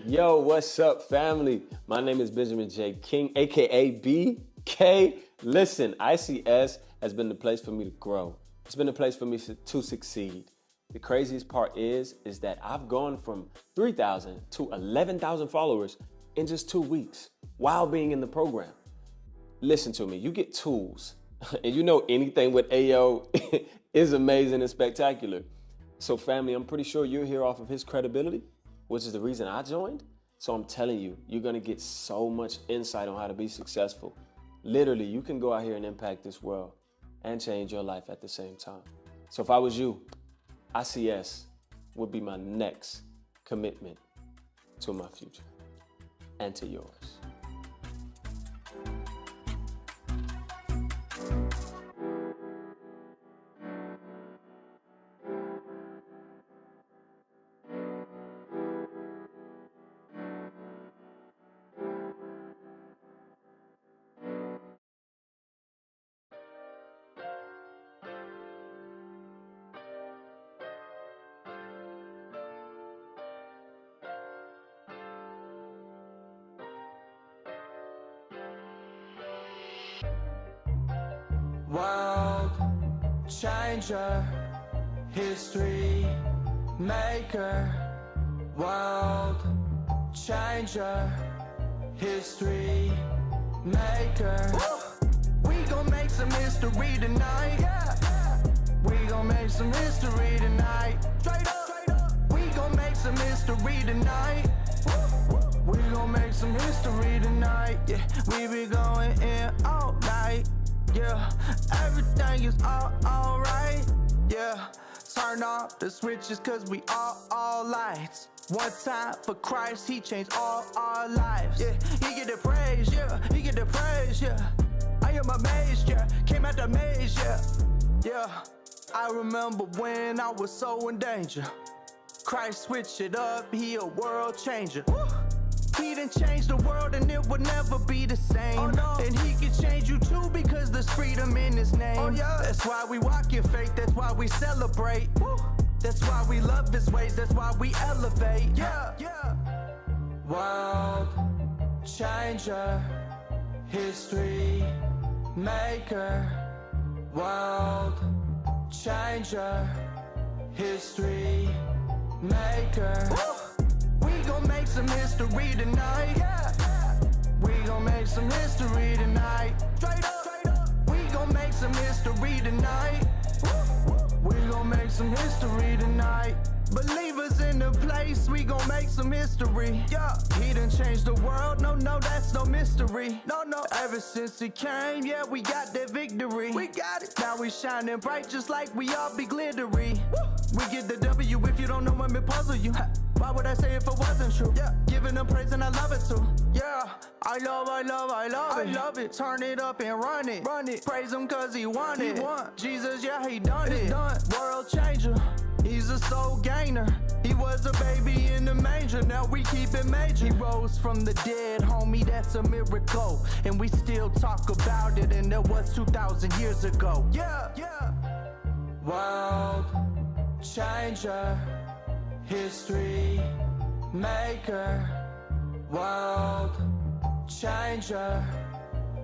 Yo, what's up, family? My name is Benjamin J. King, aka BK. Listen, ICS has been the place for me to grow. It's been the place for me to succeed. The craziest part is that I've gone from 3,000 to 11,000 followers in just 2 weeks while being in the program. Listen to me, you get tools, and you know anything with AO is amazing and spectacular. So family, I'm pretty sure you're here off of his credibility, which is the reason I joined. So I'm telling you, you're gonna get so much insight on how to be successful. Literally, you can go out here and impact this world and change your life at the same time. So if I was you, ICS would be my next commitment to my future and to yours. World changer, history maker. World changer, history maker. We gon' make some history tonight. We gon' make some history tonight. Straight up. We gon' make some history tonight. We gon' make some history tonight. Yeah, we be going in all night. Yeah, everything is alright. Yeah, turn off the switches cause we all lights. One time for Christ, he changed all our lives. Yeah, he get the praise, yeah, he get the praise, yeah. I am amazed, yeah, came out the maze, yeah. Yeah, I remember when I was so in danger. Christ switched it up, he a world changer. He done changed the world and it would never be the same. Oh, no. And he can change you too because there's freedom in his name. Oh, yeah. That's why we walk in faith, that's why we celebrate. Woo. That's why we love his ways, that's why we elevate. Yeah. World changer, history maker. World changer, history maker. We gon' make some history tonight. We gon' make some history tonight. Straight up. We gon' make some history tonight. We gon' make some history tonight. Believers in the place, we gon' make some history. Yeah, he done changed the world, no, that's no mystery. No, ever since he came, yeah, we got that victory. We got it. Now we shining bright just like we all be glittery. Woo. We get the W if you don't know what may puzzle you. Why would I say if it wasn't true? Yeah, giving them praise and I love it too. Yeah, I love it. Turn it up and run it. Praise him cause he won it. Jesus, yeah, he done it. World changer. He's a soul gainer. He was a baby in the manger, now we keep it major. He rose from the dead, homie, that's a miracle. And we still talk about it, and that was 2,000 years ago. Yeah. World changer, history maker. World changer,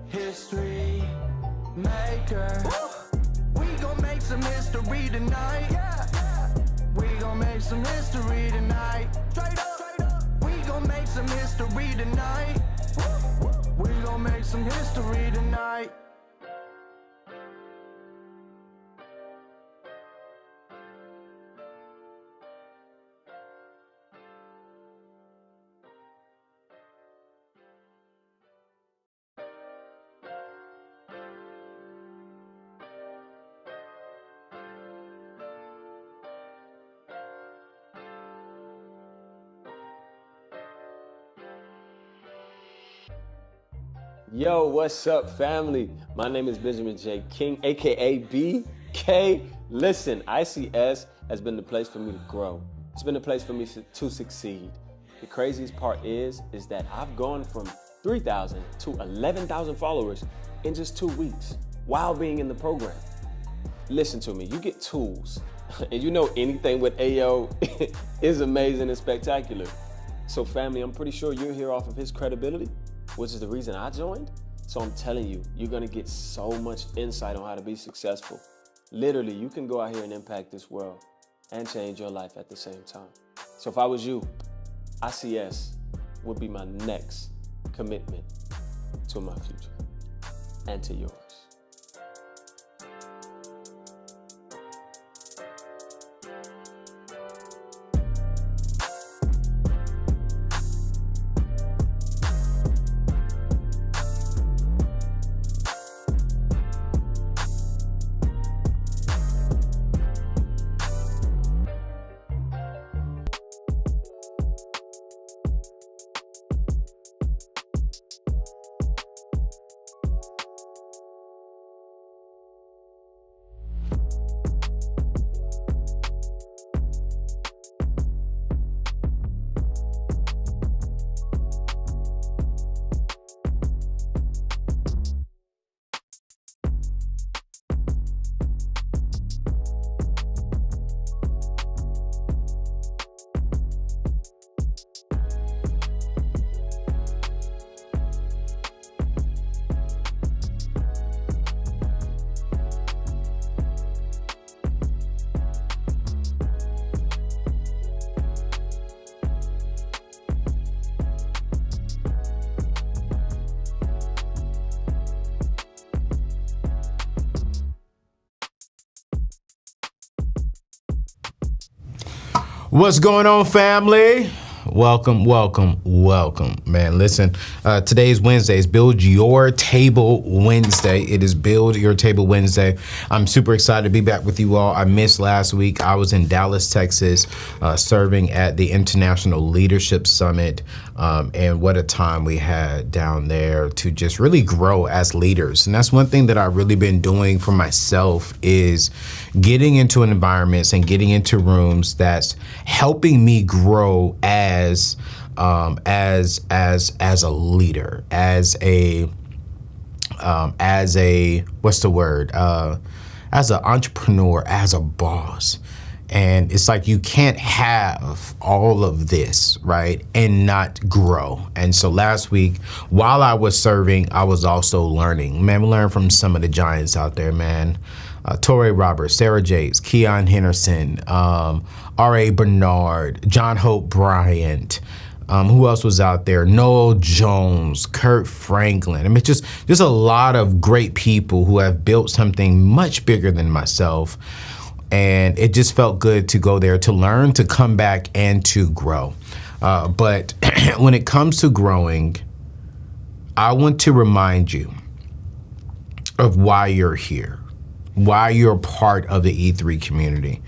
history maker. We gon' make some history tonight. We gon' make some history tonight. Straight up. We gon' make some history tonight. We gon' make some history tonight. Yo, what's up, family? My name is Benjamin J. King, aka BK. Listen, ICS has been the place for me to grow. It's been the place for me to succeed. The craziest part is that I've gone from 3,000 to 11,000 followers in just 2 weeks while being in the program. Listen to me, you get tools, and you know anything with AO is amazing and spectacular. So family, I'm pretty sure you're here off of his credibility, which is the reason I joined. So I'm telling you, you're gonna get so much insight on how to be successful. Literally, you can go out here and impact this world and change your life at the same time. So if I was you, ICS would be my next commitment to my future and to yours. What's going on, family? Welcome, man. Listen, today's Wednesday is Build Your Table Wednesday. It is Build Your Table Wednesday. I'm super excited to be back with you all. I missed last week. I was in Dallas, Texas, serving at the International Leadership Summit. And what a time we had down there to just really grow as leaders. And that's one thing that I've really been doing for myself is getting into environments and getting into rooms that's helping me grow as a leader, as a what's the word? As an entrepreneur, as a boss. And it's like you can't have all of this, right, and not grow. And so last week, while I was serving, I was also learning. Man, we learned from some of the giants out there, man. Torrey Roberts, Sarah Jakes, Keon Henderson, R.A. Bernard, John Hope Bryant. Who else was out there? Noel Jones, Kurt Franklin. I mean, just a lot of great people who have built something much bigger than myself. And it just felt good to go there, to learn, to come back, and to grow. But when it comes to growing, I want to remind you of why you're here, why you're part of the E3 community.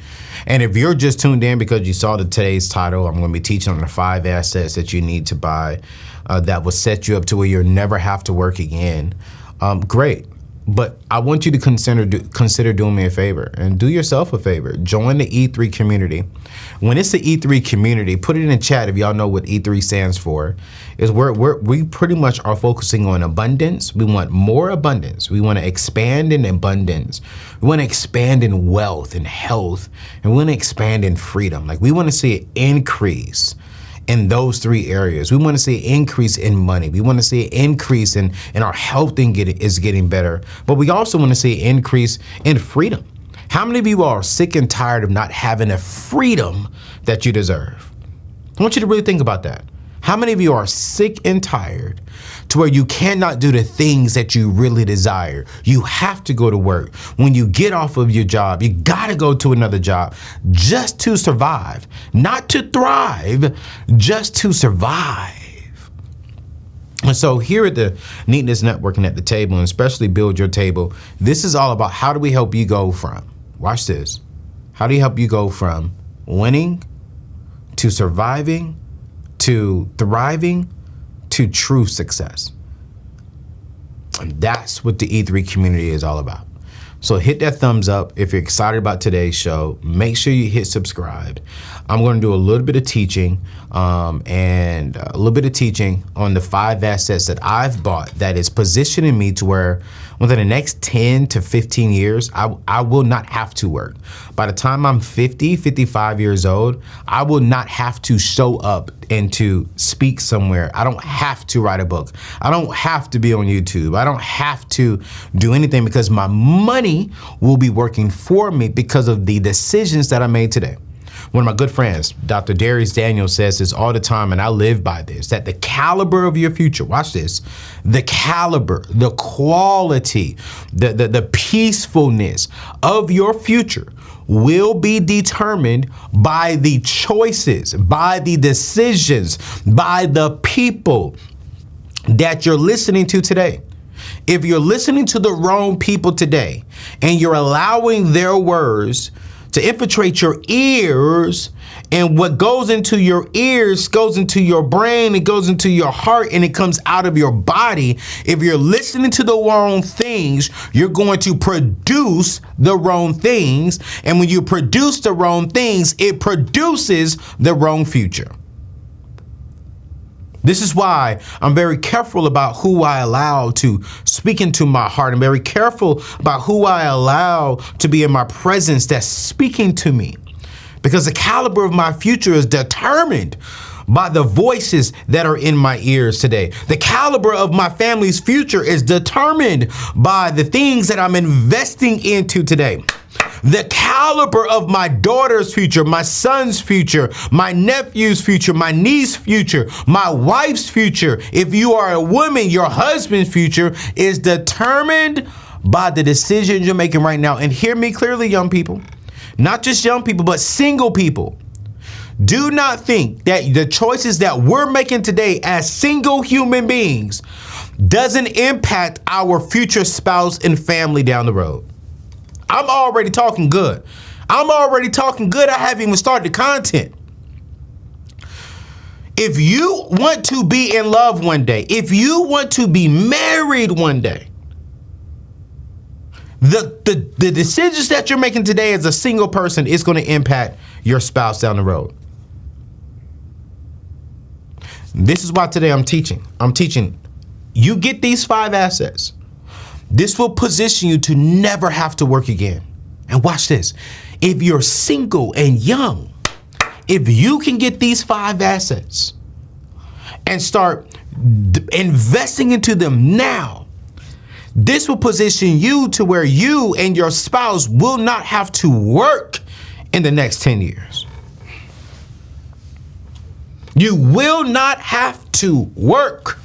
And if you're just tuned in because you saw today's title, I'm going to be teaching on the 5 assets that you need to buy that will set you up to where you'll never have to work again. Great. But I want you to consider doing me a favor and do yourself a favor. Join the E3 community. When it's the E3 community, put it in the chat if y'all know what E3 stands for. Is we pretty much are focusing on abundance. We want more abundance. We want to expand in abundance. We want to expand in wealth and health. And we want to expand in freedom. Like we want to see an increase in those 3 areas. We want to see an increase in money. We want to see an increase in our health is getting better. But we also want to see an increase in freedom. How many of you are sick and tired of not having the freedom that you deserve? I want you to really think about that. How many of you are sick and tired to where you cannot do the things that you really desire? You have to go to work. When you get off of your job, you gotta go to another job just to survive, not to thrive, just to survive. And so here at the Neatness Network and at the table, and especially Build Your Table, this is all about how do we help you go from, watch this, how do you help you go from winning to surviving to thriving to true success. And that's what the E3 community is all about. So hit that thumbs up if you're excited about today's show. Make sure you hit subscribe. I'm going to do a little bit of teaching on the 5 assets that I've bought that is positioning me to where within the next 10 to 15 years, I will not have to work. By the time I'm 50, 55 years old, I will not have to show up and to speak somewhere. I don't have to write a book. I don't have to be on YouTube. I don't have to do anything because my money will be working for me because of the decisions that I made today. One of my good friends, Dr. Darius Daniels, says this all the time, and I live by this, that the caliber of your future, watch this, the caliber, the quality, the peacefulness of your future will be determined by the choices, by the decisions, by the people that you're listening to today. If you're listening to the wrong people today and you're allowing their words to infiltrate your ears, and what goes into your ears goes into your brain, it goes into your heart, and it comes out of your body. If you're listening to the wrong things, you're going to produce the wrong things. And when you produce the wrong things, it produces the wrong future. This is why I'm very careful about who I allow to speak into my heart. I'm very careful about who I allow to be in my presence that's speaking to me. Because the caliber of my future is determined by the voices that are in my ears today. The caliber of my family's future is determined by the things that I'm investing into today. The caliber of my daughter's future, my son's future, my nephew's future, my niece's future, my wife's future, if you are a woman, your husband's future is determined by the decisions you're making right now. And hear me clearly, young people, not just young people, but single people. Do not think that the choices that we're making today as single human beings doesn't impact our future spouse and family down the road. I'm already talking good. I haven't even started the content. If you want to be in love one day, if you want to be married one day, the decisions that you're making today as a single person is going to impact your spouse down the road. This is why today I'm teaching. You get these 5 assets. This will position you to never have to work again. And watch this. If you're single and young, if you can get these 5 assets and start investing into them now, this will position you to where you and your spouse will not have to work in the next 10 years. You will not have to work.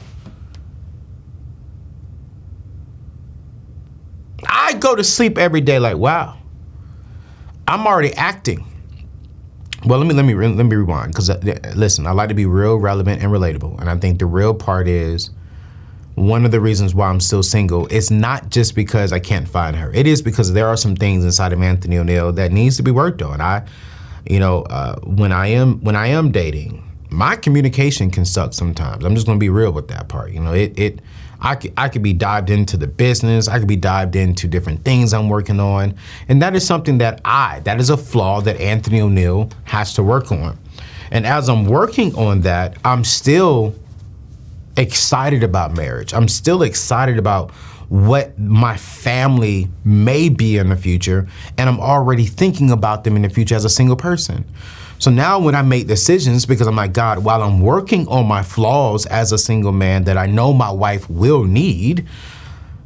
I go to sleep every day like, wow, I'm already acting. Well, let me rewind, because listen, I like to be real, relevant, and relatable. And I think the real part is one of the reasons why I'm still single is not just because I can't find her. It is because there are some things inside of Anthony O'Neal that needs to be worked on. When I am dating, my communication can suck sometimes. I'm just going to be real with that part. I could be dived into the business. I could be dived into different things I'm working on. And that is something that is a flaw that Anthony O'Neal has to work on. And as I'm working on that, I'm still excited about marriage. I'm still excited about what my family may be in the future. And I'm already thinking about them in the future as a single person. So now when I make decisions, because I'm like, God, while I'm working on my flaws as a single man that I know my wife will need,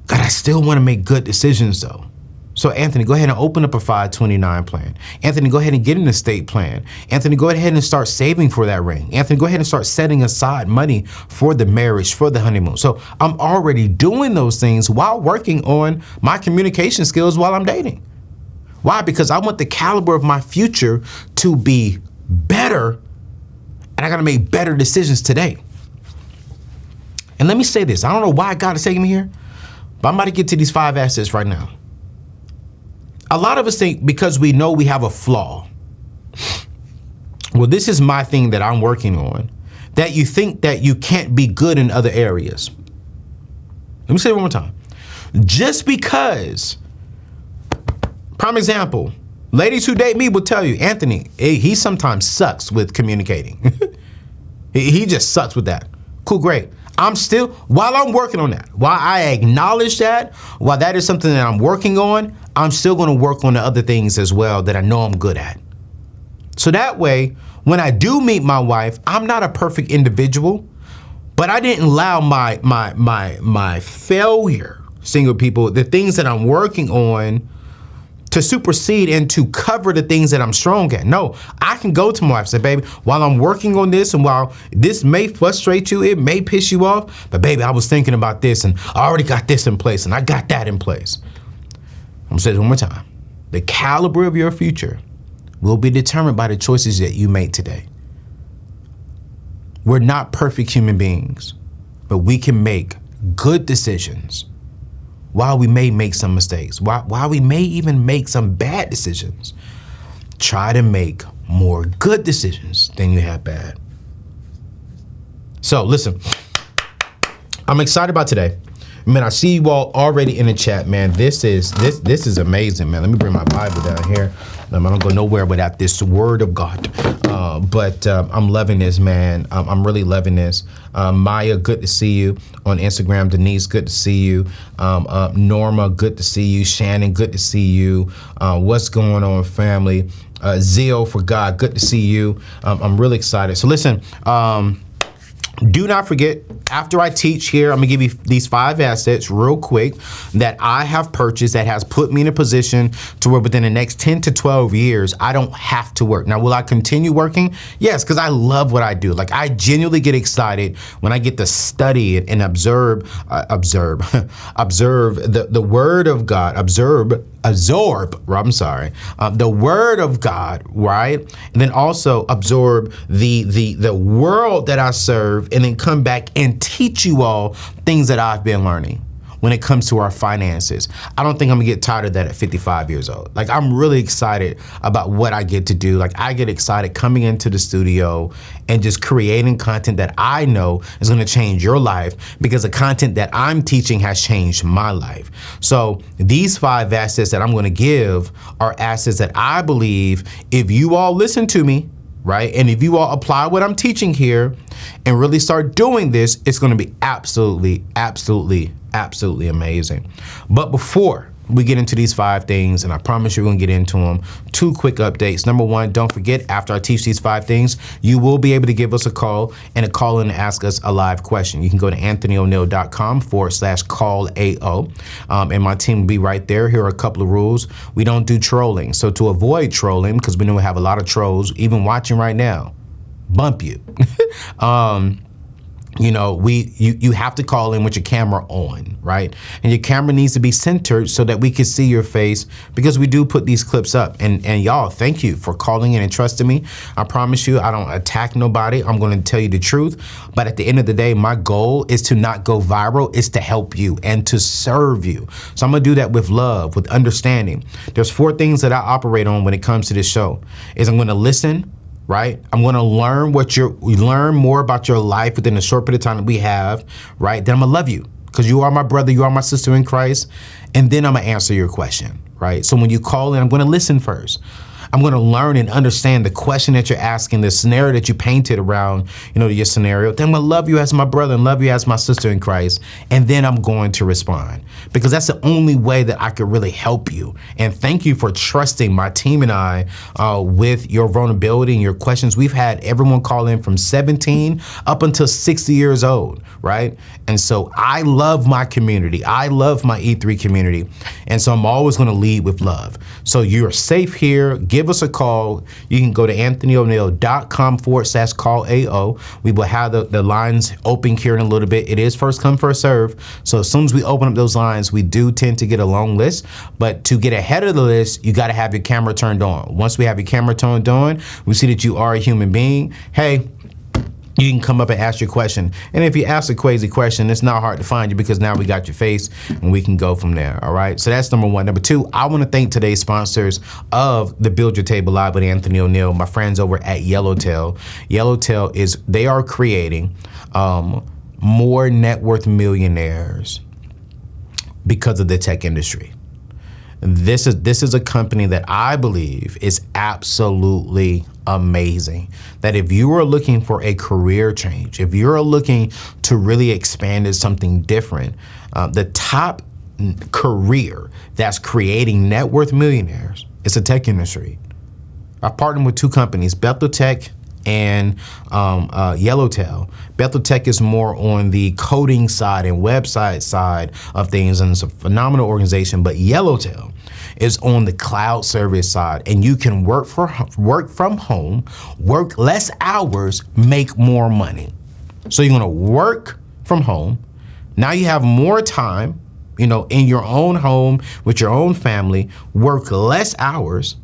God, I still want to make good decisions though. So Anthony, go ahead and open up a 529 plan. Anthony, go ahead and get an estate plan. Anthony, go ahead and start saving for that ring. Anthony, go ahead and start setting aside money for the marriage, for the honeymoon. So I'm already doing those things while working on my communication skills while I'm dating. Why? Because I want the caliber of my future to be better, and I gotta make better decisions today. And let me say this, I don't know why God is taking me here, but I'm about to get to these 5 assets right now. A lot of us think because we know we have a flaw, well, this is my thing that I'm working on, that you think that you can't be good in other areas. Let me say it one more time. Just because, prime example, ladies who date me will tell you, Anthony, he sometimes sucks with communicating. He just sucks with that. Cool, great. While I'm working on that, while I acknowledge that, while that is something that I'm working on, I'm still going to work on the other things as well that I know I'm good at. So that way, when I do meet my wife, I'm not a perfect individual, but I didn't allow my failure, single people, the things that I'm working on, to supersede and to cover the things that I'm strong at. No, I can go to my wife and say, baby, while I'm working on this and while this may frustrate you, it may piss you off, but baby, I was thinking about this and I already got this in place and I got that in place. I'm gonna say this one more time. The caliber of your future will be determined by the choices that you make today. We're not perfect human beings, but we can make good decisions while we may make some mistakes, while we may even make some bad decisions. Try to make more good decisions than you have bad. So listen, I'm excited about today. Man, I see you all already in the chat, man. This is amazing, man. Let me bring my Bible down here. I don't go nowhere without this word of God. But I'm loving this, man. I'm really loving this. Maya, good to see you on Instagram. Denise, good to see you. Norma, good to see you. Shannon, good to see you. What's going on, family? Zeal for God, good to see you. I'm really excited. So listen, do not forget, after I teach here, I'm gonna give you these 5 assets real quick that I have purchased that has put me in a position to where within the next 10 to 12 years, I don't have to work. Now, will I continue working? Yes, because I love what I do. Like, I genuinely get excited when I get to study and observe the word of God, observe the word of God, right? And then also absorb the world that I serve, and then come back and teach you all things that I've been learning when it comes to our finances. I don't think I'm gonna get tired of that at 55 years old. Like, I'm really excited about what I get to do. Like, I get excited coming into the studio and just creating content that I know is gonna change your life, because the content that I'm teaching has changed my life. So these 5 assets that I'm gonna give are assets that I believe, if you all listen to me, right? And if you all apply what I'm teaching here and really start doing this, it's gonna be absolutely amazing. But before we get into these 5 things, and I promise you're gonna get into them, 2 quick updates. Number 1, don't forget, after I teach these 5 things, you will be able to give us a call in and ask us a live question. You can go to anthonyoneal.com/call-AO, and my team will be right there. Here are a couple of rules. We don't do trolling. So to avoid trolling, because we know we have a lot of trolls, even watching right now, bump you. You know, you have to call in with your camera on, right? And your camera needs to be centered so that we can see your face, because we do put these clips up. And y'all, thank you for calling in and trusting me. I promise you, I don't attack nobody. I'm gonna tell you the truth. But at the end of the day, my goal is to not go viral. It's to help you and to serve you. So I'm gonna do that with love, with understanding. There's 4 things that I operate on when it comes to this show. Is I'm gonna listen, right? I'm gonna learn learn more about your life within a short period of time that we have, right? Then I'm gonna love you, because you are my brother, you are my sister in Christ, and then I'm gonna answer your question, right? So when you call in, I'm gonna listen first. I'm gonna learn and understand the question that you're asking, the scenario that you painted around, your scenario. Then I'm gonna love you as my brother and love you as my sister in Christ. And then I'm going to respond, because that's the only way that I could really help you. And thank you for trusting my team and I with your vulnerability and your questions. We've had everyone call in from 17 up until 60 years old, right? And so I love my community. I love my E3 community. And so I'm always gonna lead with love. So you're safe here. Give us a call. You can go to anthonyoneal.com/call-AO. We will have the lines open here in a little bit. It is first come, first serve. So as soon as we open up those lines, we do tend to get a long list. But to get ahead of the list, you got to have your camera turned on. Once we have your camera turned on, we see that you are a human being. Hey, you can come up and ask your question. And if you ask a crazy question, it's not hard to find you, because now we got your face and we can go from there, all right? So that's number 1. Number 2, I wanna thank today's sponsors of the Build Your Table Live with Anthony O'Neal, my friends over at Yellowtail. Yellowtail they are creating more net worth millionaires because of the tech industry. This is a company that I believe is absolutely amazing. That if you are looking for a career change, if you're looking to really expand into something different, the top career that's creating net worth millionaires is the tech industry. I partnered with 2 companies, Bethel Tech and Yellowtail. Bethel Tech is more on the coding side and website side of things, and it's a phenomenal organization. But Yellowtail is on the cloud service side, and you can work from home, work less hours, make more money. So you're gonna work from home. Now you have more time, in your own home with your own family, work less hours,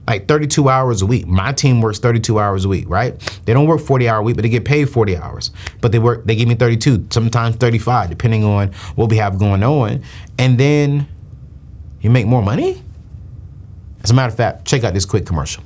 like 32 hours a week. My team works 32 hours a week, right? They don't work 40-hour week, but they get paid 40 hours. But they give me 32, sometimes 35, depending on what we have going on. And then you make more money? As a matter of fact, check out this quick commercial.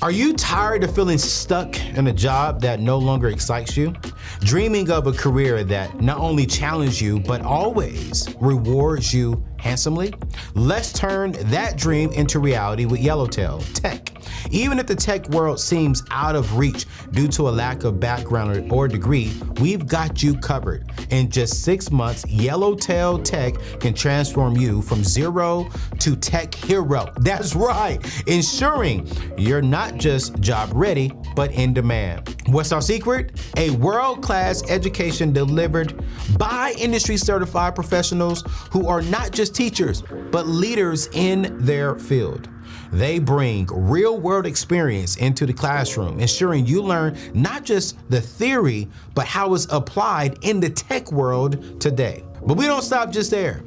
Are you tired of feeling stuck in a job that no longer excites you? Dreaming of a career that not only challenges you, but always rewards you handsomely? Let's turn that dream into reality with Yellowtail Tech. Even if the tech world seems out of reach due to a lack of background or degree, we've got you covered. In just 6 months, Yellowtail Tech can transform you from zero to tech hero. That's right, ensuring you're not just job ready, but in demand. What's our secret? A world-class education delivered by industry certified professionals who are not just teachers, but leaders in their field. They bring real-world experience into the classroom, ensuring you learn not just the theory, but how it's applied in the tech world today. But we don't stop just there.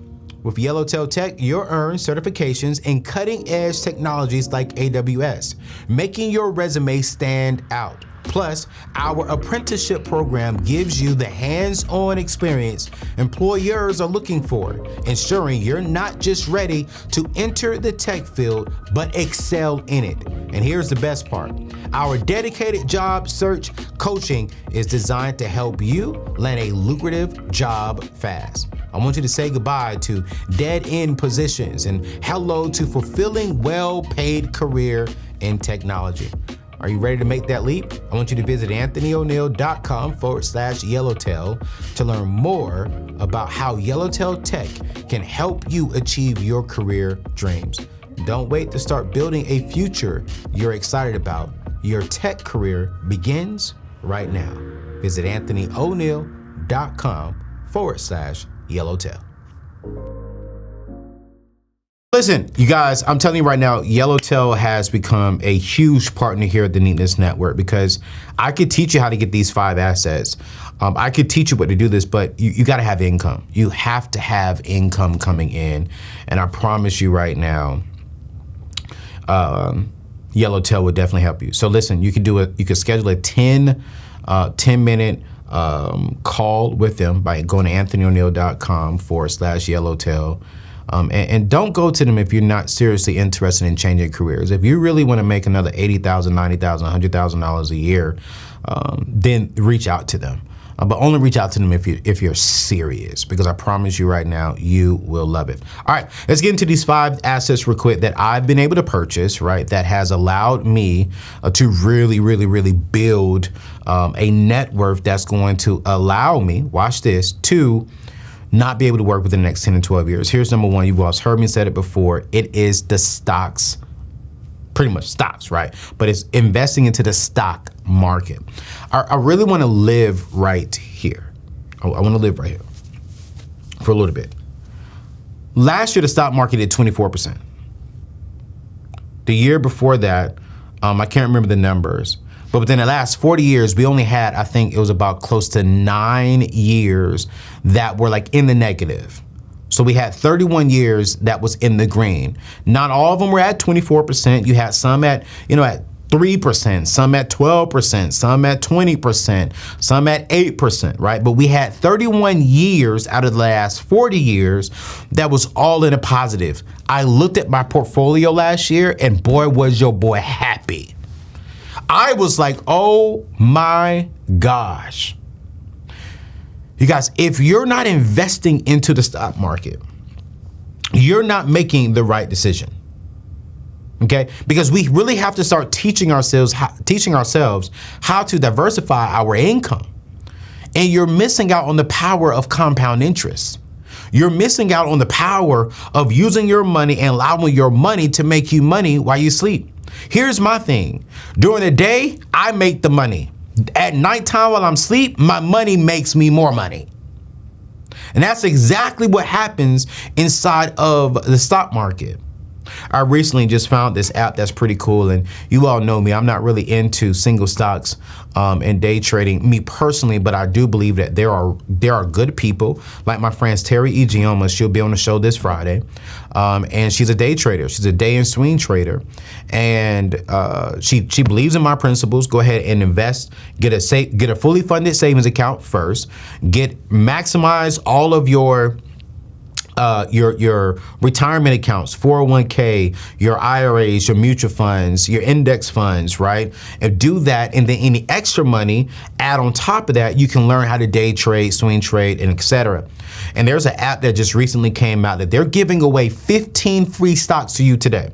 With Yellowtail Tech, you'll earn certifications in cutting-edge technologies like AWS, making your resume stand out. Plus, our apprenticeship program gives you the hands-on experience employers are looking for, ensuring you're not just ready to enter the tech field, but excel in it. And here's the best part. Our dedicated job search coaching is designed to help you land a lucrative job fast. I want you to say goodbye to dead-end positions and hello to fulfilling, well-paid career in technology. Are you ready to make that leap? I want you to visit anthonyoneal.com/yellowtail to learn more about how Yellowtail Tech can help you achieve your career dreams. Don't wait to start building a future you're excited about. Your tech career begins right now. Visit anthonyoneal.com/yellowtail. Listen, you guys, I'm telling you right now, Yellowtail has become a huge partner here at the Neatness Network because I could teach you how to get these 5 assets. I could teach you what to do this, but you got to have income. You have to have income coming in. And I promise you right now, Yellowtail would definitely help you. So listen, you can schedule a 10-minute call with them by going to anthonyoneal.com/yellowtail. And don't go to them if you're not seriously interested in changing careers. If you really want to make another $80,000, $90,000, $100,000 a year, then reach out to them. But only reach out to them if you're serious, because I promise you right now, you will love it. All right, let's get into these 5 assets real quick that I've been able to purchase, right? That has allowed me to really, really, really build a net worth that's going to allow me, watch this, to not be able to work within the next 10 and 12 years. Here's number 1. You've all heard me said it before. It is the stocks, pretty much stocks, right? But it's investing into the stock market. I really want to live right here. I want to live right here for a little bit. Last year, the stock market did 24%. The year before that, I can't remember the numbers, but within the last 40 years, we only had, I think it was about close to 9 years that were like in the negative. So we had 31 years that was in the green. Not all of them were at 24%. You had some at 3%, some at 12%, some at 20%, some at 8%, right? But we had 31 years out of the last 40 years that was all in a positive. I looked at my portfolio last year and boy, was your boy happy. I was like, oh my gosh. You guys, if you're not investing into the stock market, you're not making the right decision. Okay? Because we really have to start teaching ourselves how to diversify our income. And you're missing out on the power of compound interest. You're missing out on the power of using your money and allowing your money to make you money while you sleep. Here's my thing. During the day, I make the money. At nighttime while I'm asleep, my money makes me more money. And that's exactly what happens inside of the stock market. I recently just found this app that's pretty cool, and you all know me, I'm not really into single stocks and day trading, me personally, but I do believe that there are good people like my friend Terry Egioma. She'll be on the show this Friday, and she's a day trader. She's a day and swing trader, and she believes in my principles. Go ahead and invest. Get a fully funded savings account first. Maximize all of your retirement accounts, 401k, your IRAs, your mutual funds, your index funds, right? And do that, and then any extra money, add on top of that, you can learn how to day trade, swing trade, and etc. And there's an app that just recently came out that they're giving away 15 free stocks to you today.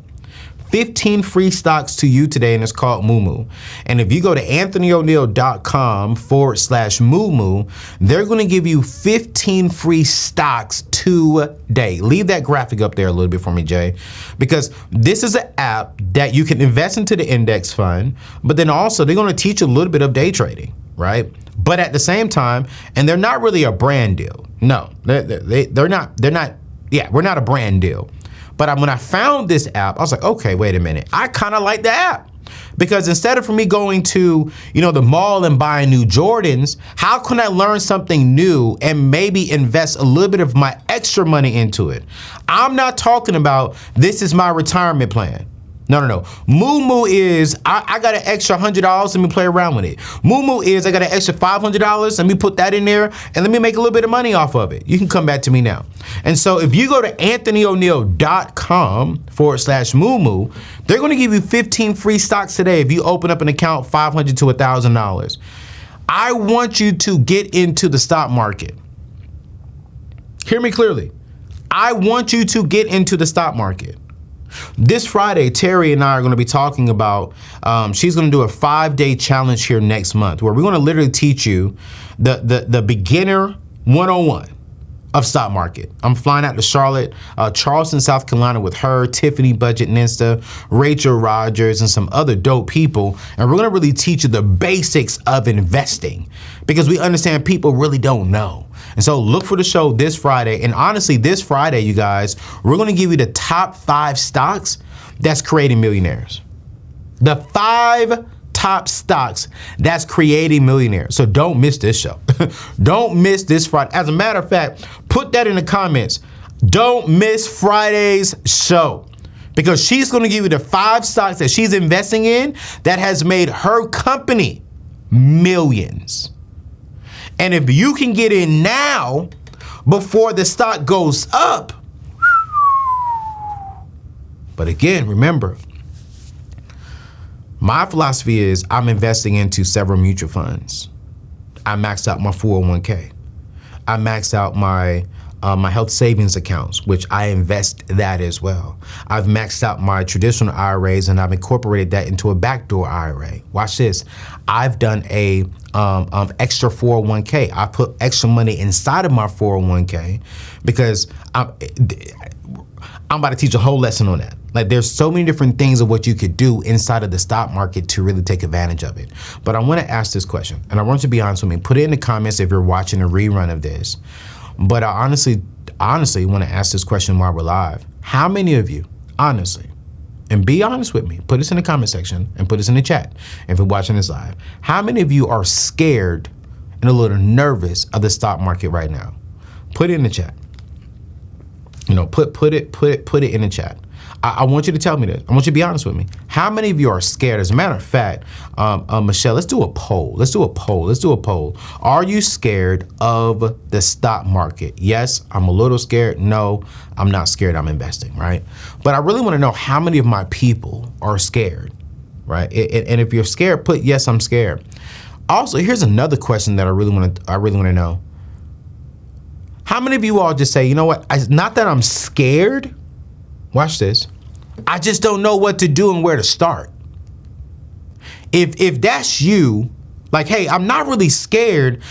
15 free stocks to you today, and it's called Moo. And if you go to anthonyoneal.com/Moo, they're going to give you 15 free stocks today. Leave that graphic up there a little bit for me, Jay, because this is an app that you can invest into the index fund, but then also they're going to teach you a little bit of day trading, right? But at the same time, and they're not really a brand deal. No, they're not. Yeah, we're not a brand deal. But when I found this app, I was like, okay, wait a minute. I kind of like the app Because instead of for me going to, the mall and buying new Jordans, how can I learn something new and maybe invest a little bit of my extra money into it? I'm not talking about this is my retirement plan. No. Moo is, I got an extra $100, let me play around with it. Moo is, I got an extra $500, let me put that in there and let me make a little bit of money off of it. You can come back to me now. And so if you go to anthonyoneal.com/moo, they're gonna give you 15 free stocks today if you open up an account $500 to $1,000. I want you to get into the stock market. Hear me clearly. I want you to get into the stock market. This Friday, Terry and I are going to be talking about, she's going to do a 5-day challenge here next month where we're going to literally teach you the beginner 101 of stock market. I'm flying out to Charlotte, Charleston, South Carolina with her, Tiffany Budget Ninsta, Rachel Rogers, and some other dope people. And we're going to really teach you the basics of investing because we understand people really don't know. And so look for the show this Friday. And honestly, this Friday, you guys, we're going to give you the top 5 stocks that's creating millionaires. The 5 top stocks that's creating millionaires. So don't miss this show. Don't miss this Friday. As a matter of fact, put that in the comments. Don't miss Friday's show because she's going to give you the 5 stocks that she's investing in that has made her company millions. And if you can get in now before the stock goes up, but again, remember, my philosophy is I'm investing into several mutual funds. I maxed out my 401k. I maxed out my health savings accounts, which I invest that as well. I've maxed out my traditional IRAs and I've incorporated that into a backdoor IRA. Watch this. I've done a extra 401k. I put extra money inside of my 401k because I'm about to teach a whole lesson on that. Like there's so many different things of what you could do inside of the stock market to really take advantage of it. But I want to ask this question and I want you to be honest with me. Put it in the comments if you're watching a rerun of this. But I honestly want to ask this question while we're live. How many of you, honestly, and be honest with me, put this in the comment section and put this in the chat if you're watching this live. How many of you are scared and a little nervous of the stock market right now? Put it in the chat. Put it in the chat. I want you to tell me this. I want you to be honest with me. How many of you are scared? As a matter of fact, Michelle, let's do a poll. Let's do a poll. Are you scared of the stock market? Yes, I'm a little scared. No, I'm not scared. I'm investing, right? But I really want to know how many of my people are scared, right? And if you're scared, put yes, I'm scared. Also, here's another question that I really want to know. How many of you all just say, you know what? Not that I'm scared. Watch this. I just don't know what to do and where to start. If that's you, like, hey, I'm not really scared,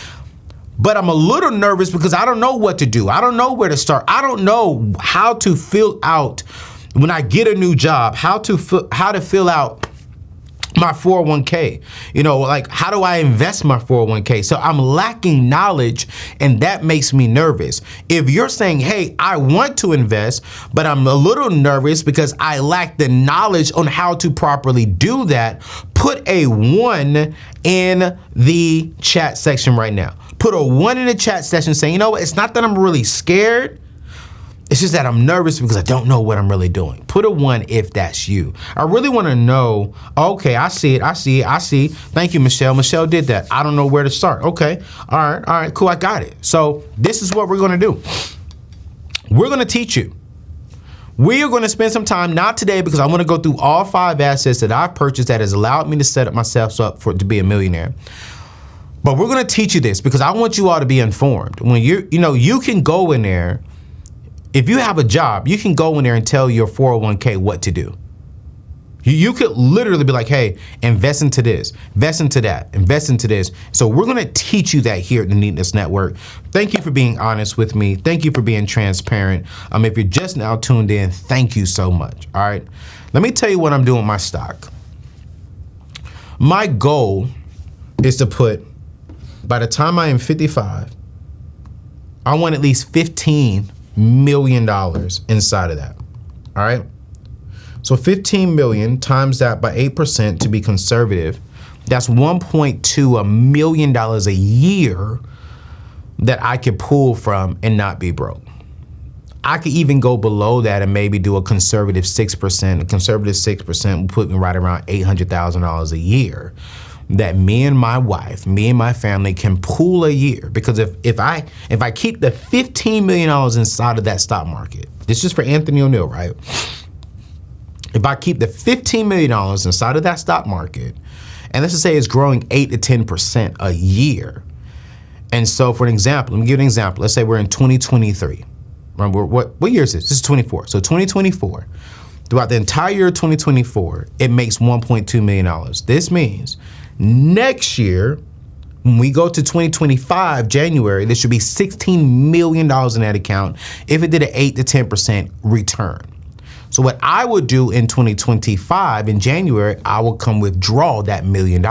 but I'm a little nervous because I don't know what to do. I don't know where to start. I don't know how to fill out when I get a new job, how to fill out my 401k, like how do I invest my 401k? So I'm lacking knowledge and that makes me nervous. If you're saying, hey, I want to invest, but I'm a little nervous because I lack the knowledge on how to properly do that, put a 1 in the chat section right now. Put a 1 in the chat section saying, you know what, it's not that I'm really scared. It's just that I'm nervous because I don't know what I'm really doing. Put a 1 if that's you. I really want to know, okay, I see it. Thank you, Michelle. Michelle did that. I don't know where to start. Okay, all right, cool, I got it. So this is what we're going to do. We're going to teach you. We are going to spend some time, not today because I want to go through all 5 assets that I've purchased that has allowed me to set up myself up to be a millionaire. But we're going to teach you this because I want you all to be informed. When you can go in there. If you have a job, you can go in there and tell your 401k what to do. You could literally be like, hey, invest into this, invest into that, invest into this. So we're going to teach you that here at the Neatness Network. Thank you for being honest with me. Thank you for being transparent. If you're just now tuned in, thank you so much. All right. Let me tell you what I'm doing with my stock. My goal is to put, by the time I am 55, I want at least $15 million inside of that. All right. So 15 million times that by 8% to be conservative, that's $1.2 million a year that I could pull from and not be broke. I could even go below that and maybe do a conservative 6%. A conservative 6% would put me right around $800,000 a year that me and my wife, me and my family can pool a year. Because if I keep the $15 million inside of that stock market, this is for Anthony O'Neill, right? If I keep the $15 million inside of that stock market, and let's just say it's growing 8 to 10% a year. And so for an example, let me give you an example. Let's say we're in 2023. Remember, what year is this? This is 24. So 2024, throughout the entire year of 2024, it makes $1.2 million. This means next year, when we go to 2025, January, there should be $16 million in that account if it did an 8 to 10% return. So what I would do in 2025 in January, I will come withdraw that $1 million.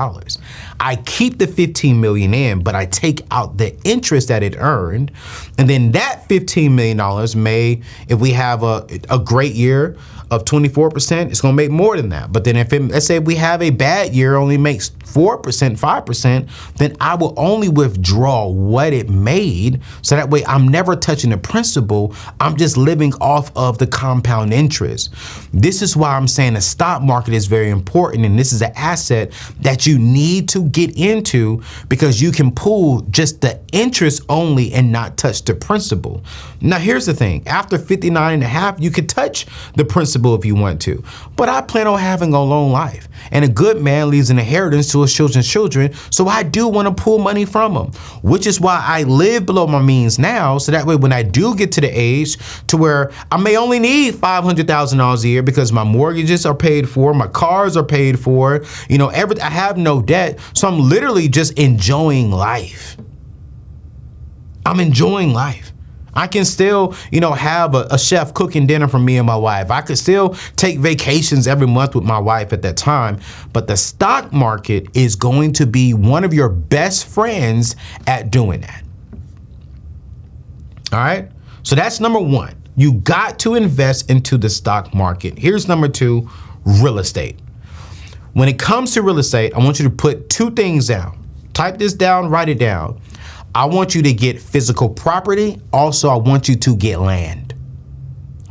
I keep the 15 million in, but I take out the interest that it earned. And then that $15 million may, if we have a great year of 24%, it's gonna make more than that. But then if let's say we have a bad year, only makes 4%, 5%, then I will only withdraw what it made. So that way I'm never touching the principal. I'm just living off of the compound interest. This is why I'm saying the stock market is very important. And this is an asset that you need to get into because you can pull just the interest only and not touch the principal. Now, here's the thing. After 59 and a half, you could touch the principal if you want to. But I plan on having a long life. And a good man leaves an inheritance to his children's children. So I do want to pull money from them, which is why I live below my means now. So that way, when I do get to the age to where I may only need $500,000 a year because my mortgages are paid for, my cars are paid for, everything, I have no debt. So I'm literally just enjoying life. I'm enjoying life. I can still, have a chef cooking dinner for me and my wife. I could still take vacations every month with my wife at that time. But the stock market is going to be one of your best friends at doing that. All right. So that's number one. You got to invest into the stock market. Here's number two, real estate. When it comes to real estate, I want you to put two things down. Type this down, write it down. I want you to get physical property. Also, I want you to get land.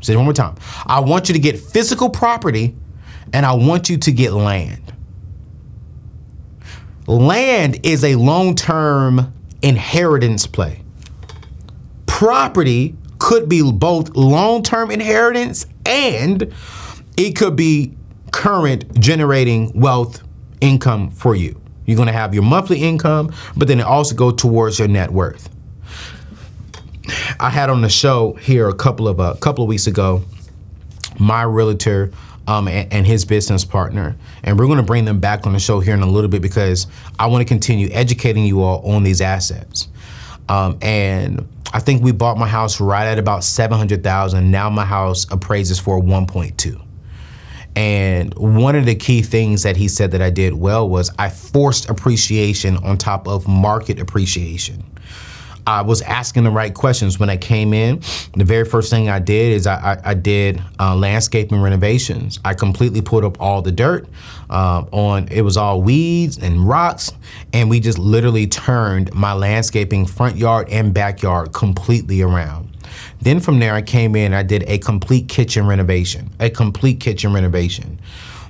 Say it one more time. I want you to get physical property and I want you to get land. Land is a long-term inheritance play. Property could be both long-term inheritance and it could be current generating wealth income for you. You're going to have your monthly income, but then it also goes towards your net worth. I had on the show here a couple of weeks ago, my realtor and his business partner, and we're going to bring them back on the show here in a little bit because I want to continue educating you all on these assets. And I think we bought my house right at about $700,000. Now my house appraises for 1.2. And one of the key things that he said that I did well was I forced appreciation on top of market appreciation. I was asking the right questions when I came in. The very first thing I did is I did landscaping renovations. I completely put up all the dirt it was all weeds and rocks. And we just literally turned my landscaping front yard and backyard completely around. Then from there, I came in, I did a complete kitchen renovation.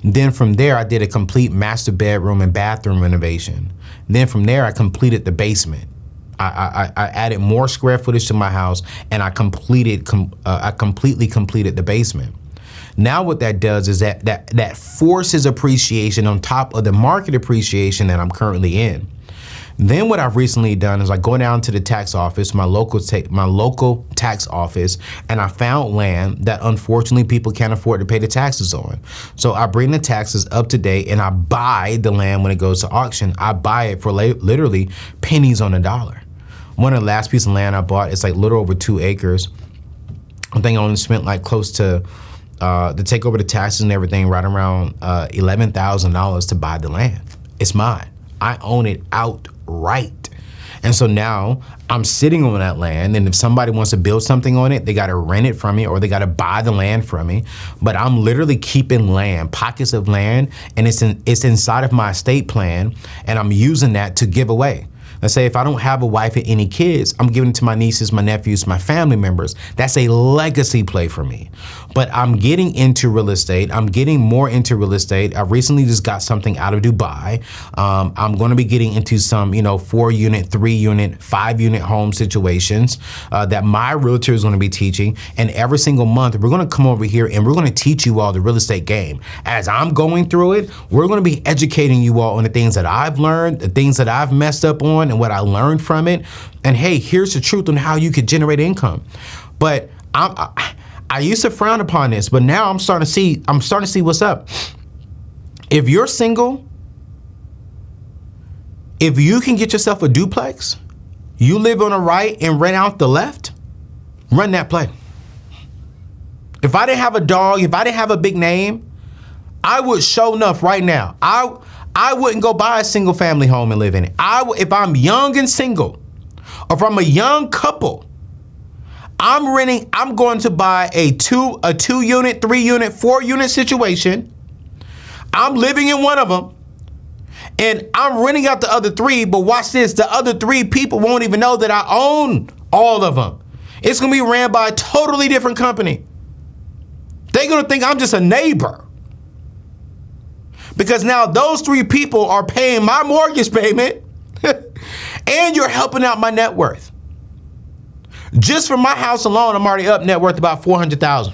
Then from there, I did a complete master bedroom and bathroom renovation. Then from there, I completed the basement. I added more square footage to my house and I completely completed the basement. Now what that does is that forces appreciation on top of the market appreciation that I'm currently in. Then what I've recently done is I go down to the tax office, my local tax office, and I found land that unfortunately people can't afford to pay the taxes on. So I bring the taxes up to date and I buy the land when it goes to auction. I buy it for literally pennies on the dollar. One of the last pieces of land I bought, it's like a little over 2 acres. I think I only spent like close to take over the taxes and everything right around $11,000 to buy the land. It's mine. I own it outright. And so now I'm sitting on that land, and if somebody wants to build something on it, they got to rent it from me or they got to buy the land from me. But I'm literally keeping land, pockets of land, and it's inside of my estate plan, and I'm using that to give away. Let's say if I don't have a wife and any kids, I'm giving it to my nieces, my nephews, my family members. That's a legacy play for me. But I'm getting into real estate. I'm getting more into real estate. I recently just got something out of Dubai. I'm going to be getting into some, 4-unit, 3-unit, 5-unit home situations that my realtor is going to be teaching. And every single month, we're going to come over here and we're going to teach you all the real estate game. As I'm going through it, we're going to be educating you all on the things that I've learned, the things that I've messed up on, and what I learned from it. And hey, here's the truth on how you could generate income. But I used to frown upon this, but now I'm starting to see what's up. If you're single, if you can get yourself a duplex, you live on the right and rent out the left, run that play. If I didn't have a dog, if I didn't have a big name, I would show enough right now. I wouldn't go buy a single family home and live in it. If I'm young and single, or if I'm a young couple, I'm going to buy a 2-unit, 3-unit, 4-unit situation. I'm living in one of them and I'm renting out the other 3, but watch this, the other 3 people won't even know that I own all of them. It's gonna be ran by a totally different company. They're gonna think I'm just a neighbor. Because now those 3 people are paying my mortgage payment and you're helping out my net worth. Just for my house alone, I'm already up net worth about $400,000.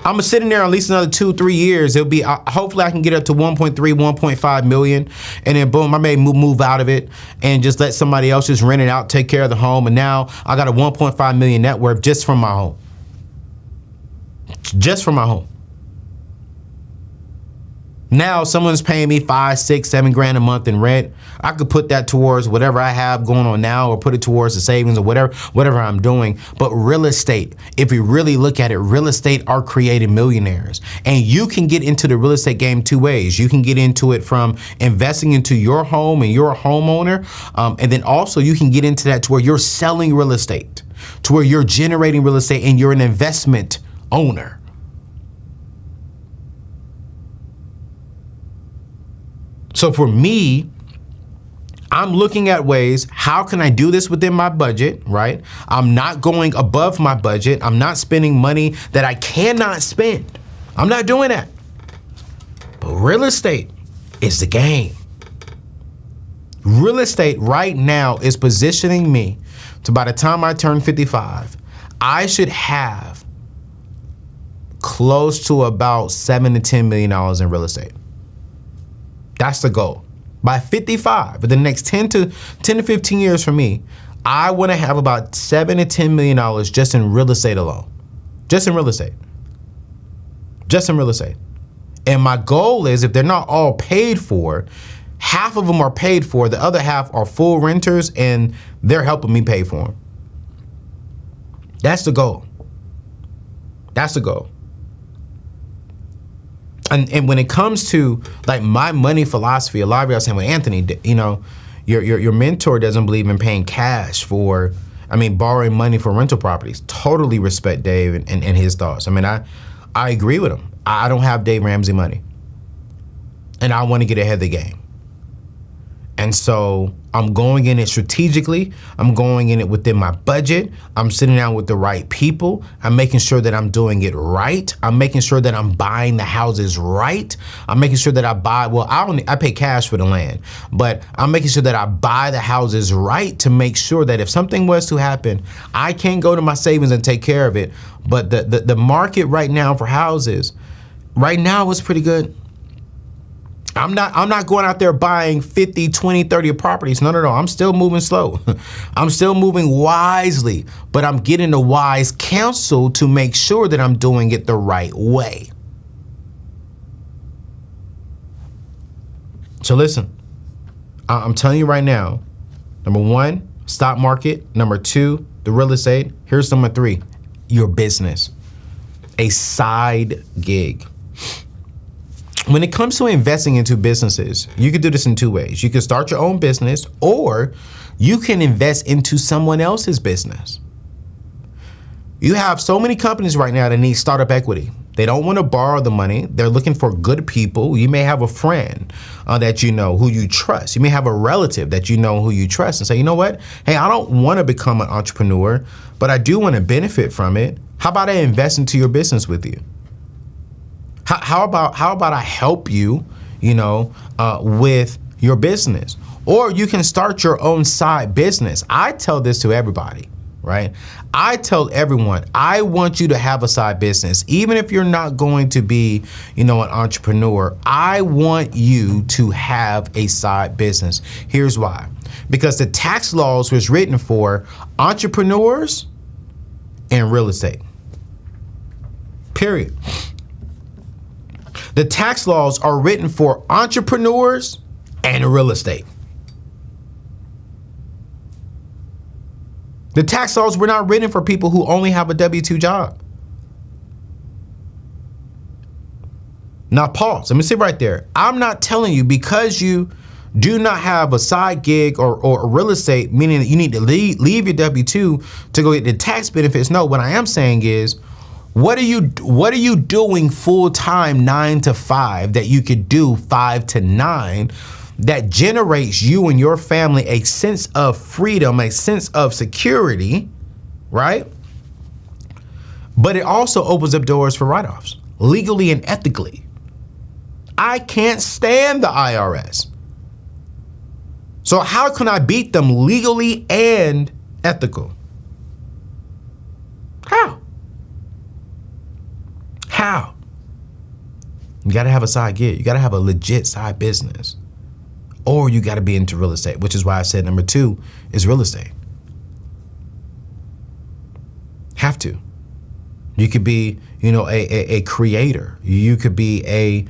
I'm sitting there at least another 2-3 years. It'll be, hopefully I can get up to 1.3, 1.5 million. And then boom, I may move out of it and just let somebody else just rent it out, take care of the home. And now I got a 1.5 million net worth just from my home. Just from my home. Now someone's paying me 5, 6, 7 grand a month in rent. I could put that towards whatever I have going on now, or put it towards the savings or whatever I'm doing. But real estate, if you really look at it, real estate are creating millionaires. And you can get into the real estate game 2 ways. You can get into it from investing into your home and you're a homeowner. And then also you can get into that to where you're selling real estate, to where you're generating real estate and you're an investment owner. So for me, I'm looking at ways, how can I do this within my budget, right? I'm not going above my budget. I'm not spending money that I cannot spend. I'm not doing that. But real estate is the game. Real estate right now is positioning me to, by the time I turn 55, I should have close to about $7 to $10 million in real estate. That's the goal. By 55, but the next 10 to 15 years for me, I want to have about $7 to $10 million just in real estate alone. Just in real estate. Just in real estate. And my goal is, if they're not all paid for, half of them are paid for, the other half are full renters and they're helping me pay for them. That's the goal. That's the goal. And when it comes to like my money philosophy, a lot of y'all saying, well, Anthony, your mentor doesn't believe in paying cash for, borrowing money for rental properties. Totally respect Dave and his thoughts. I agree with him. I don't have Dave Ramsey money. And I want to get ahead of the game. And so I'm going in it strategically. I'm going in it within my budget. I'm sitting down with the right people. I'm making sure that I'm doing it right. I'm making sure that I'm buying the houses right. I'm making sure that I pay cash for the land, but I'm making sure that I buy the houses right to make sure that if something was to happen, I can go to my savings and take care of it. But the market right now for houses, right now is pretty good. I'm not going out there buying 50, 20, 30 properties. No. I'm still moving slow. I'm still moving wisely, but I'm getting the wise counsel to make sure that I'm doing it the right way. So listen, I'm telling you right now, number 1, stock market. Number 2, the real estate. Here's number 3, your business, a side gig. when it comes to investing into businesses, you can do this in two ways. You can start your own business, or you can invest into someone else's business. You have so many companies right now that need startup equity. They don't want to borrow the money. They're looking for good people. You may have a friend that you know who you trust. You may have a relative that you know who you trust and say, you know what? Hey, I don't want to become an entrepreneur, but I do want to benefit from it. How about I invest into your business with you? How about I help you, with your business? Or you can start your own side business. I tell this to everybody, right? I tell everyone, I want you to have a side business. Even if you're not going to be, an entrepreneur, I want you to have a side business. Here's why. Because the tax laws was written for entrepreneurs and real estate. Period. The tax laws are written for entrepreneurs and real estate. The tax laws were not written for people who only have a W-2 job. Now pause. Let me sit right there. I'm not telling you because you do not have a side gig or real estate, meaning that you need to leave your W-2 to go get the tax benefits. No, what I am saying is, what are you doing full time 9 to 5 that you could do 5 to 9 that generates you and your family a sense of freedom, a sense of security, right? But it also opens up doors for write-offs, legally and ethically. I can't stand the IRS. So how can I beat them legally and ethical? How? You gotta have a side gig. You gotta have a legit side business. Or you gotta be into real estate, which is why I said number 2 is real estate. Have to. You could be, a creator. You could be a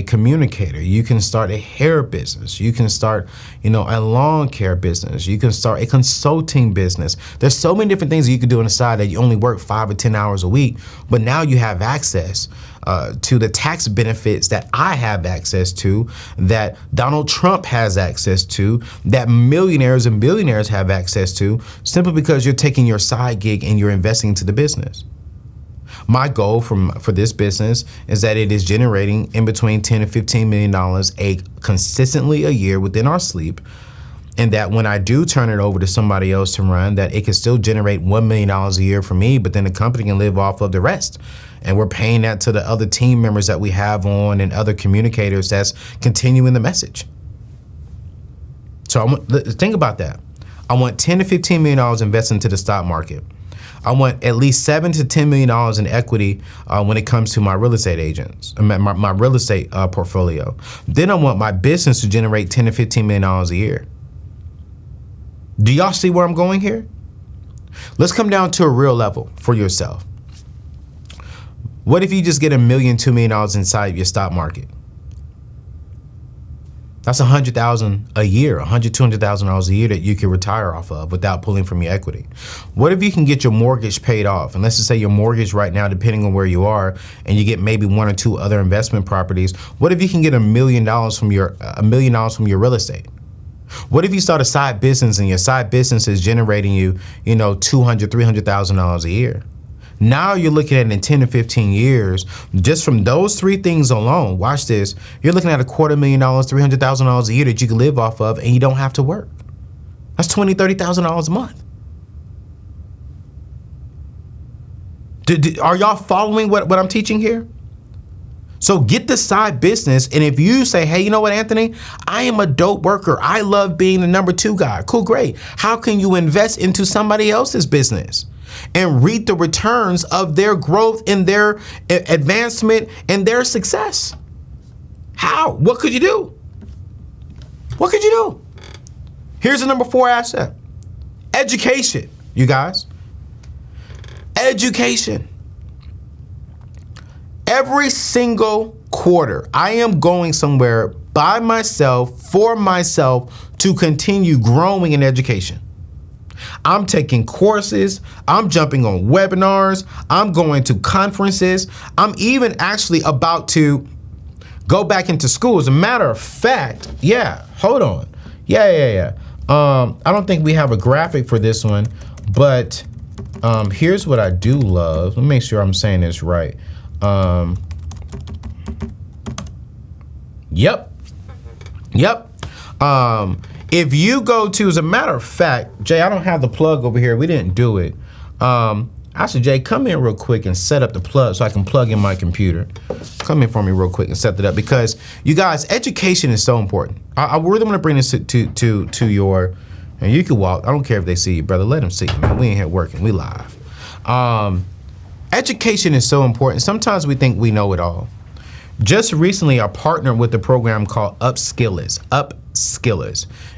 communicator. You can start a hair business. You can start, a lawn care business. You can start a consulting business. There's so many different things that you can do on the side that you only work 5 or 10 hours a week, but now you have access to the tax benefits that I have access to, that Donald Trump has access to, that millionaires and billionaires have access to, simply because you're taking your side gig and you're investing into the business. My goal for this business is that it is generating in between $10 and $15 million consistently a year within our sleep, and that when I do turn it over to somebody else to run, that it can still generate $1 million a year for me, but then the company can live off of the rest. And we're paying that to the other team members that we have on and other communicators that's continuing the message. So think about that. I want $10 to $15 million invested into the stock market. I want at least $7 to $10 million in equity when it comes to my real estate agents, my real estate portfolio. Then I want my business to generate $10 to $15 million a year. Do y'all see where I'm going here? Let's come down to a real level for yourself. What if you just get $1 million, $2 million inside your stock market? That's $100,000 a year, $200,000 a year that you can retire off of without pulling from your equity. What if you can get your mortgage paid off? And let's just say your mortgage right now, depending on where you are, and you get maybe 1 or 2 other investment properties. What if you can get $1 million from your real estate? What if you start a side business and your side business is generating you, $200,000, $300,000 a year? Now you're looking at in 10 to 15 years, just from those 3 things alone, watch this, you're looking at $250,000, $300,000 a year that you can live off of and you don't have to work. That's $20,000, $30,000 a month. Are y'all following what I'm teaching here? So get the side business, and if you say, hey, you know what, Anthony, I am a dope worker. I love being the number 2 guy. Cool, great. How can you invest into somebody else's business and reap the returns of their growth and their advancement and their success? How? What could you do? What could you do? Here's the number 4 asset. Education, you guys. Education. Every single quarter, I am going somewhere by myself, for myself, to continue growing in education. I'm taking courses. I'm jumping on webinars. I'm going to conferences. I'm even actually about to go back into school. As a matter of fact, yeah, hold on. Yeah. I don't think we have a graphic for this one, but here's what I do love. Let me make sure I'm saying this right. Yep. If you go to, as a matter of fact, Jay, I don't have the plug over here. We didn't do it. I said, Jay, come in real quick and set up the plug so I can plug in my computer. Come in for me real quick and set that up, because you guys, education is so important. I really want to bring this to your, and you can walk. I don't care if they see you, brother. Let them see you, man. We ain't here working. We live. Education is so important. Sometimes we think we know it all. Just recently, I partnered with a program called Upskillers.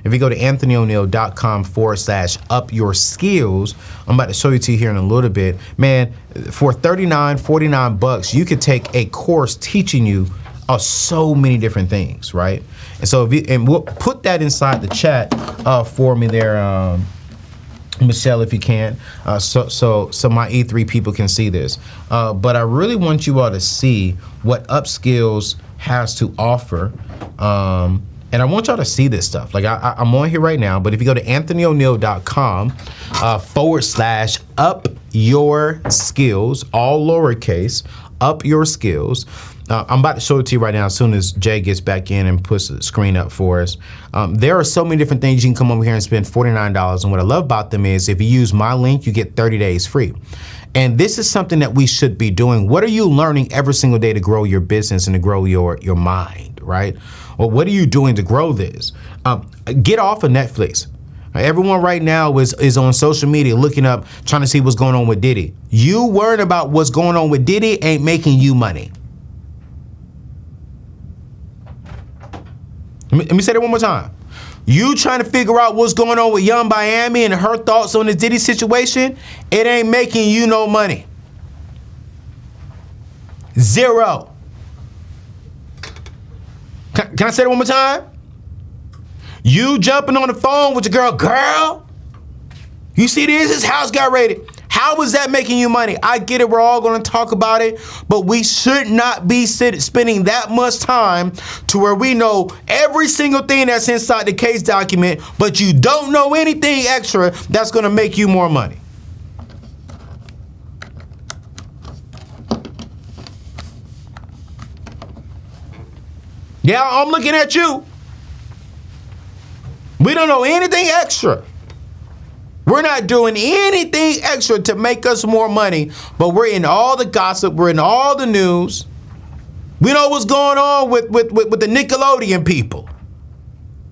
If you go to anthonyoneal.com/up your skills, I'm about to show you to you here in a little bit. Man, for $39, $49, you could take a course teaching you so many different things, right? And so, and we'll put that inside the chat for me there, Michelle, if you can, so my E3 people can see this. But I really want you all to see what Upskills has to offer. And I want y'all to see this stuff. Like I'm on here right now, but if you go to anthonyoneal.com/up your skills, all lowercase, up your skills. I'm about to show it to you right now as soon as Jay gets back in and puts the screen up for us. There are so many different things you can come over here and spend $49. And what I love about them is if you use my link, you get 30 days free. And this is something that we should be doing. What are you learning every single day to grow your business and to grow your mind, right? Well, what are you doing to grow this? Get off of Netflix. Everyone right now is on social media looking up, trying to see what's going on with Diddy. You worrying about what's going on with Diddy ain't making you money. Let me say that one more time. You trying to figure out what's going on with Young Miami and her thoughts on the Diddy situation, it ain't making you no money. Zero. Can I say that one more time? You jumping on the phone with your girl, you see this, his house got raided. How is that making you money? I get it, we're all gonna talk about it, but we should not be spending that much time to where we know every single thing that's inside the case document, but you don't know anything extra that's gonna make you more money. Yeah, I'm looking at you. We don't know anything extra. We're not doing anything extra to make us more money, but we're in all the gossip. We're in all the news. We know what's going on with the Nickelodeon people.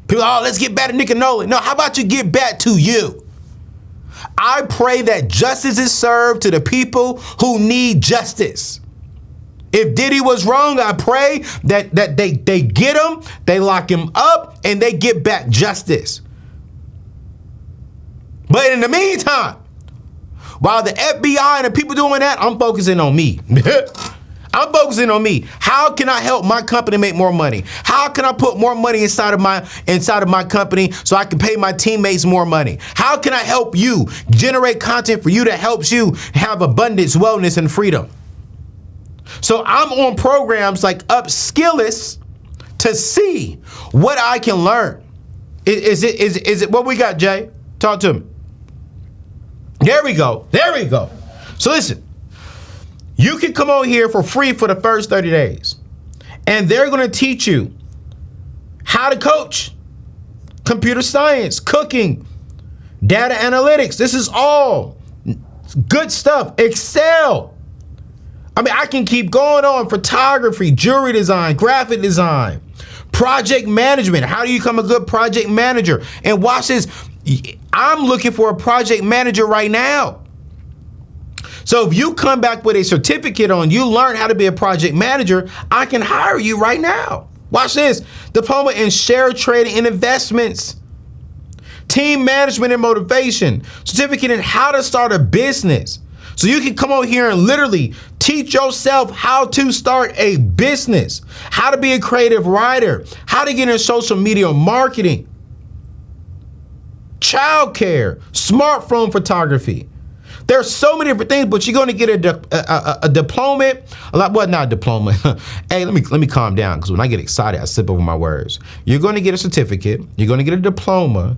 People, oh, let's get back to Nickelodeon. No, how about you get back to you? I pray that justice is served to the people who need justice. If Diddy was wrong, I pray that they get him, they lock him up, and they get back justice. But in the meantime, while the FBI and the people doing that, I'm focusing on me. I'm focusing on me. How can I help my company make more money? How can I put more money inside of my company so I can pay my teammates more money? How can I help you generate content for you that helps you have abundance, wellness, and freedom? So I'm on programs like Upskillers to see what I can learn. Is it what we got, Jay? Talk to me. There we go. So listen, you can come on here for free for the first 30 days. And they're going to teach you how to coach, computer science, cooking, data analytics. This is all good stuff. Excel. I mean, I can keep going on. Photography, jewelry design, graphic design, project management. How do you become a good project manager? And watch this. I'm looking for a project manager right now. So if you come back with a certificate on you learn how to be a project manager, I can hire you right now. Watch this. Diploma in share trading and investments, team management and motivation, certificate in how to start a business. So you can come over here and literally teach yourself how to start a business, how to be a creative writer, how to get in social media marketing. childcare, smartphone photography. There's so many different things, but you're going to get a diploma. Well, not a diploma. Hey, let me calm down, because when I get excited, I slip over my words. You're going to get a certificate. You're going to get a diploma.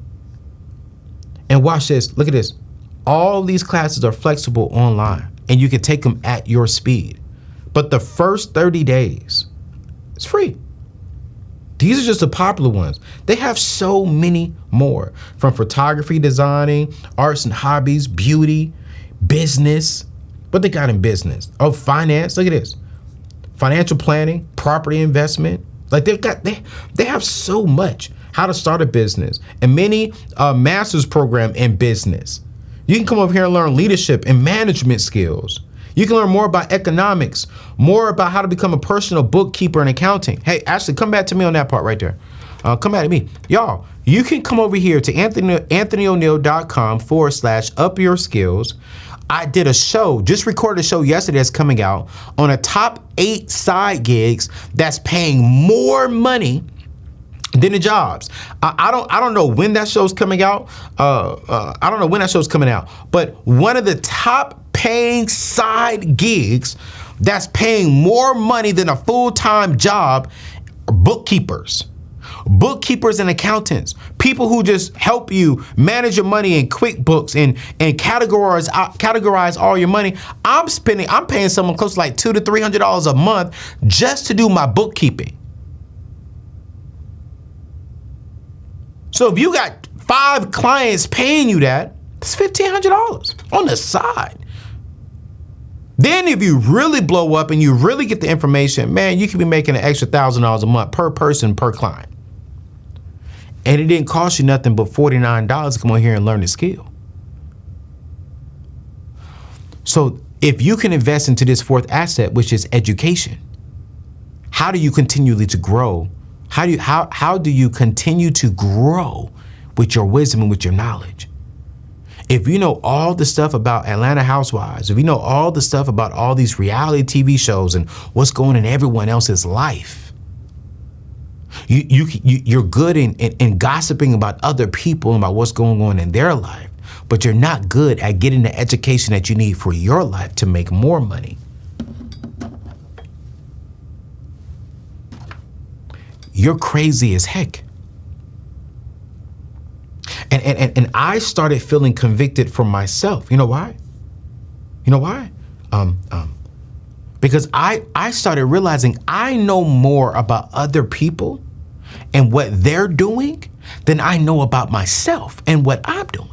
And watch this. Look at this. All these classes are flexible online, and you can take them at your speed. But the first 30 days, it's free. These are just the popular ones. They have so many more, from photography, designing, arts and hobbies, beauty, business. What they got in business? Oh, finance. Look at this. Financial planning, property investment. Like they have so much. How to start a business, and many master's program in business. You can come over here and learn leadership and management skills. You can learn more about economics, more about how to become a personal bookkeeper and accounting. Hey, Ashley, come back to me on that part right there. Come back to me. Y'all, you can come over here to anthonyoneal.com/up your skills. I did a show, just recorded a show yesterday that's coming out on a top 8 side gigs that's paying more money than the jobs. I don't know when that show's coming out. I don't know when that show's coming out. But one of the top paying side gigs that's paying more money than a full-time job are bookkeepers. Bookkeepers and accountants, people who just help you manage your money in QuickBooks and categorize all your money. I'm paying someone close to like $200 to $300 a month just to do my bookkeeping. So if you got 5 clients paying you that, that's $1,500 on the side. Then if you really blow up and you really get the information, man, you could be making an extra $1,000 a month per person, per client. And it didn't cost you nothing but $49 to come on here and learn the skill. So if you can invest into this 4th asset, which is education, how do you continually to grow? How do you continue to grow with your wisdom and with your knowledge? If you know all the stuff about Atlanta Housewives, if you know all the stuff about all these reality TV shows and what's going on in everyone else's life, you're good in gossiping about other people and about what's going on in their life, but you're not good at getting the education that you need for your life to make more money. You're crazy as heck. And I started feeling convicted for myself. You know why? Because I started realizing I know more about other people and what they're doing than I know about myself and what I'm doing.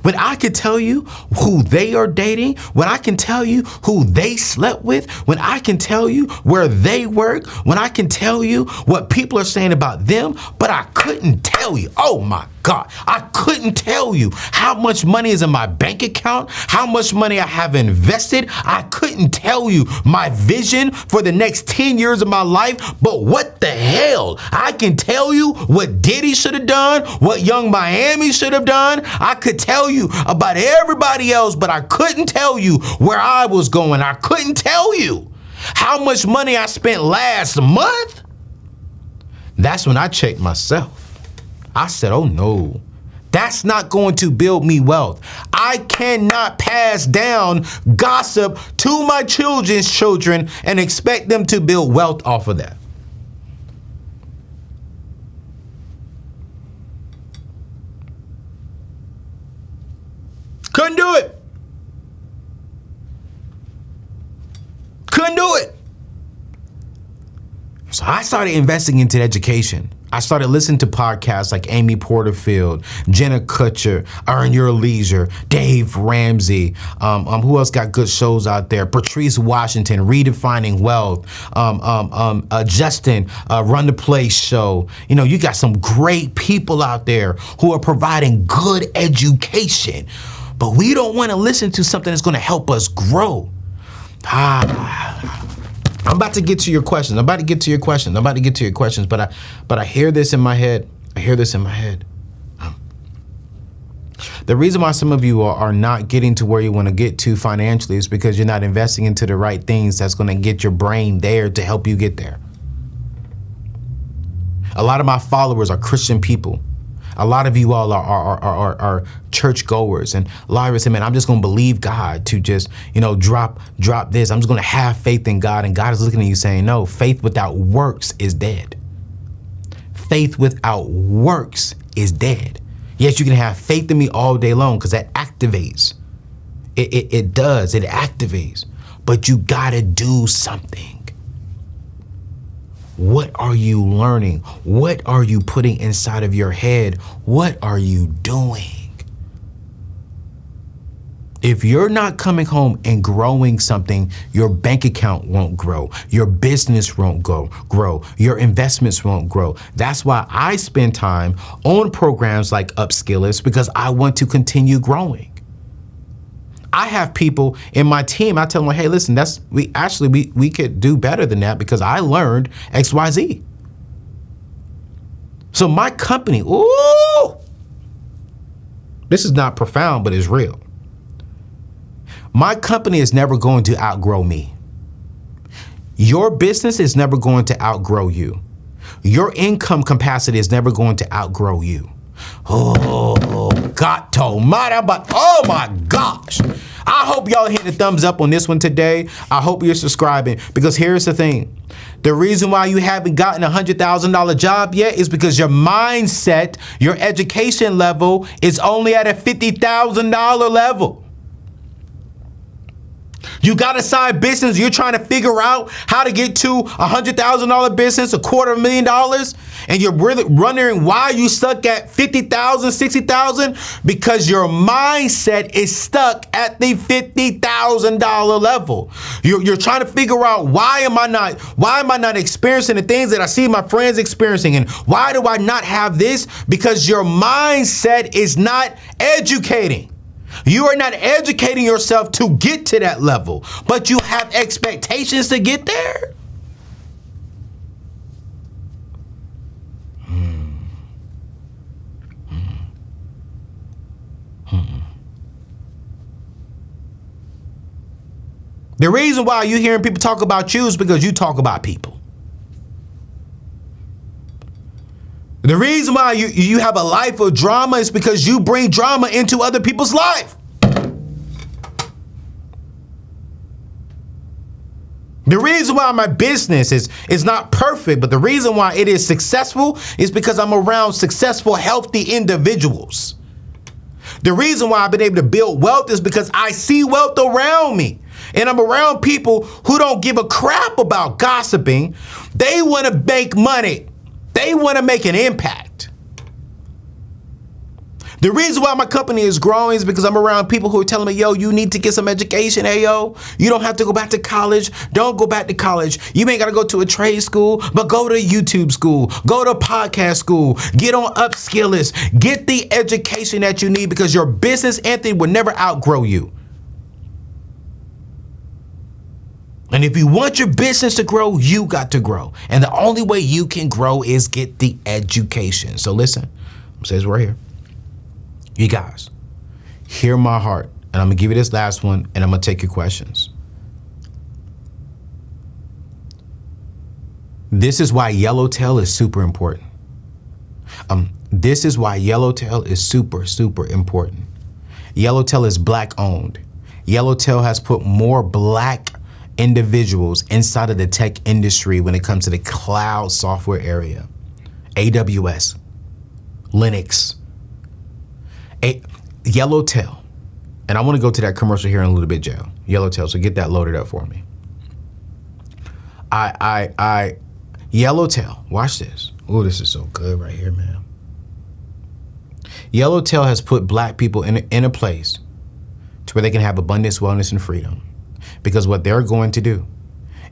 When I can tell you who they are dating, when I can tell you who they slept with, when I can tell you where they work, when I can tell you what people are saying about them, but I couldn't tell you, oh my God, I couldn't tell you how much money is in my bank account, how much money I have invested. I couldn't tell you my vision for the next 10 years of my life, but what the hell? I can tell you what Diddy should have done, what Young Miami should have done. I could tell you about everybody else, but I couldn't tell you where I was going. I couldn't tell you how much money I spent last month. That's when I checked myself. I said, oh no, that's not going to build me wealth. I cannot pass down gossip to my children's children and expect them to build wealth off of that. Couldn't do it. Couldn't do it. So I started investing into education. I started listening to podcasts like Amy Porterfield, Jenna Kutcher, Earn Your Leisure, Dave Ramsey. Who else got good shows out there? Patrice Washington, Redefining Wealth. Justin, Run the Place show. You know, you got some great people out there who are providing good education, but we don't want to listen to something that's going to help us grow. I'm about to get to your questions. But I hear this in my head. The reason why some of you are not getting to where you want to get to financially is because you're not investing into the right things that's going to get your brain there to help you get there. A lot of my followers are Christian people. A lot of you all are church goers, and a lot of you say, man, I'm just gonna believe God to just, drop this. I'm just gonna have faith in God. And God is looking at you saying, no, faith without works is dead. Faith without works is dead. Yes, you can have faith in me all day long because that activates. It does, it activates. But you gotta do something. What are you learning? What are you putting inside of your head? What are you doing? If you're not coming home and growing something, your bank account won't grow. Your business won't grow. Your investments won't grow. That's why I spend time on programs like Upskillers, because I want to continue growing. I have people in my team, I tell them, hey, listen, we could do better than that because I learned XYZ. So my company, this is not profound, but it's real. My company is never going to outgrow me. Your business is never going to outgrow you. Your income capacity is never going to outgrow you. Oh, God almighty, but oh my gosh. I hope y'all hit the thumbs up on this one today. I hope you're subscribing, because here's the thing. The reason why you haven't gotten a $100,000 job yet is because your mindset, your education level is only at a $50,000 level. You got a side business. You're trying to figure out how to get to $100,000 business, $250,000, and you're really wondering why you stuck at 50,000, 60,000, because your mindset is stuck at the $50,000 level. You're trying to figure out why am I not experiencing the things that I see my friends experiencing, and why do I not have this? Because your mindset is not educating. You are not educating yourself to get to that level, but you have expectations to get there. The reason why you're hearing people talk about you is because you talk about people. The reason why you have a life of drama is because you bring drama into other people's life. The reason why my business is not perfect, but the reason why it is successful is because I'm around successful, healthy individuals. The reason why I've been able to build wealth is because I see wealth around me. And I'm around people who don't give a crap about gossiping. They want to make money. They want to make an impact. The reason why my company is growing is because I'm around people who are telling me, yo, you need to get some education. Hey, yo, you don't have to go back to college. Don't go back to college. You ain't got to go to a trade school, but go to YouTube school, go to podcast school, get on Upskillers, get the education that you need, because your business, Anthony, will never outgrow you. And if you want your business to grow, you got to grow. And the only way you can grow is get the education. So listen, it says right here. You guys, hear my heart. And I'm going to give you this last one, and I'm going to take your questions. This is why Yellowtail is super important. This is why Yellowtail is super, super important. Yellowtail is Black owned. Yellowtail has put more Black individuals inside of the tech industry when it comes to the cloud software area. AWS, Linux, Yellowtail. And I want to go to that commercial here in a little bit, Joe. Yellowtail, so get that loaded up for me. Yellowtail, watch this. Oh, this is so good right here, man. Yellowtail has put Black people in a place to where they can have abundance, wellness, and freedom. Because what they're going to do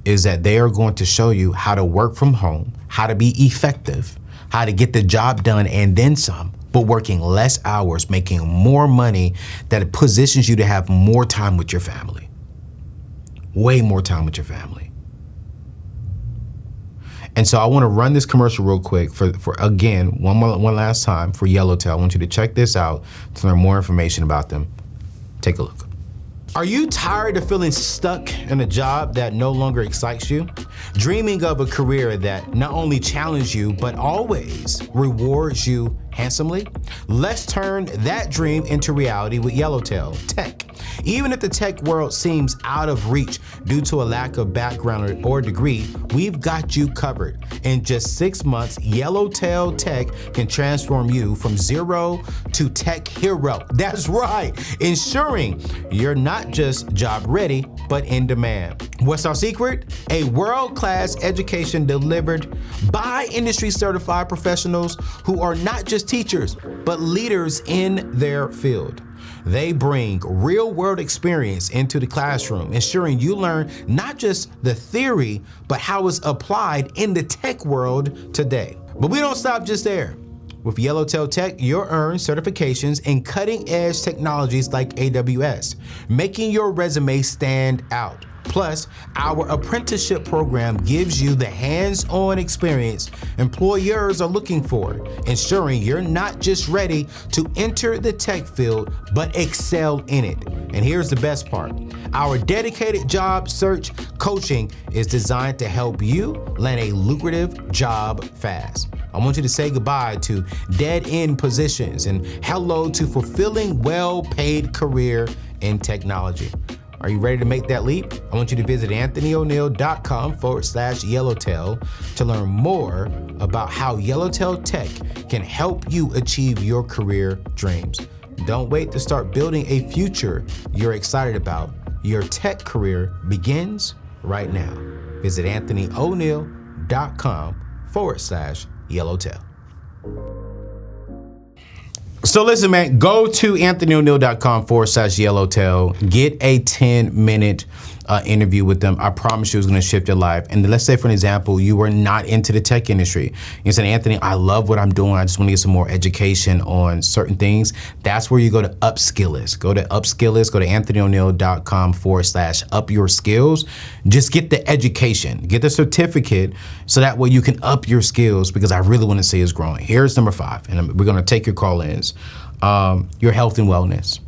is that they are going to show you how to work from home, how to be effective, how to get the job done and then some, but working less hours, making more money, that positions you to have more time with your family. Way more time with your family. And so I want to run this commercial real quick for again, one last time for Yellowtail. I want you to check this out to learn more information about them. Take a look. Are you tired of feeling stuck in a job that no longer excites you? Dreaming of a career that not only challenges you, but always rewards you handsomely? Let's turn that dream into reality with Yellowtail Tech. Even if the tech world seems out of reach due to a lack of background or degree, we've got you covered. In just 6 months, Yellowtail Tech can transform you from zero to tech hero. That's right, ensuring you're not just job ready, but in demand. What's our secret? A world-class education delivered by industry certified professionals who are not just teachers, but leaders in their field. They bring real-world experience into the classroom, ensuring you learn not just the theory, but how it's applied in the tech world today. But we don't stop just there. With Yellowtail Tech, you'll earn certifications in cutting-edge technologies like AWS, making your resume stand out. Plus, our apprenticeship program gives you the hands-on experience employers are looking for, ensuring you're not just ready to enter the tech field, but excel in it. And here's the best part. Our dedicated job search coaching is designed to help you land a lucrative job fast. I want you to say goodbye to dead-end positions and hello to fulfilling, well-paid career in technology. Are you ready to make that leap? I want you to visit anthonyoneal.com/yellowtail to learn more about how Yellowtail Tech can help you achieve your career dreams. Don't wait to start building a future you're excited about. Your tech career begins right now. Visit anthonyoneal.com/yellowtail. So listen, man, go to anthonyoneal.com/yellowtail, get a 10-minute interview with them. I promise you it's gonna shift your life. And let's say, for an example, you were not into the tech industry. You said, Anthony, I love what I'm doing. I just wanna get some more education on certain things. That's where you go to Upskillist. Go to Upskillist, go to anthonyoneal.com/up your skills. Just get the education, get the certificate, so that way you can up your skills, because I really wanna see us growing. Here's number 5, and we're gonna take your call-ins. Your health and wellness.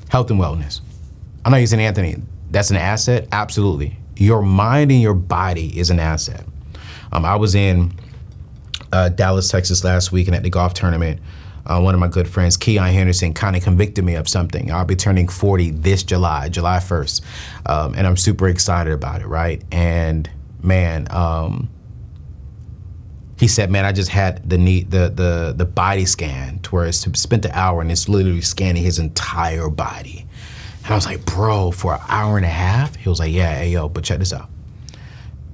Health and wellness. I know you're saying, Anthony, that's an asset? Absolutely. Your mind and your body is an asset. I was in Dallas, Texas last week, and at the golf tournament, one of my good friends, Keon Henderson, kind of convicted me of something. I'll be turning 40 this July 1st. And I'm super excited about it, right? And man, he said, man, I just had the body scan to where it's spent an hour and it's literally scanning his entire body. And I was like, bro, for an hour and a half? He was like, yeah, hey, yo, but check this out.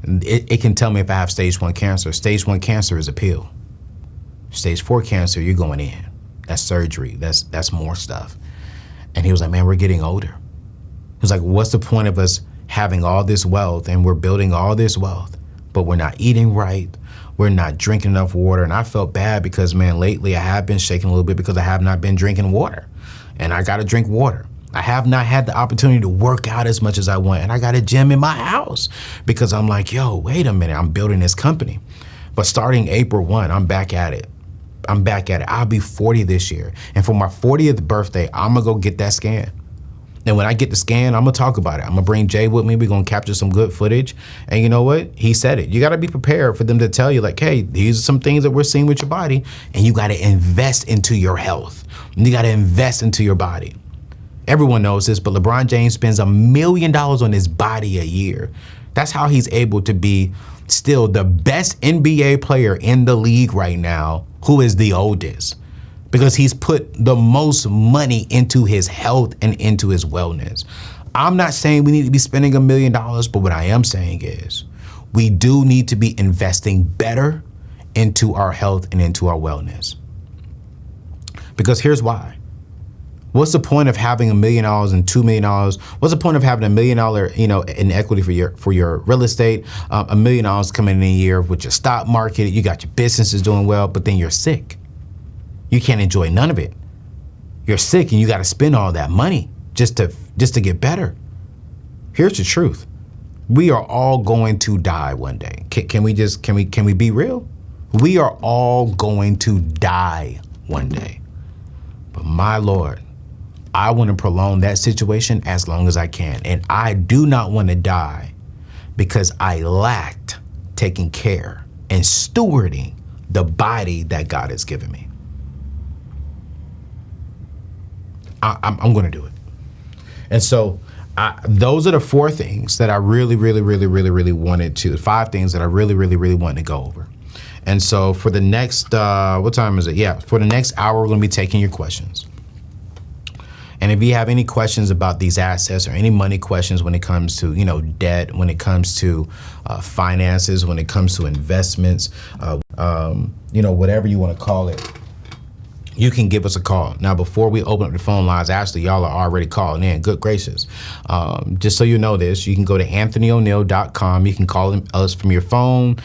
It can tell me if I have stage 1 cancer. Stage 1 cancer is a pill. Stage 4 cancer, you're going in. That's surgery, that's more stuff. And he was like, man, we're getting older. He was like, what's the point of us having all this wealth and we're building all this wealth, but we're not eating right, we're not drinking enough water? And I felt bad because, man, lately I have been shaking a little bit because I have not been drinking water. And I gotta drink water. I have not had the opportunity to work out as much as I want. And I got a gym in my house because I'm like, yo, wait a minute, I'm building this company. But starting April 1, I'm back at it. I'll be 40 this year. And for my 40th birthday, I'm gonna go get that scan. And when I get the scan, I'm gonna talk about it. I'm gonna bring Jay with me. We're gonna capture some good footage. And you know what? He said it. You gotta be prepared for them to tell you, like, hey, these are some things that we're seeing with your body, and you gotta invest into your health. You gotta invest into your body. Everyone knows this, but LeBron James spends $1 million on his body a year. That's how he's able to be still the best NBA player in the league right now, who is the oldest, because he's put the most money into his health and into his wellness. I'm not saying we need to be spending $1 million, but what I am saying is we do need to be investing better into our health and into our wellness. Because here's why. What's the point of having $1 million and $2 million? What's the point of having $1 million, in equity for your real estate? $1 million coming in a year with your stock market. You got your businesses doing well, but then you're sick. You can't enjoy none of it. You're sick and you got to spend all that money just to get better. Here's the truth: we are all going to die one day. Can we be real? We are all going to die one day. But my Lord, I want to prolong that situation as long as I can. And I do not want to die because I lacked taking care and stewarding the body that God has given me. I'm going to do it. And so those are the 4 things that I really wanted to, 5 things that I really wanted to go over. And so for the next, what time is it? Yeah, for the next hour, we're going to be taking your questions. And if you have any questions about these assets or any money questions when it comes to, debt, when it comes to finances, when it comes to investments, whatever you want to call it, you can give us a call. Now, before we open up the phone lines, actually, y'all are already calling in. Good gracious. Just so you know this, you can go to anthonyoneil.com. You can call us from your phone.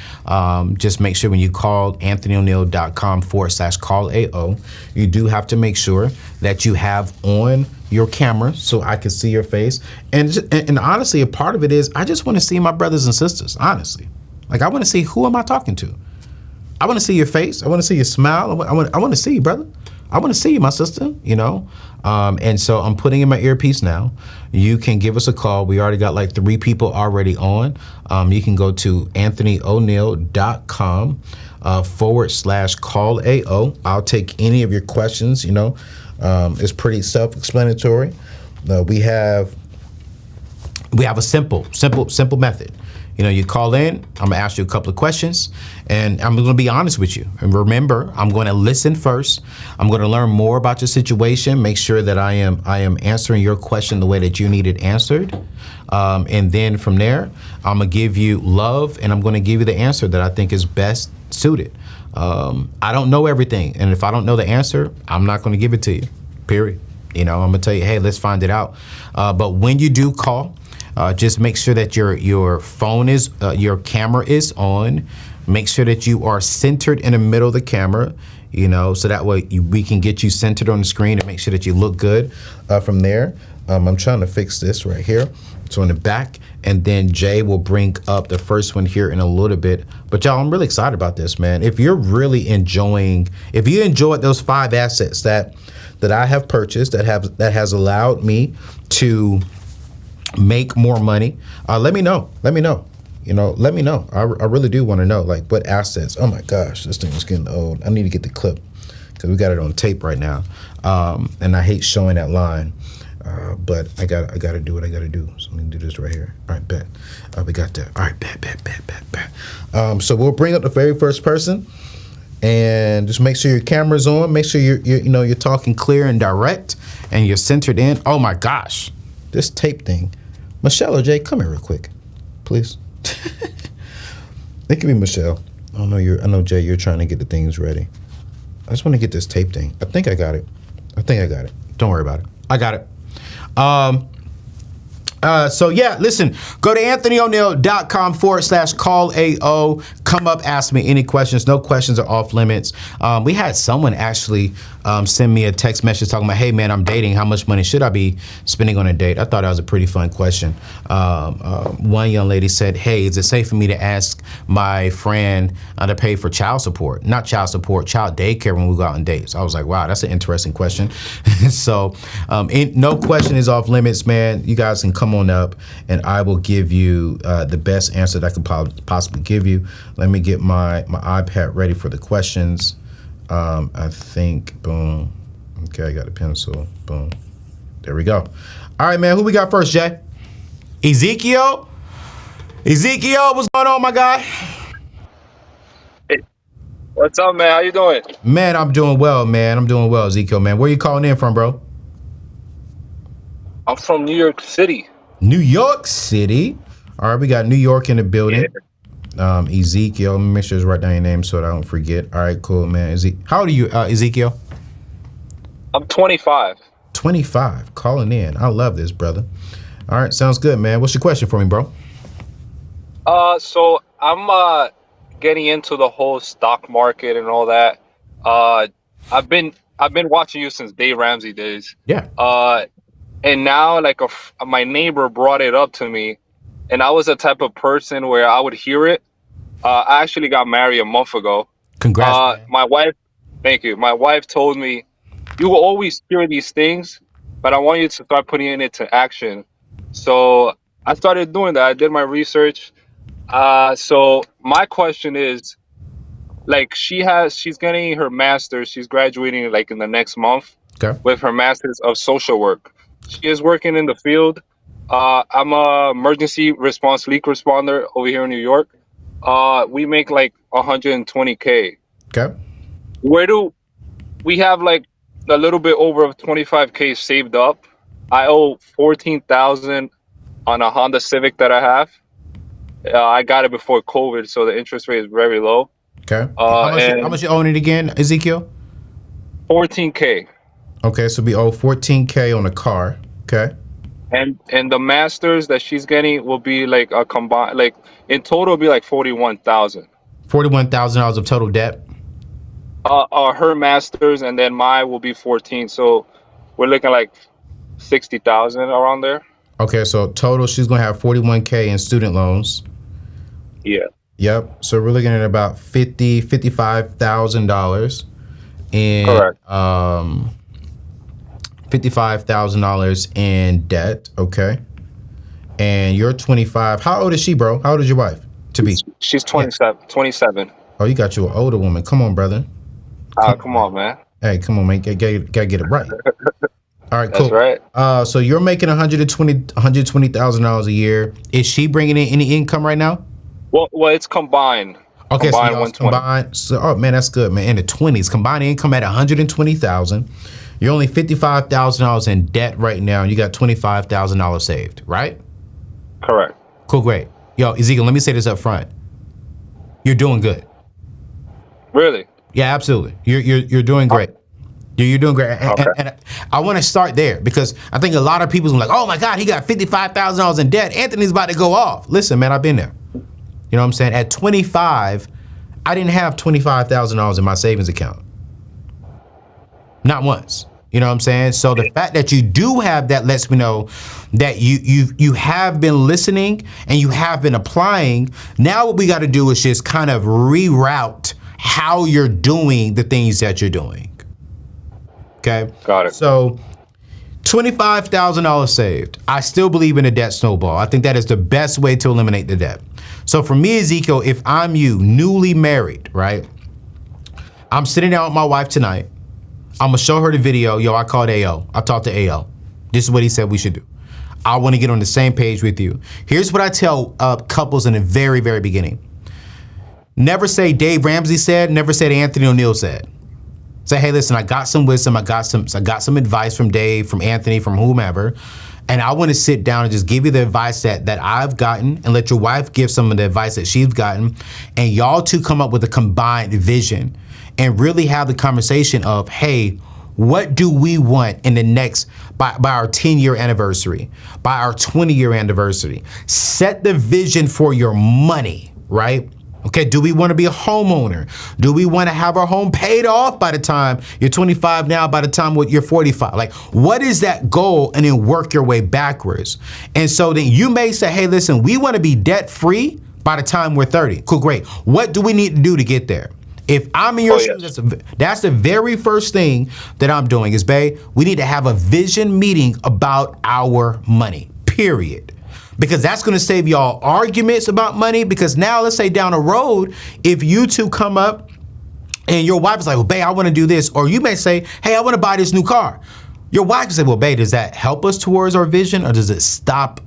Just make sure when you call anthonyoneil.com/call-AO, you do have to make sure that you have on your camera so I can see your face. And honestly, a part of it is I just want to see my brothers and sisters, honestly. Like, I want to see, who am I talking to? I want to see your face. I want to see your smile. I want to see you, brother. I want to see you, my sister, and so I'm putting in my earpiece now. You can give us a call. We already got like 3 people already on. You can go to anthonyoneil.com /call-AO. I'll take any of your questions. It's pretty self-explanatory. We have a simple method. You call in, I'm gonna ask you a couple of questions, and I'm gonna be honest with you. And remember, I'm gonna listen first. I'm gonna learn more about your situation, make sure that I am answering your question the way that you need it answered. And then from there, I'm gonna give you love, and I'm gonna give you the answer that I think is best suited. I don't know everything, and if I don't know the answer, I'm not gonna give it to you, period. I'm gonna tell you, hey, let's find it out. But when you do call, just make sure that your phone is, your camera is on. Make sure that you are centered in the middle of the camera, so that way we can get you centered on the screen and make sure that you look good from there. I'm trying to fix this right here. So in the back, and then Jay will bring up the first one here in a little bit. But y'all, I'm really excited about this, man. If you enjoyed those 5 assets that I have purchased, that has allowed me to make more money, let me know. Let me know. I really do want to know, like, what assets. Oh my gosh, this thing is getting old. I need to get the clip because we got it on tape right now. And I hate showing that line, but I gotta do what I gotta do. So let me do this right here. All right, bet. We got that. All right, bet. So we'll bring up the very first person, and just make sure your camera's on. Make sure you're talking clear and direct, and you're centered in. Oh my gosh. This tape thing. Michelle or Jay, come here real quick, please. It can be Michelle. I know Jay, you're trying to get the things ready. I just want to get this tape thing. I think I got it. Don't worry about it. I got it. So yeah, listen, go to anthonyoneil.com /call-AO. Come up, ask me any questions. No questions are off limits. We had someone actually send me a text message talking about, hey man, I'm dating. How much money should I be spending on a date? I thought that was a pretty fun question. One young lady said, hey, is it safe for me to ask my friend to pay for child support? Not child support, child daycare when we go out on dates. I was like, wow, that's an interesting question. So no question is off limits, man. You guys can come on up and I will give you the best answer that I could possibly give you. Let me get my iPad ready for the questions. I think, boom. Okay, I got a pencil. Boom. There we go. All right, man. Who we got first, Jay? Ezekiel? Ezekiel, what's going on, my guy? Hey, what's up, man? How you doing? Man, I'm doing well, man. I'm doing well, Ezekiel, man. Where you calling in from, bro? I'm from New York City. New York City. All right, we got New York in the building. Yeah. Ezekiel, let me make sure to write down your name so that I don't forget. All right, cool, man. How old are you, Ezekiel? I'm 25. 25, calling in. I love this, brother. All right, sounds good, man. What's your question for me, bro? So I'm getting into the whole stock market and all that. I've been watching you since Dave Ramsey days. Yeah. And now like my neighbor brought it up to me, and I was the type of person where I would hear it. I actually got married a month ago. Congrats, man. My wife, thank you. My wife told me, you will always hear these things, but I want you to start putting it into action. So I started doing that. I did my research. So my question is, like, she's getting her master's. She's graduating like in the next month Okay. with her master's of social work. She is working in the field. I'm a emergency response leak responder over here in New York. We make like 120K. Okay. Where do we have like a little bit over 25K saved up? I owe 14,000 on a Honda Civic that I have. I got it before COVID, so the interest rate is very low. Okay. How much you own it again, Ezekiel? 14K. Okay, so we owe 14K on a car. Okay. And the masters that she's getting will be like a combined, like in total will be like 41,000. $41,000 of total debt. Her masters and then mine will be 14, so we're looking like 60,000 around there. Okay, so total she's gonna have 41K in student loans. Yeah. Yep. So we're looking at about $55,000 in Correct. $55,000 in debt. Okay. And you're 25. How old is she, bro? How old is your wife to be? She's 27. 27. Oh, you got you an older woman. Come on, brother. Come on, man. Hey, come on, man. Gotta get it right. All right, cool. That's right. So you're making $120,000 a year. Is she bringing in any income right now? Well, it's combined. Okay, combined so 120. combined. So, oh man, that's good, man. In the 20s, combined income at 120,000. You're only $55,000 in debt right now, and you got $25,000 saved, right? Correct. Cool, great. Yo, Ezekiel, let me say this up front. You're doing good. Really? Yeah, absolutely. You're doing great. You're doing great. And, Okay. and I want to start there because I think a lot of people are like, oh my God, he got $55,000 in debt. Anthony's about to go off. Listen, man, I've been there. You know what I'm saying? At 25, I didn't have $25,000 in my savings account. Not once. You know what I'm saying? So the fact that you do have that lets me know that you have been listening and you have been applying. Now what we got to do is just kind of reroute how you're doing the things that you're doing. Okay? Got it. So $25,000 saved. I still believe in a debt snowball. I think that is the best way to eliminate the debt. So for me, Ezekiel, if I'm you, newly married, right? I'm sitting down with my wife tonight. I'm gonna show her the video. Yo, I called AO. I talked to AO. This is what he said we should do. I want to get on the same page with you. Here's what I tell couples in the very, very beginning. Never say Dave Ramsey said, never say Anthony O'Neill said. Say, hey, listen, I got some wisdom. I got some advice from Dave, from Anthony, from whomever. And I want to sit down and just give you the advice that I've gotten and let your wife give some of the advice that she's gotten. And y'all two come up with a combined vision and really have the conversation of, hey, what do we want in the next, by our 10-year anniversary, by our 20-year anniversary? Set the vision for your money, right? Okay, do we want to be a homeowner? Do we want to have our home paid off by the time you're 25 now, by the time you're 45? Like, what is that goal? And then work your way backwards. And so then you may say, hey, listen, we want to be debt free by the time we're 30. Cool, great. What do we need to do to get there? If I'm in your shoes, that's the very first thing that I'm doing is, babe, we need to have a vision meeting about our money, period. Because that's going to save y'all arguments about money. Because now let's say down the road, if you two come up and your wife is like, well, babe, I want to do this. Or you may say, hey, I want to buy this new car. Your wife can say, well, babe, does that help us towards our vision or does it stop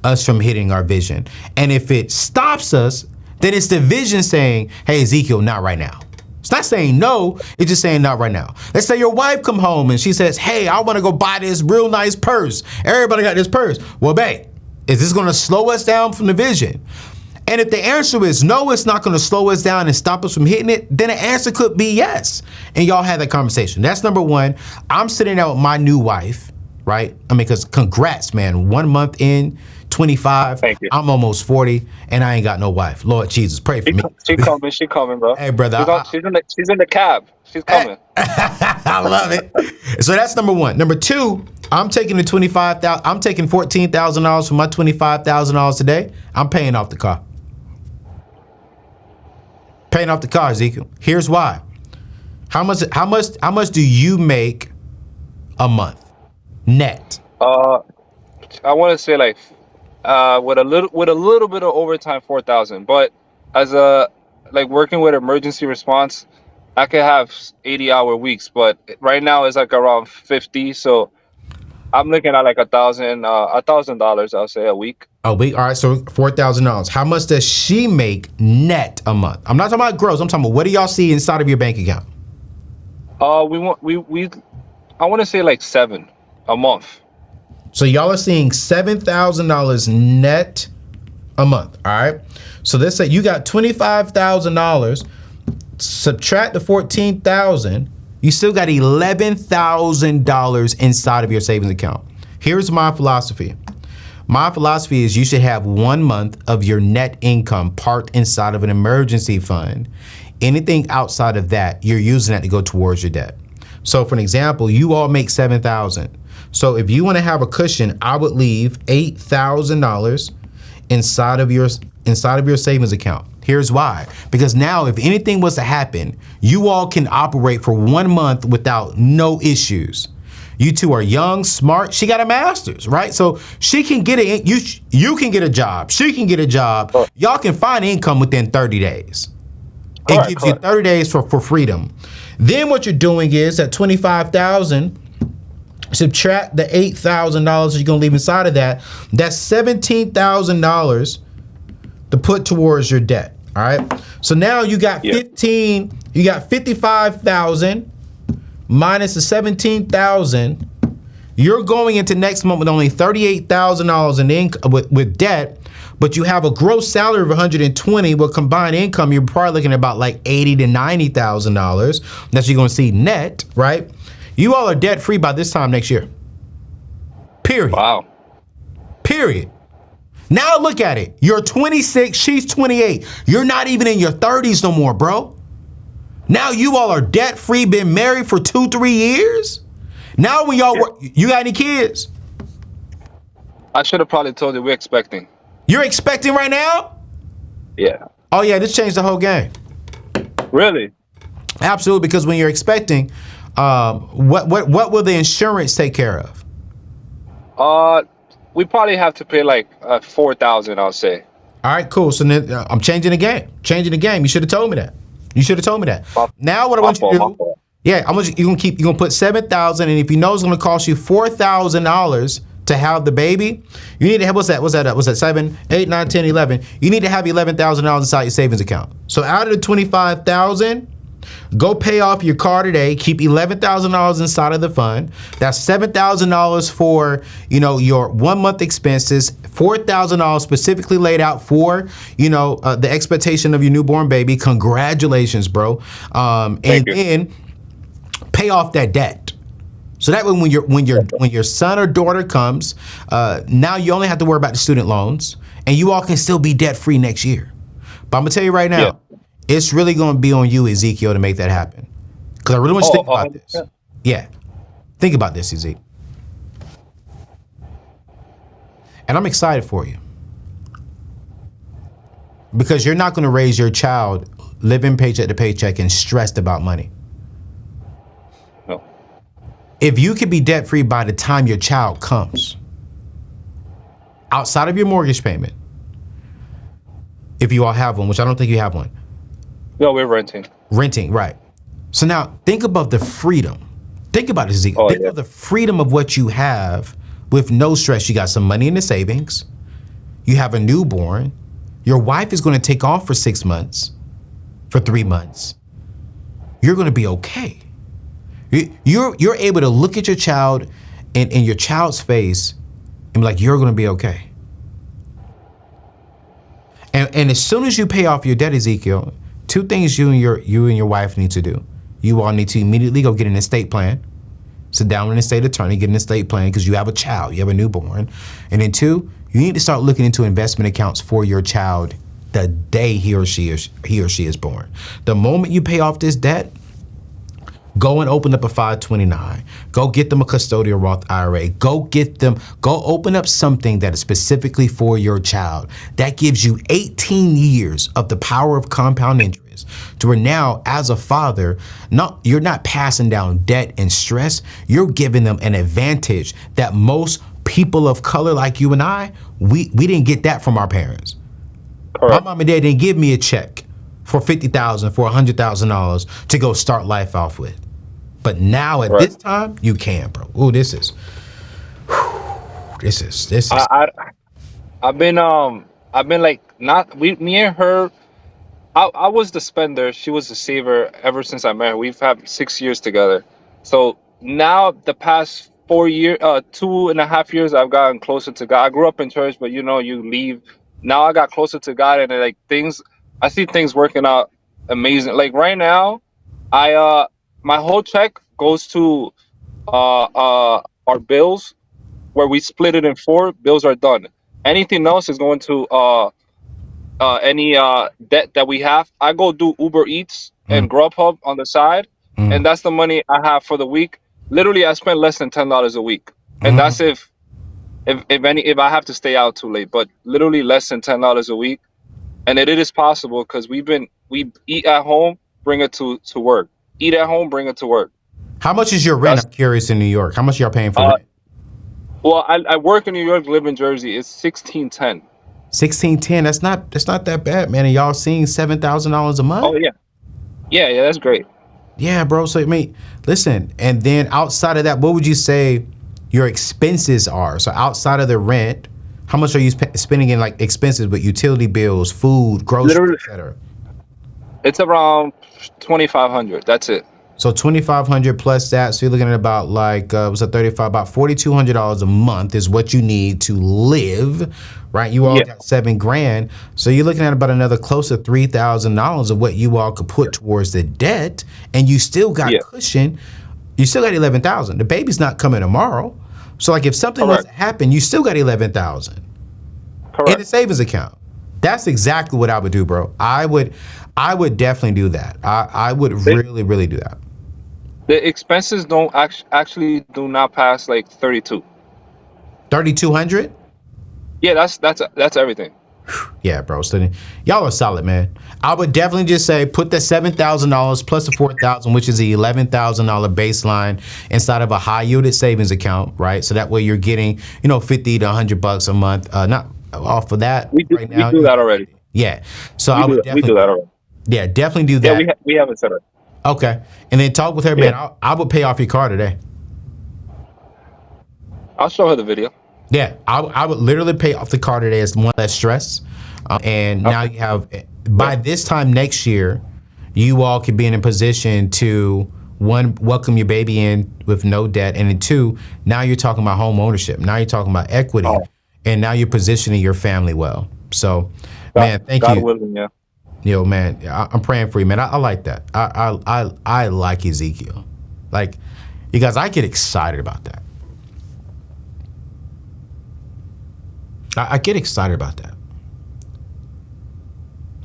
us from hitting our vision? And if it stops us, then it's the vision saying, hey, Ezekiel, not right now. It's not saying no, it's just saying not right now. Let's say your wife come home and she says, hey, I want to go buy this real nice purse. Everybody got this purse. Well, babe, is this going to slow us down from the vision? And if the answer is no, it's not going to slow us down and stop us from hitting it, then the answer could be yes. And y'all have that conversation. That's number one. I'm sitting down with my new wife, right? I mean, because congrats, man. 1 month in, 25. Thank you. I'm almost 40 and I ain't got no wife. Lord Jesus, pray for me. She coming, bro. Hey, brother. She's in the cab. She's coming. I love it. So that's number one. Number two, I'm taking the $25,000. I'm taking $14,000 from my $25,000 today. I'm paying off the car. Paying off the car, Ezekiel. Here's why. How much do you make a month net? I want to say like with a little bit of overtime, 4,000. But as a like working with emergency response, I could have 80-hour weeks. But right now it's like around 50. So I'm looking at like $1,000, I'll say, a week. A week. All right, so $4,000. How much does she make net a month? I'm not talking about gross. I'm talking about what do y'all see inside of your bank account? I want to say like 7 a month. So y'all are seeing $7,000 net a month. All right. So let's say you got $25,000. Subtract the $14,000. You still got $11,000 inside of your savings account. Here's my philosophy. My philosophy is you should have 1 month of your net income parked inside of an emergency fund. Anything outside of that, you're using that to go towards your debt. So for an example, you all make $7,000. So if you want to have a cushion, I would leave $8,000 inside of your savings account. Here's why. Because now if anything was to happen, you all can operate for 1 month without no issues. You two are young, smart. She got a master's, right? So she can get you can get a job. She can get a job. Y'all can find income within 30 days. It gives you 30 days for freedom. Then what you're doing is at $25,000, subtract the $8,000 you're gonna leave inside of that. That's $17,000 to put towards your debt. All right. So now you got 55,000 minus the 17,000. You're going into next month with only $38,000 in income with debt, but you have a gross salary of 120. With combined income, you're probably looking at about like $80,000 to $90,000. That's you're gonna see net, right? You all are debt free by this time next year. Period. Wow. Period. Now look at it. You're 26, she's 28. You're not even in your 30s no more, bro. Now you all are debt free, been married for 2-3 years. Now when y'all work, you got any kids? I should have probably told you we're expecting. You're expecting right now? Yeah. Oh yeah, this changed the whole game. Really? Absolutely, because when you're expecting, what will the insurance take care of? We probably have to pay like 4,000, I'll say. All right, cool. So then I'm changing the game. Changing the game. You should have told me that. Now what I want you to do? Yeah, you're gonna put 7,000, and if you know it's gonna cost you $4,000 to have the baby, you need to have what's that 7, 8, 9, 10, 11. You need to have $11,000 inside your savings account. So out of the 25,000. Go pay off your car today. Keep $11,000 inside of the fund. That's $7,000 for your 1 month expenses. $4,000 specifically laid out for the expectation of your newborn baby. Congratulations, bro. Then pay off that debt. So that way, when your son or daughter comes, now you only have to worry about the student loans, and you all can still be debt free next year. But I'm gonna tell you right now. Yeah. It's really going to be on you, Ezekiel, to make that happen. Because I really want you to think about this. Yeah. Think about this, Ezekiel. And I'm excited for you. Because you're not going to raise your child living paycheck to paycheck and stressed about money. No. If you could be debt free by the time your child comes, outside of your mortgage payment, if you all have one, which I don't think you have one. No, we're renting. Renting, right. So now think about the freedom. Think about it, Ezekiel. Think of the freedom of what you have with no stress. You got some money in the savings. You have a newborn. Your wife is going to take off for 6 months, for 3 months. You're going to be okay. You're able to look at your child in your child's face and be like, you're going to be okay. And as soon as you pay off your debt, Ezekiel, 2 things you and your wife need to do. You all need to immediately go get an estate plan. Sit down with an estate attorney, get an estate plan because you have a child, you have a newborn. And then 2, you need to start looking into investment accounts for your child the day he or she is born. The moment you pay off this debt, go and open up a 529. Go get them a custodial Roth IRA. Go open up something that is specifically for your child. That gives you 18 years of the power of compound interest to where now, as a father, you're not passing down debt and stress. You're giving them an advantage that most people of color like you and I, we didn't get that from our parents. Correct. My mom and dad didn't give me a check for $50,000, for $100,000 to go start life off with. But now at this time, you can, bro. Ooh, this is. I've been like not me and her. I was the spender. She was the saver ever since I met her. We've had 6 years together. So now the past 2.5 years, I've gotten closer to God. I grew up in church, but you leave. Now I got closer to God, and like I see things working out amazing. Like right now, my whole check goes to our bills, where we split it in 4. Bills are done. Anything else is going to any debt that we have. I go do Uber Eats and Grubhub on the side, and that's the money I have for the week. Literally, I spend less than $10 a week, and that's if I have to stay out too late. But literally less than $10 a week, and it is possible because we eat at home, bring it to work. Eat at home, bring it to work. How much is your rent? I'm curious in New York. How much y'all paying for rent? Well, I work in New York, live in Jersey. It's $16.10. $16.10. That's not that bad, man. And y'all seeing $7,000 a month? Oh yeah, that's great. Yeah, bro. So I mean, listen. And then outside of that, what would you say your expenses are? So outside of the rent, how much are you spending in like expenses with utility bills, food, groceries, etc.? It's around $2,500. That's it. So $2,500 plus that, so you're looking at about like what's that, 35, about $4,200 a month is what you need to live, right? You all got $7,000, so you're looking at about another close to $3,000 of what you all could put towards the debt, and you still got cushion. You still got $11,000. The baby's not coming tomorrow, so like if something was to happen, you still got $11,000 in the savings account. That's exactly what I would do, bro. I would definitely do that. I would really do that. The expenses don't actually do not pass like 32. 3,200? Yeah, that's everything. Yeah, bro. So y'all are solid, man. I would definitely just say put the $7,000 plus the $4,000, which is the $11,000 baseline, inside of a high yielded savings account, right? So that way you're getting, $50 to $100 a month. Not off of that right now. We do that already. Yeah. So I would definitely do that already. Yeah, definitely do that. Yeah, we have it set up. Okay. And then talk with her, man. I would pay off your car today. I'll show her the video. Yeah, I would literally pay off the car today as one less stress. And now you have, by this time next year, you all could be in a position to, one, welcome your baby in with no debt. And then two, now you're talking about home ownership. Now you're talking about equity. And now you're positioning your family well. So, man, thank you. God willing, yeah. Yo, man, I'm praying for you, man. I like that. I like Ezekiel. Like, you guys, I get excited about that. I get excited about that.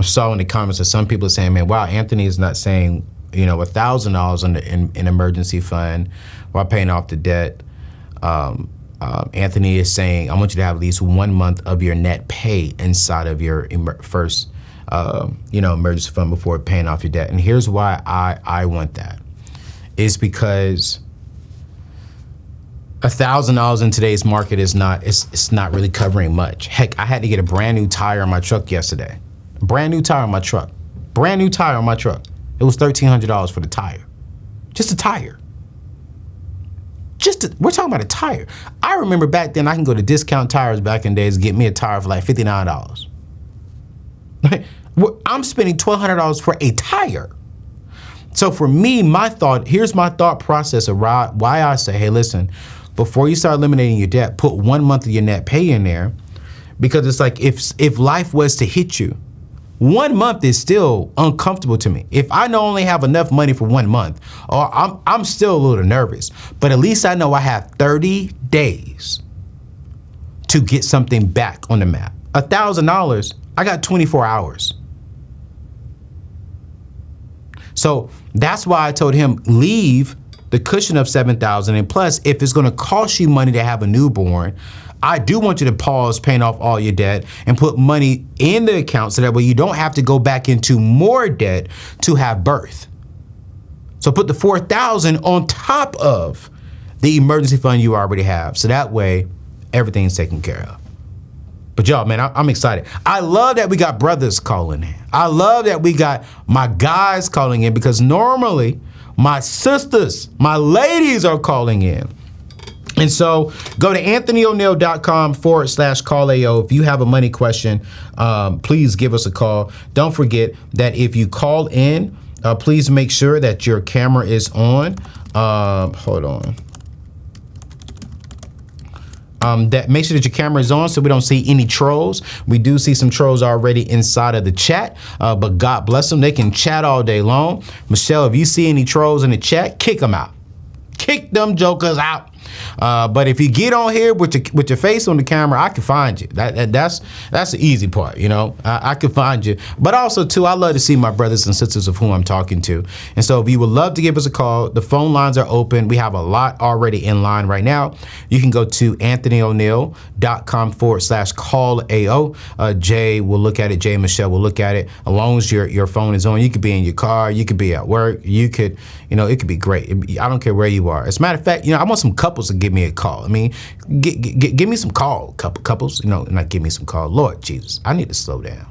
I saw in the comments that some people are saying, man, wow, Anthony is not saying, $1,000 in emergency fund while paying off the debt. Anthony is saying, I want you to have at least 1 month of your net pay inside of your first emergency fund before paying off your debt. And here's why I want that. Is because $1,000 in today's market is it's not really covering much. Heck, I had to get a brand new tire on my truck yesterday. Brand new tire on my truck. Brand new tire on my truck. It was $1,300 for the tire. Just a tire. We're talking about a tire. I remember back then I can go to Discount Tires back in the days and get me a tire for like $59. I'm spending $1,200 for a tire. So for me, here's my thought process of why I say, hey, listen, before you start eliminating your debt, put 1 month of your net pay in there, because it's like if life was to hit you, 1 month is still uncomfortable to me. If I only have enough money for 1 month, or I'm still a little nervous, but at least I know I have 30 days to get something back on the map. $1,000, I got 24 hours. So that's why I told him leave the cushion of $7,000, and plus, if it's going to cost you money to have a newborn, I do want you to pause paying off all your debt and put money in the account so that way you don't have to go back into more debt to have birth. So put the $4,000 on top of the emergency fund you already have. So that way, everything's taken care of. But y'all, man, I'm excited. I love that we got brothers calling in. I love that we got my guys calling in, because normally my sisters, my ladies are calling in. And so go to anthonyoneal.com/call-AO. If you have a money question, please give us a call. Don't forget that if you call in, please make sure that your camera is on. Hold on. Make sure that your camera is on so we don't see any trolls. We do see some trolls already inside of the chat, but God bless them. They can chat all day long. Michelle, if you see any trolls in the chat, kick them out. Kick them jokers out. But if you get on here with your face on the camera, I can find you. That's the easy part, you know. I can find you. But also, too, I love to see my brothers and sisters of whom I'm talking to. And so if you would love to give us a call, the phone lines are open. We have a lot already in line right now. You can go to anthonyoneal.com/call-AO. Jay will look at it. Jay and Michelle will look at it. As long as your phone is on, you could be in your car. You could be at work. You could, you know, it could be great. I don't care where you are. As a matter of fact, you know, I want some couples to give me a call. I mean, give me some call, couples, you know, not give me some call. Lord Jesus, I need to slow down.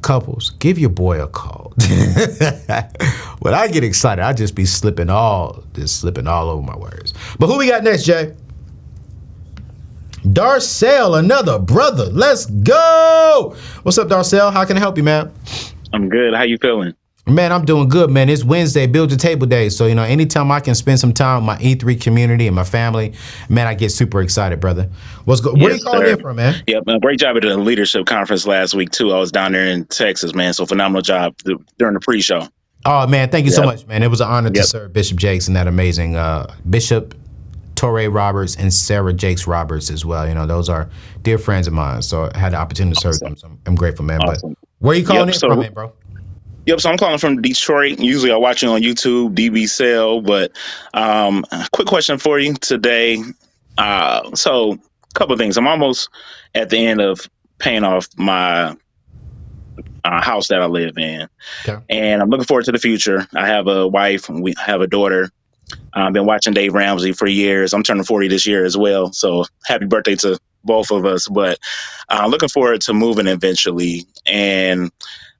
Couples, give your boy a call. When I get excited, I just be slipping all over my words. But who we got next, Jay? Darcel, another brother. Let's go. What's up, Darcel? How can I help you, man? I'm good. How you feeling? Man, I'm doing good, man. It's Wednesday, Build Your Table Day. So, you know, anytime I can spend some time with my E3 community and my family, man, I get super excited, brother. Where are you calling in from, man? Yep, great job at the leadership conference last week, too. I was down there in Texas, man. So phenomenal job during the pre-show. Oh, man, thank you so much, man. It was an honor to serve Bishop Jakes and that amazing Bishop Torrey Roberts and Sarah Jakes Roberts as well. You know, those are dear friends of mine. So I had the opportunity to serve them. So I'm grateful, man. Awesome. But where are you calling in from, man, bro? Yep, so I'm calling from Detroit. Usually I watch you on YouTube, DB Cell, but quick question for you today. So a couple of things. I'm almost at the end of paying off my house that I live in. Okay. And I'm looking forward to the future. I have a wife and we have a daughter. I've been watching Dave Ramsey for years. I'm turning 40 this year as well. So happy birthday to both of us. But looking forward to moving eventually. And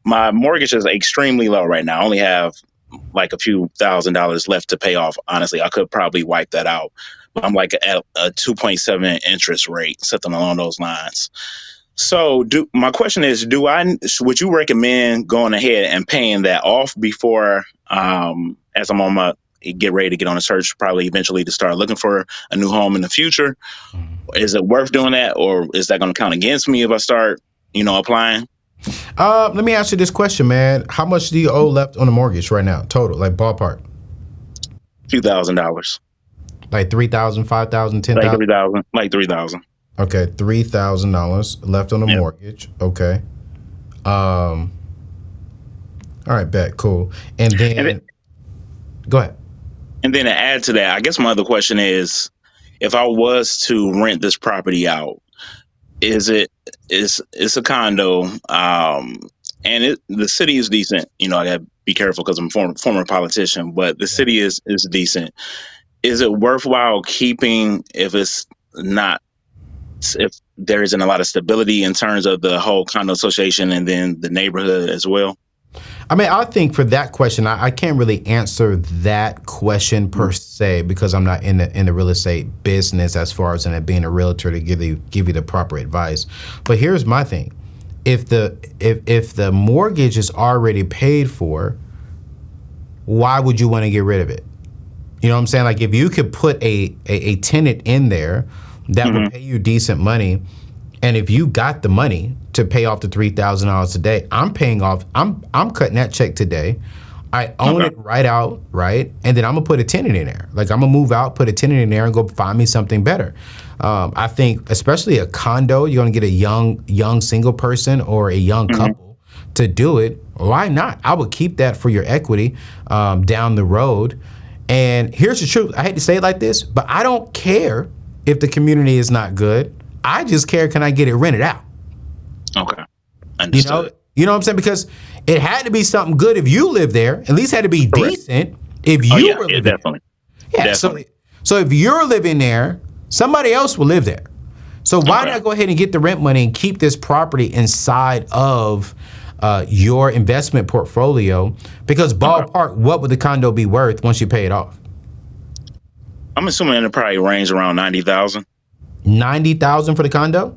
my mortgage is extremely low right now. I only have like a few $1,000s left to pay off. Honestly, I could probably wipe that out. But I'm like at a 2.7 interest rate, something along those lines. So my question is, would you recommend going ahead and paying that off before, as I'm on my get ready to get on a search, probably eventually to start looking for a new home in the future? Is it worth doing that, or is that going to count against me if I start, applying? Let me ask you this question, man. How much do you owe left on the mortgage right now, total, like ballpark? A few $1,000s. Like $3,000, $5,000, $10,000? Like $3,000. Like $3,000. Okay, $3,000 left on the mortgage. Okay. All right, bet, cool. And then go ahead. And then to add to that, I guess my other question is, if I was to rent this property out, it's a condo, and the city is decent. I gotta be careful because I'm a former politician, but the city is decent. Is it worthwhile keeping if there isn't a lot of stability in terms of the whole condo association and then the neighborhood as well? I mean, I think for that question, I can't really answer that question per se because I'm not in the real estate business as far as in it being a realtor to give you the proper advice. But here's my thing: if the mortgage is already paid for, why would you want to get rid of it? You know what I'm saying? Like if you could put a tenant in there that would pay you decent money, and if you got the money to pay off the $3,000 a day, I'm cutting that check today. I own it right out, right? And then I'm gonna put a tenant in there. Like I'm gonna move out, put a tenant in there and go find me something better. I think especially a condo, you're gonna get a young single person or a young couple to do it. Why not? I would keep that for your equity down the road. And here's the truth. I hate to say it like this, but I don't care if the community is not good. I just care, can I get it rented out? Okay. Understood. You know what I'm saying? Because it had to be something good if you live there. At least had to be decent if you were living definitely. there. Yeah, definitely. So if you're living there, somebody else will live there. So why not go ahead and get the rent money and keep this property inside of your investment portfolio? Because ballpark, what would the condo be worth once you pay it off? I'm assuming it'll probably range around 90,000. 90,000 for the condo?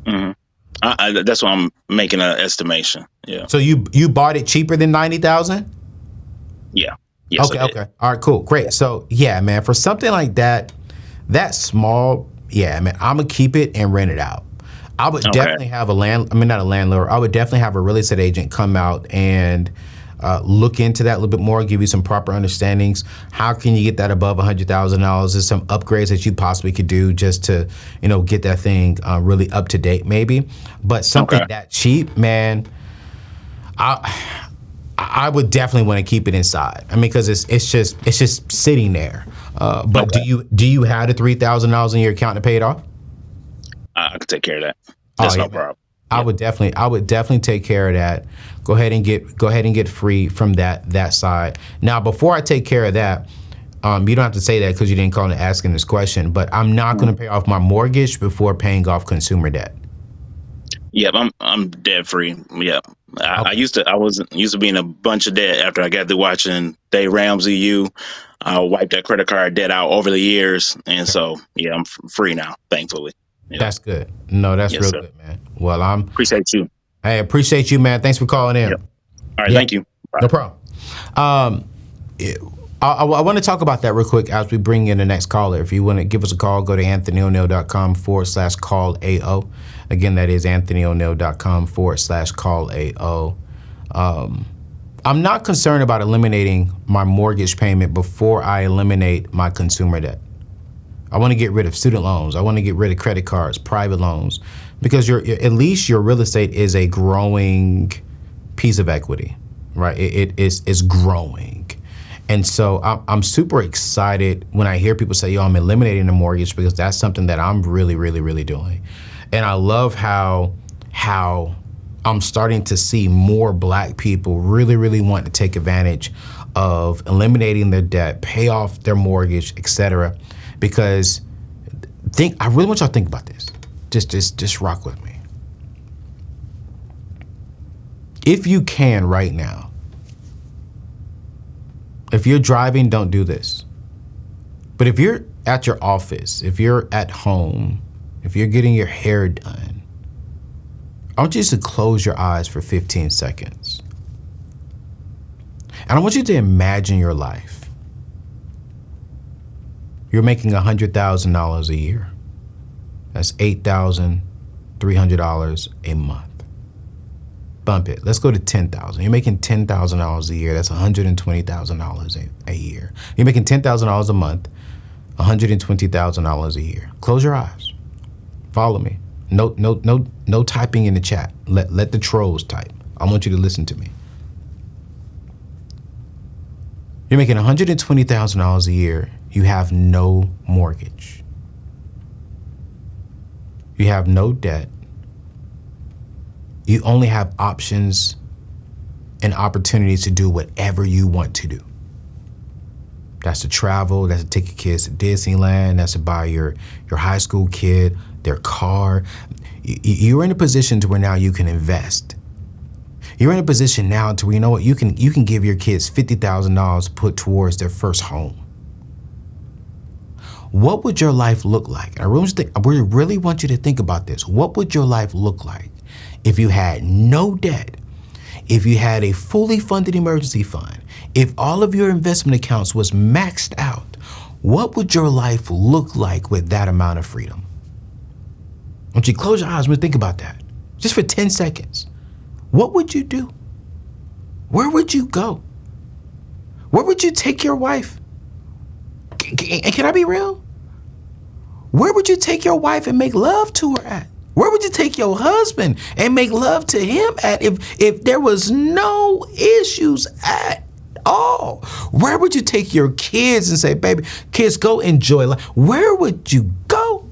Mm-hmm. That's what I'm making an estimation. Yeah. So you bought it cheaper than 90,000? Yeah. Yes, okay. All right, cool. Great. So yeah, man, for something like that small, yeah, man, I'm gonna keep it and rent it out. I would definitely have not a landlord. I would definitely have a real estate agent come out and look into that a little bit more, give you some proper understandings. How can you get that above $100,000? There's some upgrades that you possibly could do just to, get that thing really up to date, maybe. But something that cheap, man, I would definitely want to keep it inside. I mean, because it's just sitting there. But do you have the $3,000 in your account to pay it off? I could take care of that. That's no problem. I would definitely take care of that. Go ahead and get free from that side. Now, before I take care of that, you don't have to say that because you didn't call and asking this question, but I'm not going to pay off my mortgage before paying off consumer debt. Yep, I'm debt free. Yeah, I used to be in a bunch of debt after I got through watching Dave Ramsey. I wiped that credit card debt out over the years, and so yeah, I'm free now, thankfully. Yeah. That's good. No, that's real good, man. Well, appreciate you. I appreciate you, man. Thanks for calling in. Yep. All right, thank you. Bye. No problem. I want to talk about that real quick as we bring in the next caller. If you want to give us a call, go to anthonyo'neill.com/call-AO. Again, that is anthonyo'neill.com/call-AO. I'm not concerned about eliminating my mortgage payment before I eliminate my consumer debt. I want to get rid of student loans. I want to get rid of credit cards, private loans, because at least your real estate is a growing piece of equity, right? It's growing. And so I'm super excited when I hear people say, yo, I'm eliminating the mortgage, because that's something that I'm really, really, really doing. And I love how I'm starting to see more Black people really, really want to take advantage of eliminating their debt, pay off their mortgage, etc. Because I really want y'all to think about this. Just rock with me. If you can right now, if you're driving, don't do this. But if you're at your office, if you're at home, if you're getting your hair done, I want you to close your eyes for 15 seconds. And I want you to imagine your life. You're making $100,000 a year. That's $8,300 a month. Bump it. Let's go to $10,000. You're making $10,000 a year. That's $120,000 a year. You're making $10,000 a month, $120,000 a year. Close your eyes. Follow me. No typing in the chat. Let the trolls type. I want you to listen to me. You're making $120,000 a year. You have no mortgage. You have no debt. You only have options and opportunities to do whatever you want to do. That's to travel, that's to take your kids to Disneyland, that's to buy your high school kid their car. You're in a position to where now you can invest. You're in a position now to where, you know what, you can give your kids $50,000 to put towards their first home. What would your life look like? I really want you to think about this. What would your life look like if you had no debt, if you had a fully funded emergency fund, if all of your investment accounts was maxed out? What would your life look like with that amount of freedom? I want you to close your eyes and think about that. Just for 10 seconds. What would you do? Where would you go? Where would you take your wife? Can I be real? Where would you take your wife and make love to her at? Where would you take your husband and make love to him at if there was no issues at all? Where would you take your kids and say, baby, kids, go enjoy life? Where would you go?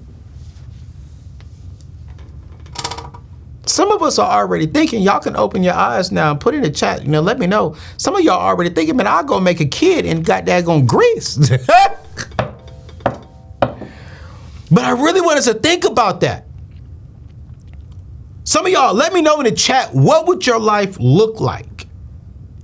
Some of us are already thinking. Y'all can open your eyes now and put in the chat, let me know. Some of y'all already thinking, man, I'll go make a kid and got daggone Greece. But I really want us to think about that. Some of y'all, let me know in the chat, what would your life look like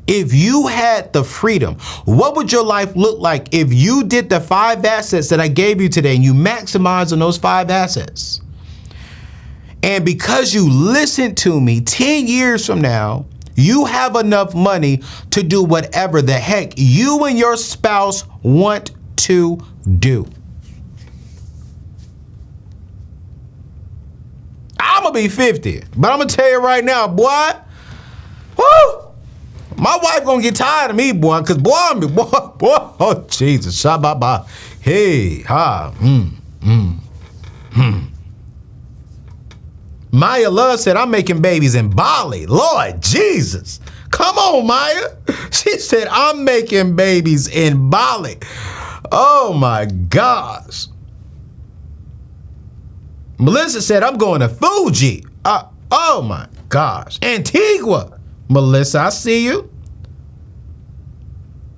if you had the freedom? What would your life look like if you did the 5 assets that I gave you today and you maximize on those 5 assets? And because you listened to me, 10 years from now, you have enough money to do whatever the heck you and your spouse want to do. I'm gonna be 50, but I'm gonna tell you right now, boy, whoo, my wife gonna get tired of me, boy, cause boy, oh Jesus, shabba, hey, ha, Maya Love said, I'm making babies in Bali. Lord Jesus. Come on, Maya. She said, I'm making babies in Bali. Oh my gosh. Melissa said, I'm going to Fuji. Oh my gosh. Antigua. Melissa, I see you.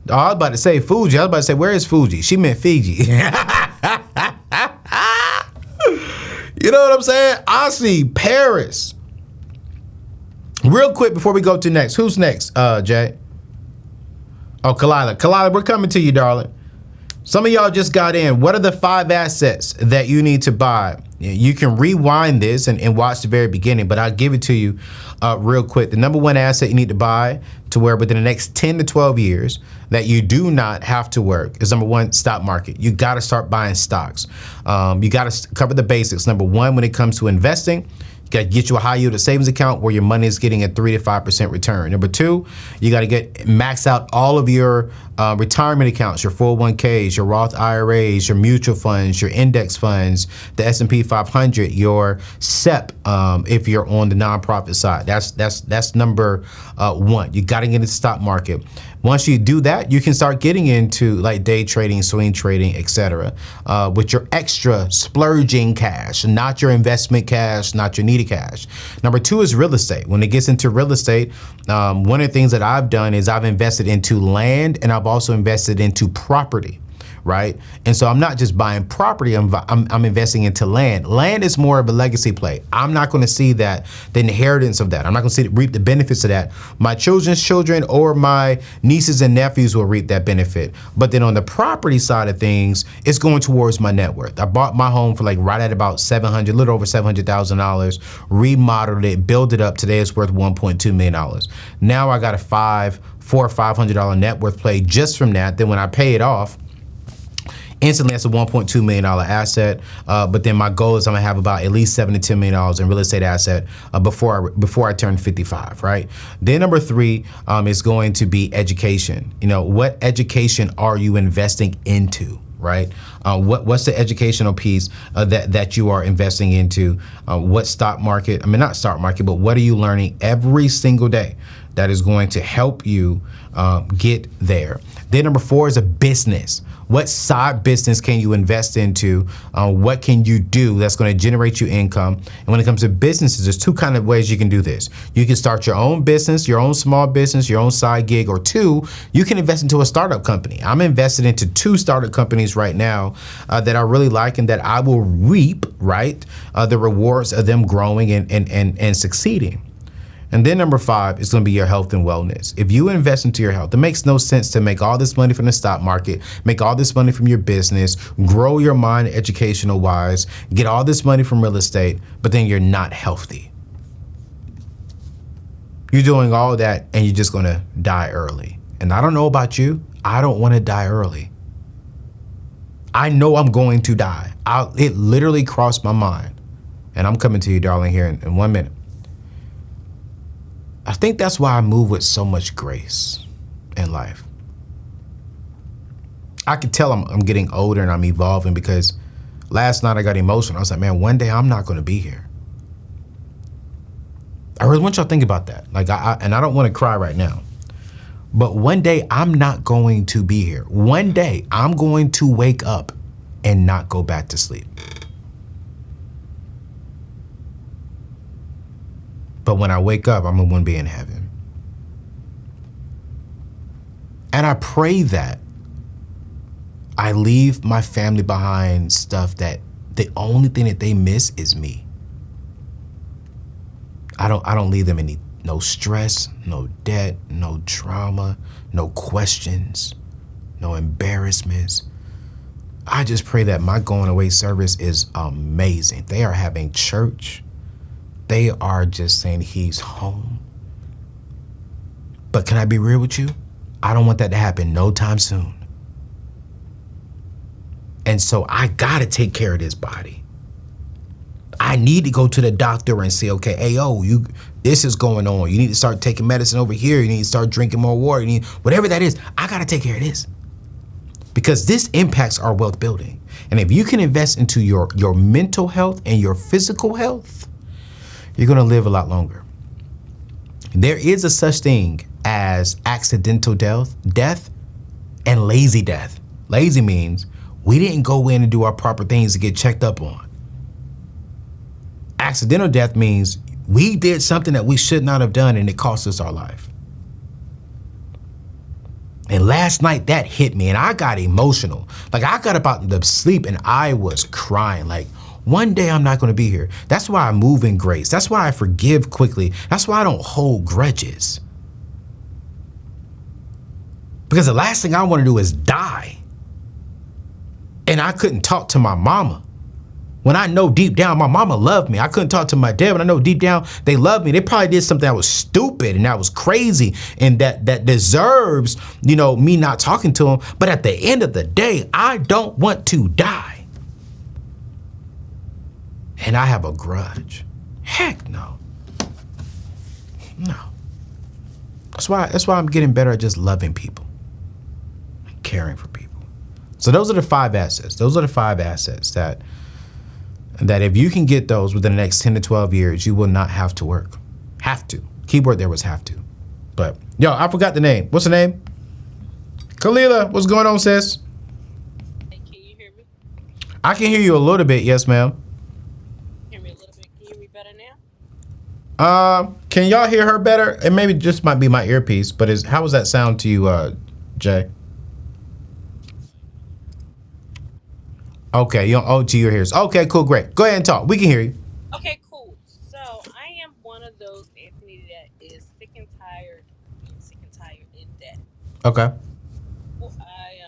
Oh, I was about to say Fuji. I was about to say, where is Fuji? She meant Fiji. You know what I'm saying? I see Paris. Real quick before we go to next. Who's next, Jay? Oh, Kalila. Kalila, we're coming to you, darling. Some of y'all just got in. What are the 5 assets that you need to buy? You can rewind this and watch the very beginning, but I'll give it to you real quick. The number 1 asset you need to buy to where within the next 10 to 12 years that you do not have to work is number 1, stock market. You got to start buying stocks. You got to cover the basics. Number 1, when it comes to investing, you got to get you a high yield savings account where your money is getting a 3 to 5% return. Number 2, you got to max out all of your retirement accounts, your 401ks, your Roth IRAs, your mutual funds, your index funds, the S&P 500, your SEP, if you're on the nonprofit side. That's number 1. You got to get into the stock market. Once you do that, you can start getting into like day trading, swing trading, etc. With your extra splurging cash, not your investment cash, not your needy cash. Number 2 is real estate. When it gets into real estate, one of the things that I've done is I've invested into land and I've also invested into property. Right. And so I'm not just buying property, I'm investing into land. Land is more of a legacy play. I'm not going to see the inheritance of that. I'm not going to reap the benefits of that. My children's children or my nieces and nephews will reap that benefit. But then on the property side of things, it's going towards my net worth. I bought my home for like right at about $700, a little over $700,000, remodeled it, built it up. Today it's worth $1.2 million. Now I got a $400 or $500 net worth play just from that. Then when I pay it off, instantly, that's a $1.2 million asset. But then my goal is I'm gonna have about at least $7 to $10 million in real estate asset before I turn 55, right? Then number 3 is going to be education. You know, what education are you investing into? Right? What's the educational piece that you are investing into? What stock market? I mean, not stock market, but what are you learning every single day that is going to help you get there? Then number 4 is a business. What side business can you invest into? What can you do that's going to generate you income? And when it comes to businesses, there's 2 kind of ways you can do this. You can start your own business, your own small business, your own side gig, or 2, you can invest into a startup company. I'm invested into 2 startup companies right now that I really like and that I will reap, right, the rewards of them growing and succeeding. And then number 5 is going to be your health and wellness. If you invest into your health, it makes no sense to make all this money from the stock market, make all this money from your business, grow your mind educational wise, get all this money from real estate, but then you're not healthy. You're doing all that and you're just going to die early. And I don't know about you. I don't want to die early. I know I'm going to die. It literally crossed my mind. And I'm coming to you, darling, here in 1 minute. I think that's why I move with so much grace in life. I could tell I'm getting older and I'm evolving because last night I got emotional. I was like, man, one day I'm not going to be here. I really want y'all to think about that. Like, I don't want to cry right now, but one day I'm not going to be here. One day I'm going to wake up and not go back to sleep. But when I wake up, I'm going to be in heaven. And I pray that I leave my family behind stuff that the only thing that they miss is me. I don't leave them no stress, no debt, no trauma, no questions, no embarrassments. I just pray that my going away service is amazing. They are having church. They are just saying he's home. But can I be real with you? I don't want that to happen no time soon. And so I gotta take care of this body. I need to go to the doctor and say, okay, hey, this is going on. You need to start taking medicine over here. You need to start drinking more water. You need whatever that is. I gotta take care of this because this impacts our wealth building. And if you can invest into your mental health and your physical health, you're gonna live a lot longer. There is a such thing as accidental death and lazy death. Lazy means we didn't go in and do our proper things to get checked up on. Accidental death means we did something that we should not have done and it cost us our life. And last night that hit me and I got emotional. Like I got up out of sleep and I was crying. Like one day I'm not gonna be here. That's why I move in grace. That's why I forgive quickly. That's why I don't hold grudges. Because the last thing I wanna do is die. And I couldn't talk to my mama. When I know deep down my mama loved me. I couldn't talk to my dad, but I know deep down they loved me. They probably did something that was stupid and that was crazy and that deserves, me not talking to them. But at the end of the day, I don't want to die. And I have a grudge. Heck no. No. That's why I'm getting better at just loving people and caring for people. So those are the 5 assets. Those are the 5 assets that if you can get those within the next 10 to 12 years, you will not have to work. Have to. Keyword there was have to. But, I forgot the name. What's the name? Kalila, what's going on, sis? Hey, can you hear me? I can hear you a little bit. Yes, ma'am. Hear me a little bit. Can you hear me better now? Can y'all hear her better? It maybe just might be my earpiece, but how does that sound to you, Jay? Okay, to your ears. Okay, cool, great. Go ahead and talk. We can hear you. Okay, cool. So I am one of those, Anthony, that is sick and tired in debt. Okay. Well, I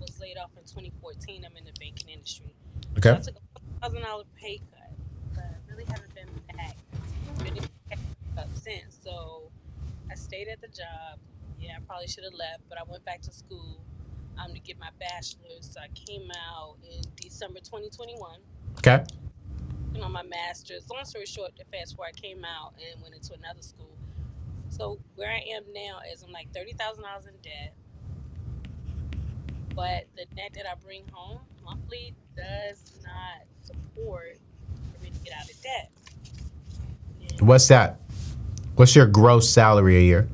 was laid off in 2014. I'm in the banking industry. Okay. So I took a $1,000 pay cut, but I really haven't been back. Really up since. So I stayed at the job. Yeah, I probably should have left, but I went back to school to get my bachelor's. So I came out in December 2021. Okay. On my master's. Long story short, fast forward, I came out and went into another school. So where I am now is I'm like $30,000 in debt. But the net that I bring home monthly does not support for me to get out of debt. And What's that? What's your gross salary a year?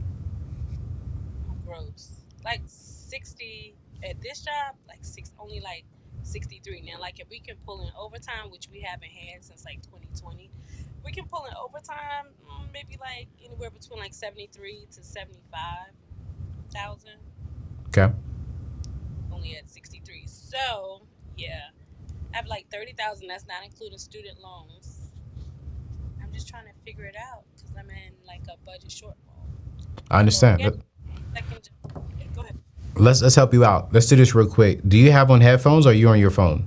gross. Like 60 at this job, only 63. Now, if we can pull in overtime, which we haven't had since 2020, we can pull in overtime, maybe anywhere between 73 to 75,000. Okay. Only at 63. So yeah, I have 30,000. That's not including student loans. I'm just trying to figure it out because I'm in a budget shortfall. I understand. So, go ahead. Let's help you out. Let's do this real quick. Do you have on headphones or are you on your phone?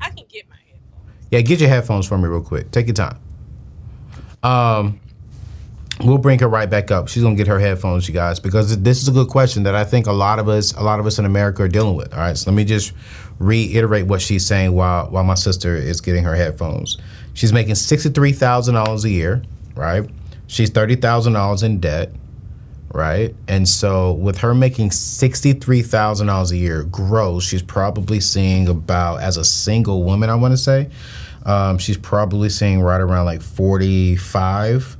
I can get my headphones. Yeah, get your headphones for me real quick. Take your time. We'll bring her right back up. She's gonna get her headphones, you guys, because this is a good question that I think a lot of us in America are dealing with. All right, so let me just reiterate what she's saying while my sister is getting her headphones. She's making $63,000 a year, right? She's $30,000 in debt, right? And so with her making $63,000 a year gross, she's probably seeing about, as a single woman, I want to say, she's probably seeing right around 45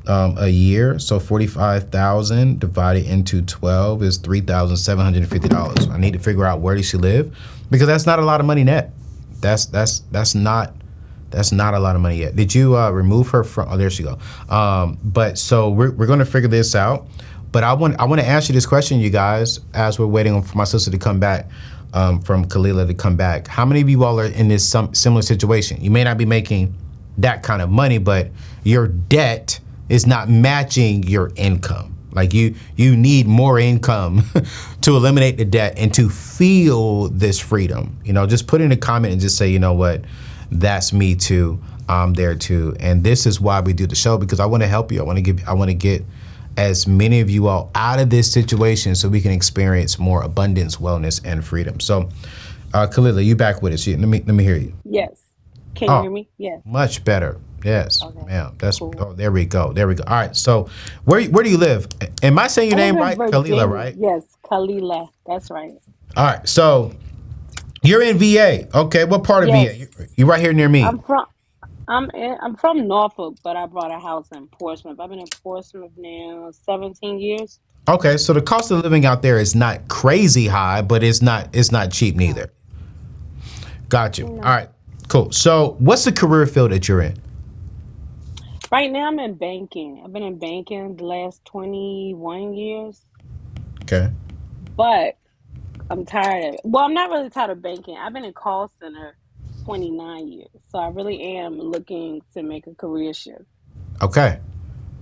a year. So 45,000 divided into 12 is $3,750. I need to figure out where does she live, because that's not a lot of money net. That's not a lot of money yet. Did you remove her from? Oh, there she go. But so we're going to figure this out. But I want to ask you this question, you guys, as we're waiting for my sister to come back, from Kalila to come back. How many of you all are in this similar situation? You may not be making that kind of money, but your debt is not matching your income. Like you need more income to eliminate the debt and to feel this freedom. You know, just put in a comment and just say, you know what, that's me too. I'm there too. And this is why we do the show, because I want to help you. I want to get as many of you all out of this situation so we can experience more abundance, wellness, and freedom. So, Kalila, you back with us? Let me hear you. Yes. Can you hear me? Yes. Much better. Yes, Okay. ma'am. That's Cool. oh, there we go. All right. So, where do you live? Am I saying your I name live right, in Kalila? Virginia. Right? Yes, Kalila. That's right. All right. So, you're in VA. Okay. What part of Yes. VA? You right here near me. I'm from Norfolk, but I bought a house in Portsmouth. I've been in Portsmouth now 17 years. Okay. So the cost of living out there is not crazy high, but it's not cheap neither. Got you. No. All right. Cool. So, what's the career field that you're in? Right now I'm in banking. I've been in banking the last 21 years, Okay. but I'm tired of it. Well, I'm not really tired of banking. I've been in call center 29 years. So I really am looking to make a career shift. Okay.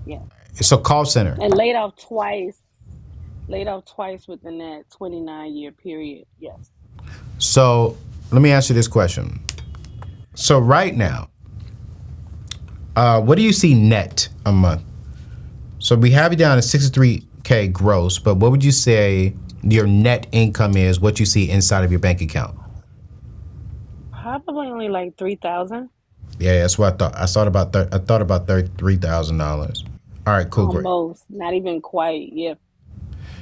Yeah. So call center. And laid off twice within that 29-year period. Yes. So let me ask you this question. So right now, what do you see net a month? So we have you down at 63K gross, but what would you say your net income is, what you see inside of your bank account? Probably only like 3,000. Yeah, that's what I thought. I thought about $33,000. All right, cool, great. Almost. Not even quite. Yeah.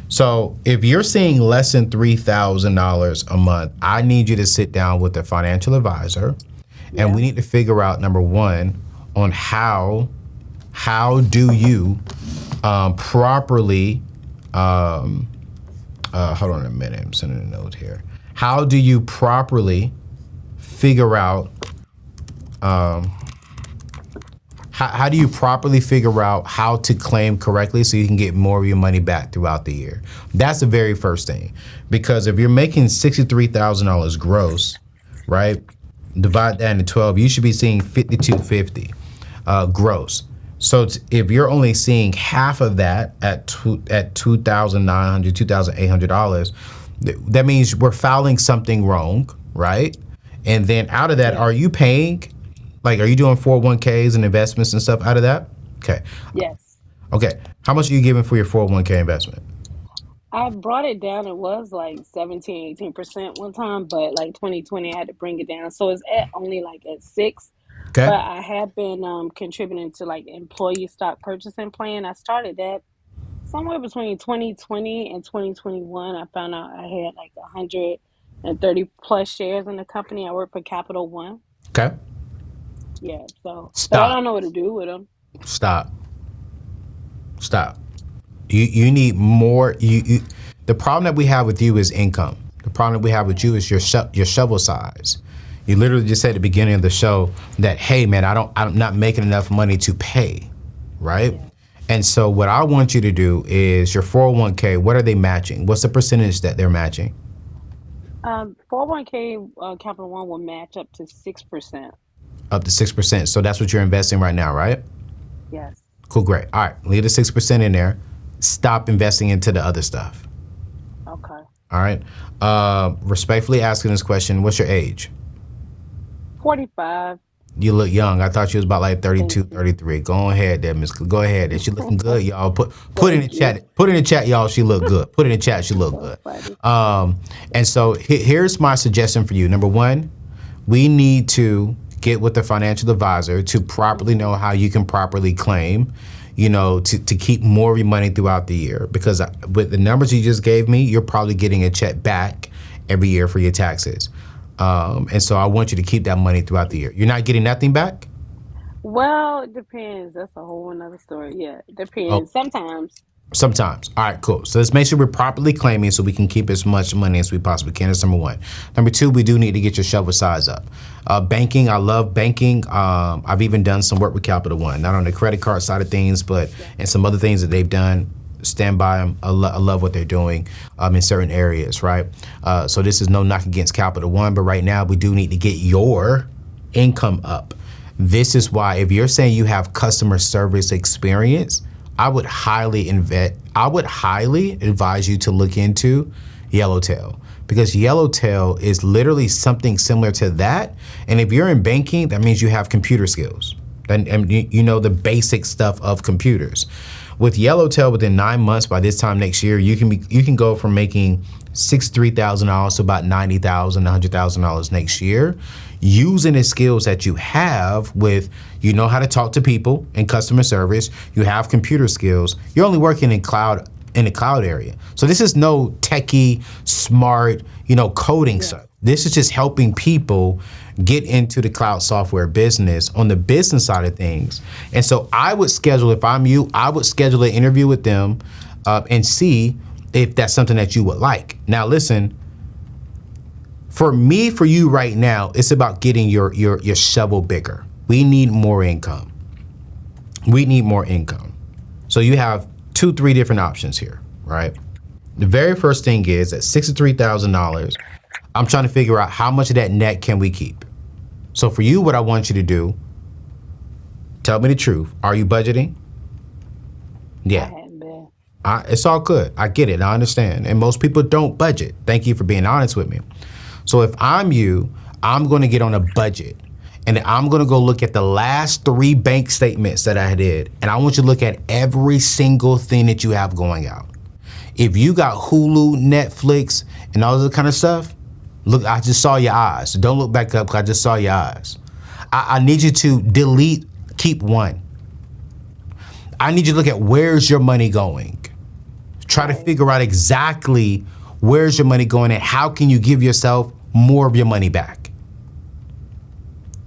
So if you're seeing less than $3,000 a month, I need you to sit down with a financial advisor, and we need to figure out, number one, on how do you properly hold on a minute, I'm sending a note here. How do you properly figure out how do you properly figure out how to claim correctly so you can get more of your money back throughout the year? That's the very first thing. Because if you're making $63,000 gross, right? Divide that into 12, you should be seeing $5,250 gross. So if you're only seeing half of that at $2,900, $2,800, that means we're filing something wrong, right? And then out of that, are you paying? Like, are you doing 401ks and investments and stuff out of that? Okay. Yes. Okay. How much are you giving for your 401k investment? I brought it down. It was like 17, 18% one time, but like 2020, I had to bring it down. So it's only like at 6. Okay. But I have been contributing to like employee stock purchasing plan. I started that somewhere between 2020 and 2021. I found out I had like 130 plus shares in the company. I work for Capital One. Okay. Yeah, so Stop. but I don't know what to do with them. Stop. You need more. You the problem that we have with you is income. The problem that we have with you is your shovel size. You literally just said at the beginning of the show that, hey man, I'm not making enough money to pay, right? Yeah. And so what I want you to do is your 401k, what are they matching? What's the percentage that they're matching? 401k Capital One will match up to 6%. Up to 6%. So that's what you're investing right now, right? Yes. Cool, great. All right, leave the 6% in there. Stop investing into the other stuff. Okay. All right. Respectfully asking this question, what's your age? 45. You look young. I thought you was about like 32, 33. Go ahead there, Miss. Go ahead. She looking good, y'all. Put in the chat. Put in the chat, y'all. She look good. Put in the chat. She look good. And so here's my suggestion for you. Number one, we need to get with the financial advisor to properly know how you can properly claim, to keep more of your money throughout the year. Because with the numbers you just gave me, you're probably getting a check back every year for your taxes. And so I want you to keep that money throughout the year. You're not getting nothing back? Well, it depends. That's a whole another story. Yeah, it depends. Sometimes. All right, cool. So let's make sure we're properly claiming so we can keep as much money as we possibly can. That's number one. Number two, we do need to get your shovel size up. Banking, I love banking. I've even done some work with Capital One, not on the credit card side of things, but and some other things that they've done. Stand by them. I love what they're doing in certain areas, right? So this is no knock against Capital One, but right now we do need to get your income up. This is why, if you're saying you have customer service experience, I would highly advise you to look into Yellowtail, because Yellowtail is literally something similar to that. And if you're in banking, that means you have computer skills and you know the basic stuff of computers. With Yellowtail, within 9 months, by this time next year, you can go from making $63,000 to about $90,000, $100,000 next year, using the skills that you have with, you know how to talk to people in customer service, you have computer skills, you're only working in the cloud area. So this is no techie, smart, coding stuff. This is just helping people get into the cloud software business on the business side of things. And so I would schedule, if I'm you, I would schedule an interview with them and see if that's something that you would like. Now, listen, for you right now, it's about getting your shovel bigger. We need more income. So you have 2-3 different options here, right? The very first thing is at $63,000, I'm trying to figure out how much of that net can we keep. So for you, what I want you to do, tell me the truth. Are you budgeting? Yeah. I hadn't been. It's all good. I get it. I understand. And most people don't budget. Thank you for being honest with me. So if I'm you, I'm going to get on a budget. And I'm going to go look at the last 3 bank statements that I did. And I want you to look at every single thing that you have going out. If you got Hulu, Netflix, and all that kind of stuff, look, I just saw your eyes. Don't look back up because I just saw your eyes. I need you to keep 1. I need you to look at where's your money going. Try to figure out exactly where's your money going and how can you give yourself more of your money back.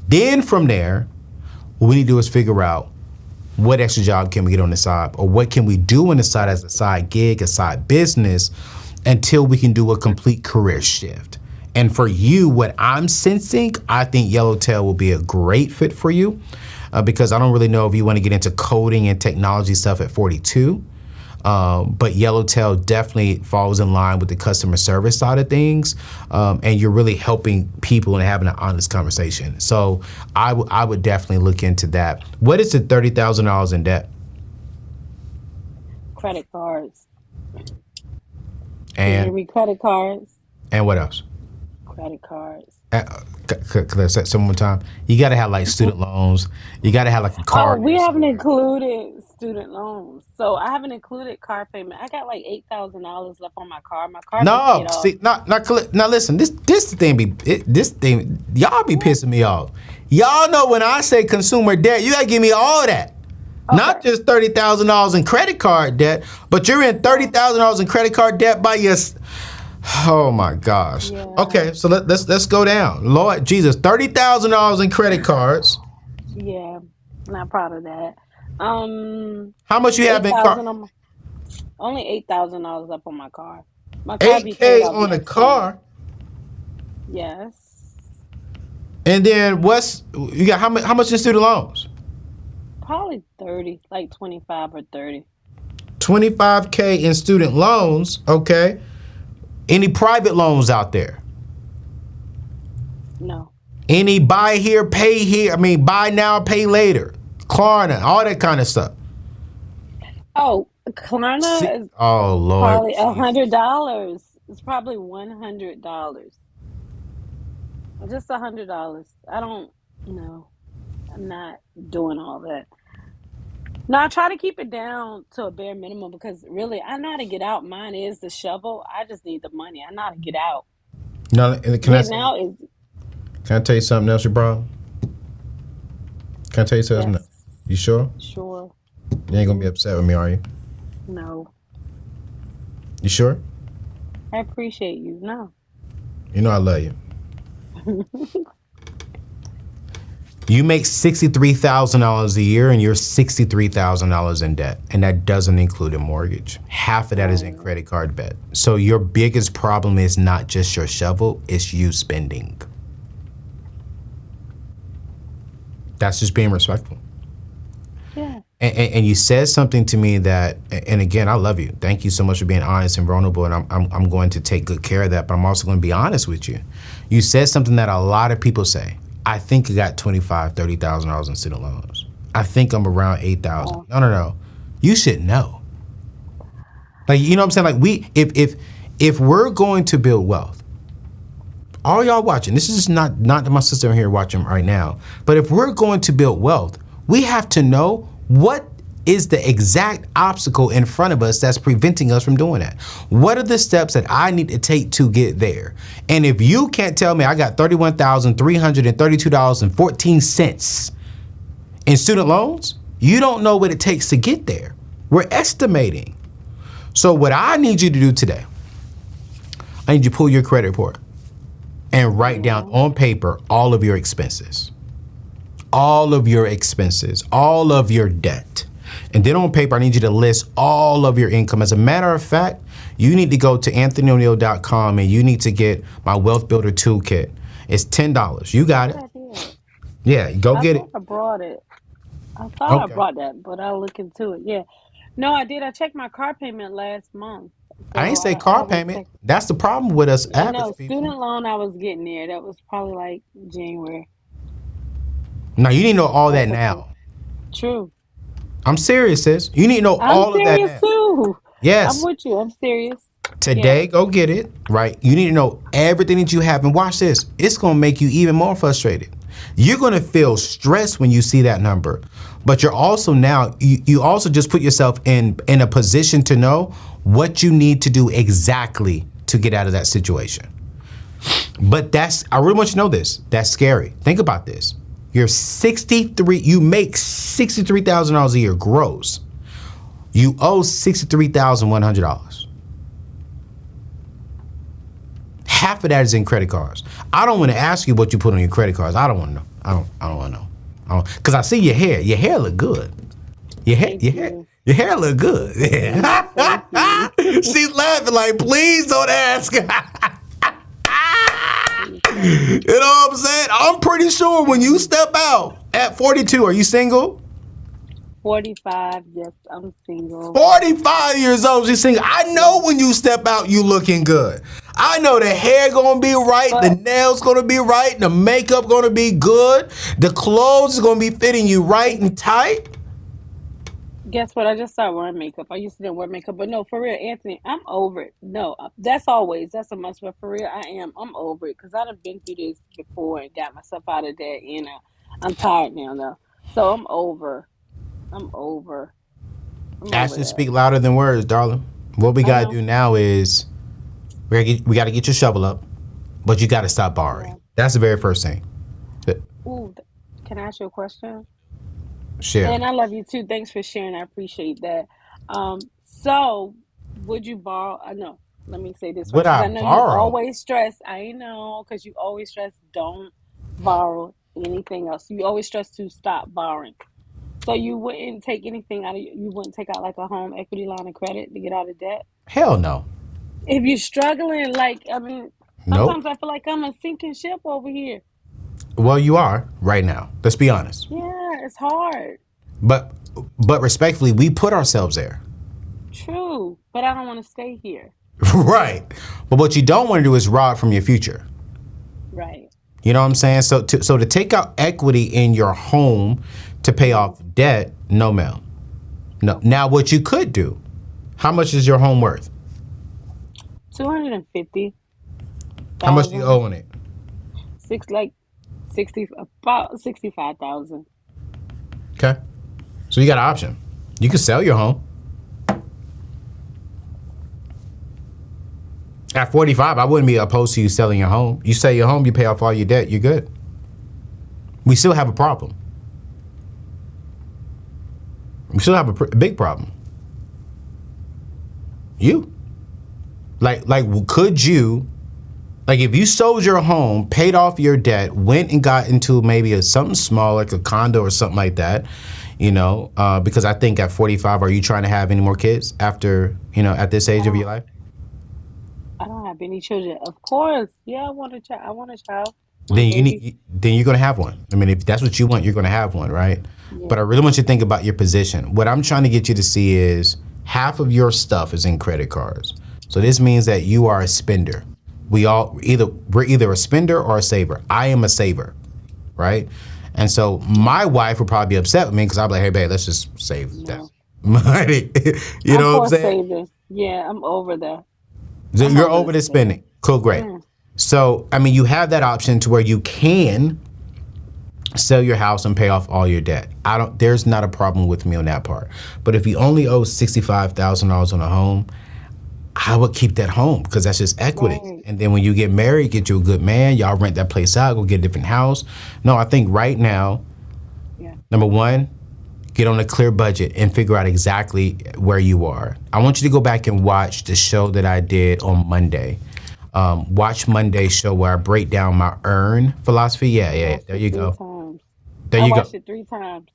Then from there, what we need to do is figure out what extra job can we get on the side, or what can we do on the side as a side gig, a side business, until we can do a complete career shift. And for you, what I'm sensing, I think Yellowtail will be a great fit for you because I don't really know if you want to get into coding and technology stuff at 42. But Yellowtail definitely falls in line with the customer service side of things. And you're really helping people and having an honest conversation. So I would definitely look into that. What is the $30,000 in debt? Credit cards. And credit cards. And what else? Credit cards. Could I say some more time? You got to have like student loans. You got to have like a car. Oh, we haven't included student loans. So I haven't included car payment. I got like $8,000 left on my car. My car. No, see, now listen. This the thing. Y'all be pissing me off. Y'all know when I say consumer debt, you gotta give me all that. Okay. Not just $30,000 in credit card debt, but you're in $30,000 in credit card debt by your. Oh my gosh. Yeah. Okay, so let's go down. Lord Jesus, $30,000 in credit cards. Yeah, not proud of that. How much you have in car? Only $8,000 up on my car. My car $8K on a car. Yes. And then you got? How much in student loans? Probably 30, like 25 or 30. 25K in student loans. Okay. Any private loans out there? No. Any buy here, pay here? I mean, buy now, pay later. Klarna, all that kind of stuff. Oh, Klarna is Lord, probably $100. It's probably $100. Just $100. I don't know. I'm not doing all that. No, I try to keep it down to a bare minimum because really, I know how to get out. Mine is the shovel. I just need the money. I know how to get out. No, can I tell you something else, your bro? Can I tell you something? Yes. You sure? Sure. You ain't gonna be upset with me, are you? No. You sure? I appreciate you. No. You know I love you. You make $63,000 a year and you're $63,000 in debt. And that doesn't include a mortgage. Half of that is in credit card debt. So your biggest problem is not just your shovel, it's you spending. That's just being respectful. Yeah. And you said something to me that, and again, I love you. Thank you so much for being honest and vulnerable. And I'm going to take good care of that, but I'm also going to be honest with you. You said something that a lot of people say. I think I got $25,000, $30,000 in student loans. I think I'm around 8,000. No. You should know. Like, you know what I'm saying? Like, if we're going to build wealth, all y'all watching, this is not my sister here watching right now, but if we're going to build wealth, we have to know what is the exact obstacle in front of us that's preventing us from doing that. What are the steps that I need to take to get there? And if you can't tell me I got $31,332.14 in student loans, you don't know what it takes to get there. We're estimating. So what I need you to do today, I need you to pull your credit report and write down on paper all of your expenses, all of your debt. And then on paper, I need you to list all of your income. As a matter of fact, you need to go to anthonyoneal.com and you need to get my Wealth Builder Toolkit. It's $10. You got it. Yeah, go get it. I brought it. I thought I brought that, but I'll look into it. Yeah. No, I did. I checked my car payment last month. So I ain't say car payment. That's the problem with us average people. Student loan, I was getting there. That was probably like January. No, you need to know all that now. True. I'm serious, sis. You need to know all of that now. I'm serious too. Yes. I'm with you. I'm serious. Today, go get it, right? You need to know everything that you have. And watch this. It's going to make you even more frustrated. You're going to feel stressed when you see that number. But you're also now, you also just put yourself in a position to know what you need to do exactly to get out of that situation. But I really want you to know this. That's scary. Think about this. You make $63,000 a year gross. You owe $63,100. Half of that is in credit cards. I don't want to ask you what you put on your credit cards. I don't want to know. I don't want to know. Because I see your hair. Your hair look good. Your hair look good. Yeah. She's laughing like, please don't ask. You know what I'm saying? I'm pretty sure when you step out at 42, are you single? 45, yes, I'm single. 45 years old, she's single. I know when you step out, you looking good. I know the hair gonna be right, the nails gonna be right, the makeup gonna be good, the clothes is gonna be fitting you right and tight. Guess what? I just started wearing makeup. I used to didn't wear makeup, but no, for real, Anthony, I'm over it. No, that's a must, but for real, I'm over it because I've been through this before and got myself out of that, and I'm tired now, though. So I'm over. Actions speak louder than words, darling. What we gotta do now is we gotta get your shovel up, but you gotta stop borrowing. Yeah. That's the very first thing. Ooh, can I ask you a question? Sure. And I love you too. Thanks for sharing. I appreciate that. So would you borrow? No, let me say this. Would I know borrow? You always stress. I know, because you always stress. Don't borrow anything else. You always stress to stop borrowing. So you wouldn't take anything out of you wouldn't take out like a home equity line of credit to get out of debt? Hell no. If you're struggling, sometimes I feel like I'm a sinking ship over here. Well, you are right now. Let's be honest. Yeah, it's hard. But respectfully, we put ourselves there. True, but I don't want to stay here. Right. But what you don't want to do is rob from your future. Right. You know what I'm saying? So to take out equity in your home to pay off debt, no, ma'am. No. Now, what you could do, how much is your home worth? $250,000. How much do you owe on it? About $65,000. Okay. So you got an option. You can sell your home. At 45, I wouldn't be opposed to you selling your home. You sell your home, you pay off all your debt, you're good. We still have a problem. We still have a big problem. You. Could you, if you sold your home, paid off your debt, went and got into maybe something small, like a condo or something like that, because I think at 45, are you trying to have any more kids after, at this age of your life? I don't have any children. Of course. Yeah, I want a child. Then you're going to have one. I mean, if that's what you want, you're going to have one, right? Yeah. But I really want you to think about your position. What I'm trying to get you to see is half of your stuff is in credit cards. So this means that you are a spender. We're either a spender or a saver. I am a saver, right? And so my wife would probably be upset with me because I'd be like, hey, babe, let's just save that money. You I'm know what I'm for saying? saving. Yeah, I'm over that. So I'm you're over over the the spending. spending. Cool, great. Mm. So, I mean, you have that option to where you can sell your house and pay off all your debt. There's not a problem with me on that part. But if you only owe $65,000 on a home, I would keep that home because that's just equity. Right. And then when you get married, get you a good man, y'all rent that place out, go get a different house. No, I think right now, number one, get on a clear budget and figure out exactly where you are. I want you to go back and watch the show that I did on Monday. Watch Monday's show where I break down my earn philosophy. Yeah. There you go. There I you go. watched it 3 times.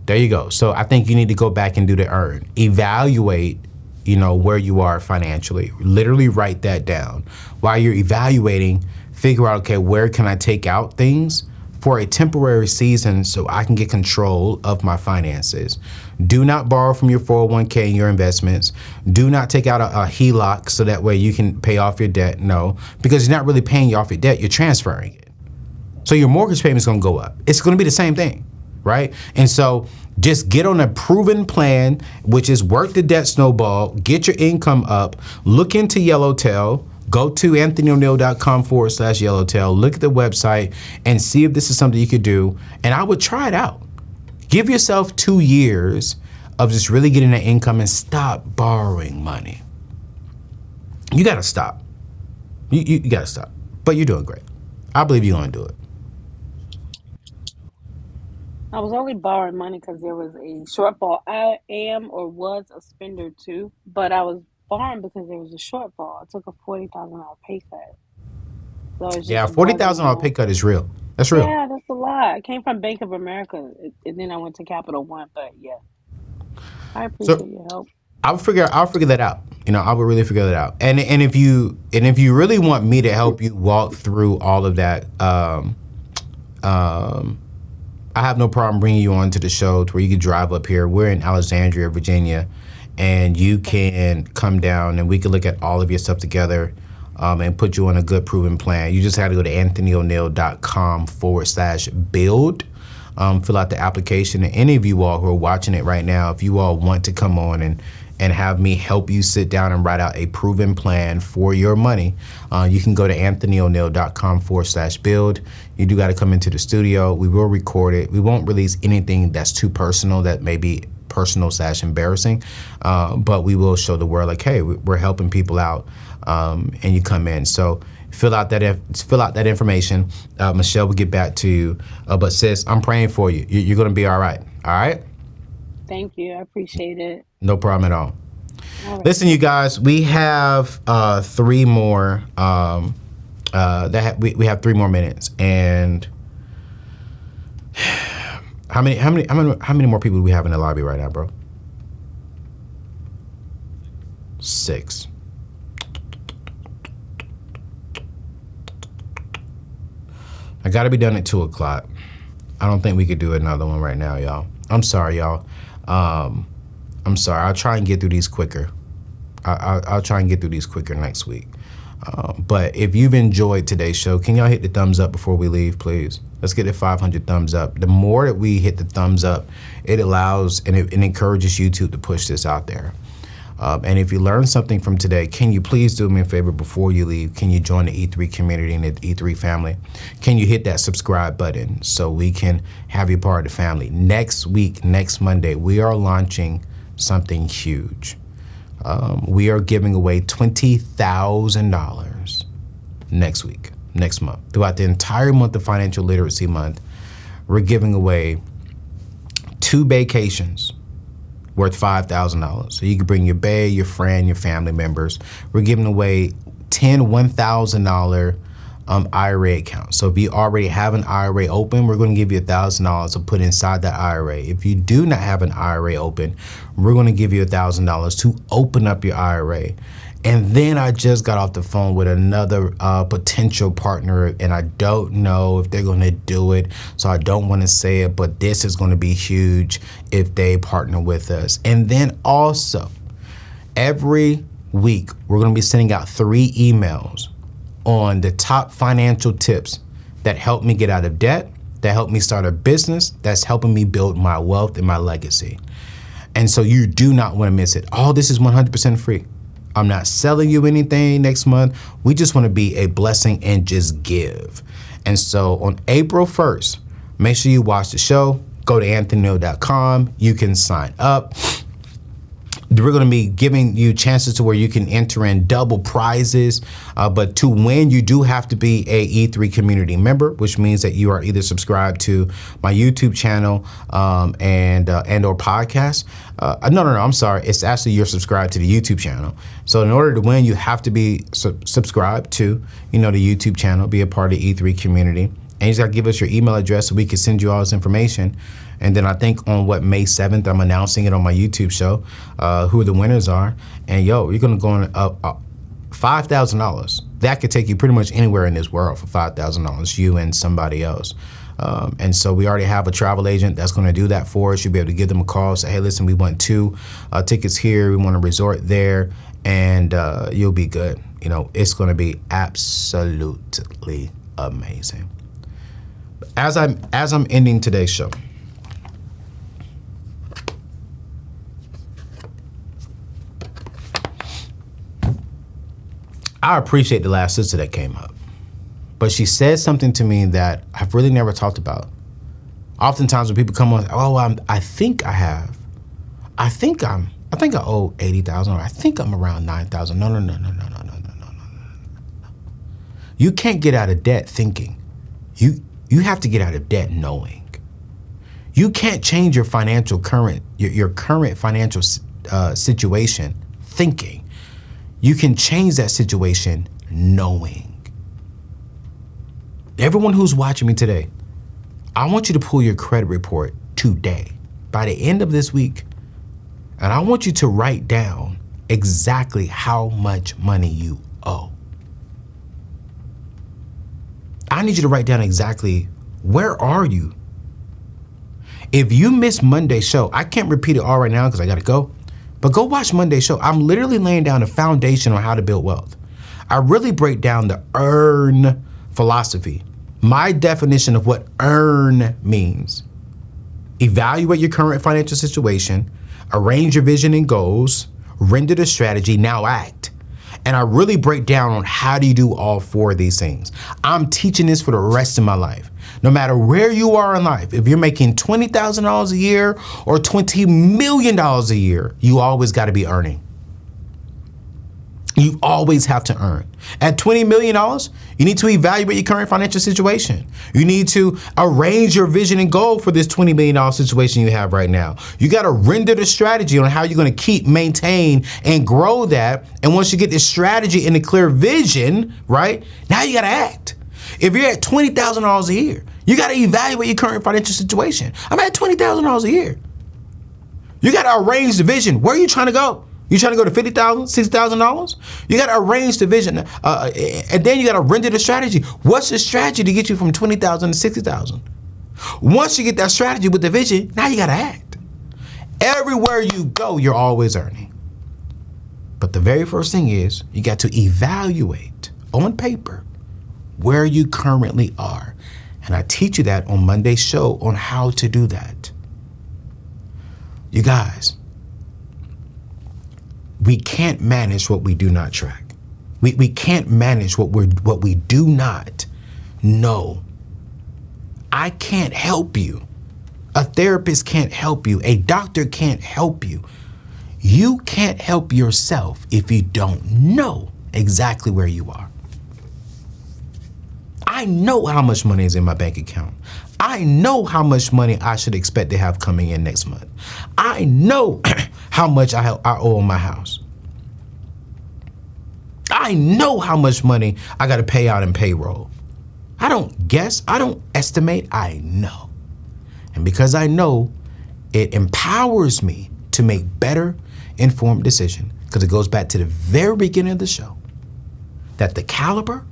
There you go. So I think you need to go back and do the earn. Evaluate, where you are financially. Literally write that down. While you're evaluating, figure out, okay, where can I take out things for a temporary season so I can get control of my finances. Do not borrow from your 401k and your investments. Do not take out a HELOC so that way you can pay off your debt. No, because you're not really paying off your debt. You're transferring it. So your mortgage payment is going to go up. It's going to be the same thing, right? And so just get on a proven plan, which is work the debt snowball, get your income up, look into Yellowtail, go to anthonyoneil.com/Yellowtail, look at the website and see if this is something you could do. And I would try it out. Give yourself 2 years of just really getting that income and stop borrowing money. You got to stop. You got to stop. But you're doing great. I believe you're going to do it. I was only borrowing money because there was a shortfall. I am or was a spender too, but I was borrowing because there was a shortfall. I took a $40,000 pay cut. So it's Yeah, just wasn't $40,000 pay enough. cut is real. That's real. Yeah, that's a lot. I came from Bank of America and then I went to Capital One, but yeah, I So appreciate your help. I'll figure that out. I would really figure that out. And if you really want me to help you walk through all of that, I have no problem bringing you on to the show to where you can drive up here. We're in Alexandria, Virginia, and you can come down and we can look at all of your stuff together and put you on a good proven plan. You just have to go to anthonyoneil.com/build. Fill out the application. And any of you all who are watching it right now, if you all want to come on and have me help you sit down and write out a proven plan for your money, you can go to anthonyoneil.com/build. You do got to come into the studio. We will record it. We won't release anything that's too personal that may be personal/embarrassing, but we will show the world like, hey, we're helping people out, and you come in. So fill out that information. Michelle will get back to you. But sis, I'm praying for you. You're going to be all right. All right? Thank you. I appreciate it. No problem at all. All right. Listen, you guys, we have 3 more. We have 3 more minutes, and how many more people do we have in the lobby right now, bro? 6. I gotta be done at 2:00. I don't think we could do another one right now, y'all. I'm sorry, y'all. I'm sorry. I'll try and get through these quicker. I'll try and get through these quicker next week. But if you've enjoyed today's show, can y'all hit the thumbs up before we leave, please? Let's get the 500 thumbs up. The more that we hit the thumbs up, it allows and it encourages YouTube to push this out there. And if you learned something from today, can you please do me a favor before you leave? Can you join the E3 community and the E3 family? Can you hit that subscribe button so we can have you part of the family? Next week, next Monday, we are launching something huge. We are giving away $20,000 next week, next month. Throughout the entire month of Financial Literacy Month, we're giving away 2 vacations worth $5,000. So you can bring your bae, your friend, your family members. We're giving away 10 $1,000 IRA accounts. So if you already have an IRA open, we're going to give you $1,000 to put inside that IRA. If you do not have an IRA open, we're going to give you $1,000 to open up your IRA. And then I just got off the phone with another potential partner, and I don't know if they're going to do it, so I don't want to say it, but this is going to be huge if they partner with us. And then also, every week, we're going to be sending out 3 emails on the top financial tips that help me get out of debt, that helped me start a business that's helping me build my wealth and my legacy. And so you do not want to miss it. All this is 100% free. I'm not selling you anything next month. We just want to be a blessing and just give. And so on April 1st, make sure you watch the show. Go to anthonyneal.com. You can sign up. We're going to be giving you chances to where you can enter in double prizes. But to win, you do have to be a E3 community member, which means that you are either subscribed to my YouTube channel and or podcast. No, I'm sorry. It's actually you're subscribed to the YouTube channel. So in order to win, you have to be subscribed to, the YouTube channel, be a part of the E3 community. And you just got to give us your email address so we can send you all this information. And then I think on May 7th, I'm announcing it on my YouTube show, who the winners are. And you're going to go on $5,000. That could take you pretty much anywhere in this world for $5,000, you and somebody else. And so we already have a travel agent that's going to do that for us. You'll be able to give them a call, say, hey, listen, we want 2 tickets here. We want a resort there. And you'll be good. It's going to be absolutely amazing. As I'm ending today's show, I appreciate the last sister that came up, but she said something to me that I've really never talked about. Oftentimes when people come on, I think I owe 80,000, or I think I'm around 9,000. No. You can't get out of debt thinking. You have to get out of debt knowing. You can't change your your current financial situation thinking. You can change that situation knowing. Everyone who's watching me today, I want you to pull your credit report today, by the end of this week, and I want you to write down exactly how much money you owe. I need you to write down exactly where are you. If you missed Monday's show, I can't repeat it all right now because I got to go. But go watch Monday's show. I'm literally laying down a foundation on how to build wealth. I really break down the earn philosophy. My definition of what earn means. Evaluate your current financial situation, arrange your vision and goals, render the strategy, now act. And I really break down on how do you do all 4 of these things. I'm teaching this for the rest of my life. No matter where you are in life, if you're making $20,000 a year or $20 million a year, you always got to be earning. You always have to earn. At $20 million, you need to evaluate your current financial situation. You need to arrange your vision and goal for this $20 million situation you have right now. You got to render the strategy on how you're going to keep, maintain, and grow that. And once you get this strategy and a clear vision, right, now you got to act. If you're at $20,000 a year, you got to evaluate your current financial situation. I'm at $20,000 a year. You got to arrange the vision. Where are you trying to go? You trying to go to $50,000, $60,000? You got to arrange the vision, and then you got to render the strategy. What's the strategy to get you from $20,000 to $60,000? Once you get that strategy with the vision, now you got to act. Everywhere you go, you're always earning. But the very first thing is you got to evaluate on paper where you currently are. And I teach you that on Monday's show on how to do that. You guys, we can't manage what we do not track. We can't manage what we do not know. I can't help you. A therapist can't help you. A doctor can't help you. You can't help yourself if you don't know exactly where you are. I know how much money is in my bank account. I know how much money I should expect to have coming in next month. I know how much I owe on my house. I know how much money I got to pay out in payroll. I don't guess. I don't estimate. I know. And because I know, it empowers me to make better informed decisions, because it goes back to the very beginning of the show, that the caliber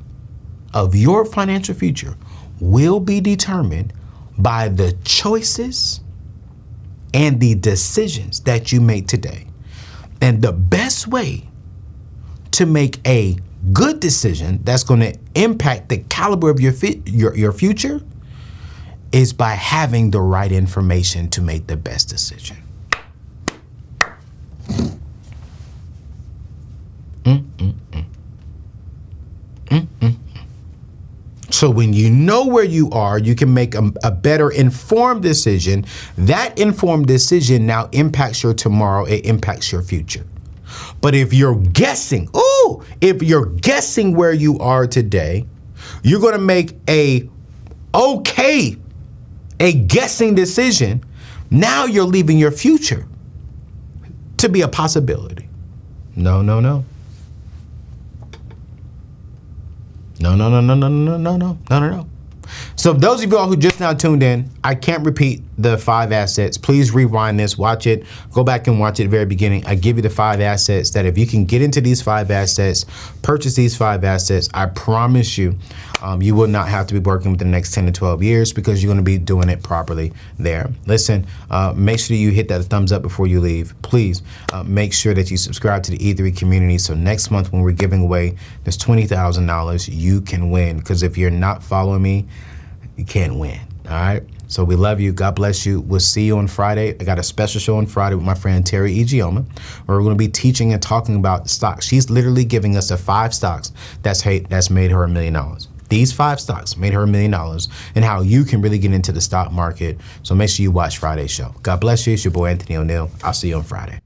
of your financial future will be determined by the choices and the decisions that you make today. And the best way to make a good decision that's going to impact the caliber of your future is by having the right information to make the best decision. So when you know where you are, you can make a better informed decision. That informed decision now impacts your tomorrow. It impacts your future. But if you're guessing, if you're guessing where you are today, you're going to make a guessing decision. Now you're leaving your future to be a possibility. No. No. So those of you all who just now tuned in, I can't repeat the 5 assets. Please rewind this, watch it, go back and watch it at the very beginning. I give you the 5 assets that if you can get into these 5 assets, purchase these 5 assets, I promise you, you will not have to be working with the next 10 to 12 years because you're going to be doing it properly there. Listen, make sure you hit that thumbs up before you leave. Please make sure that you subscribe to the E3 community. So next month when we're giving away this $20,000, you can win. Because if you're not following me, you can't win. All right. So we love you. God bless you. We'll see you on Friday. I got a special show on Friday with my friend Terry Igioma, where we're going to be teaching and talking about stocks. She's literally giving us the 5 stocks that's made her $1 million. These 5 stocks made her $1 million, and how you can really get into the stock market. So make sure you watch Friday's show. God bless you. It's your boy Anthony O'Neill. I'll see you on Friday.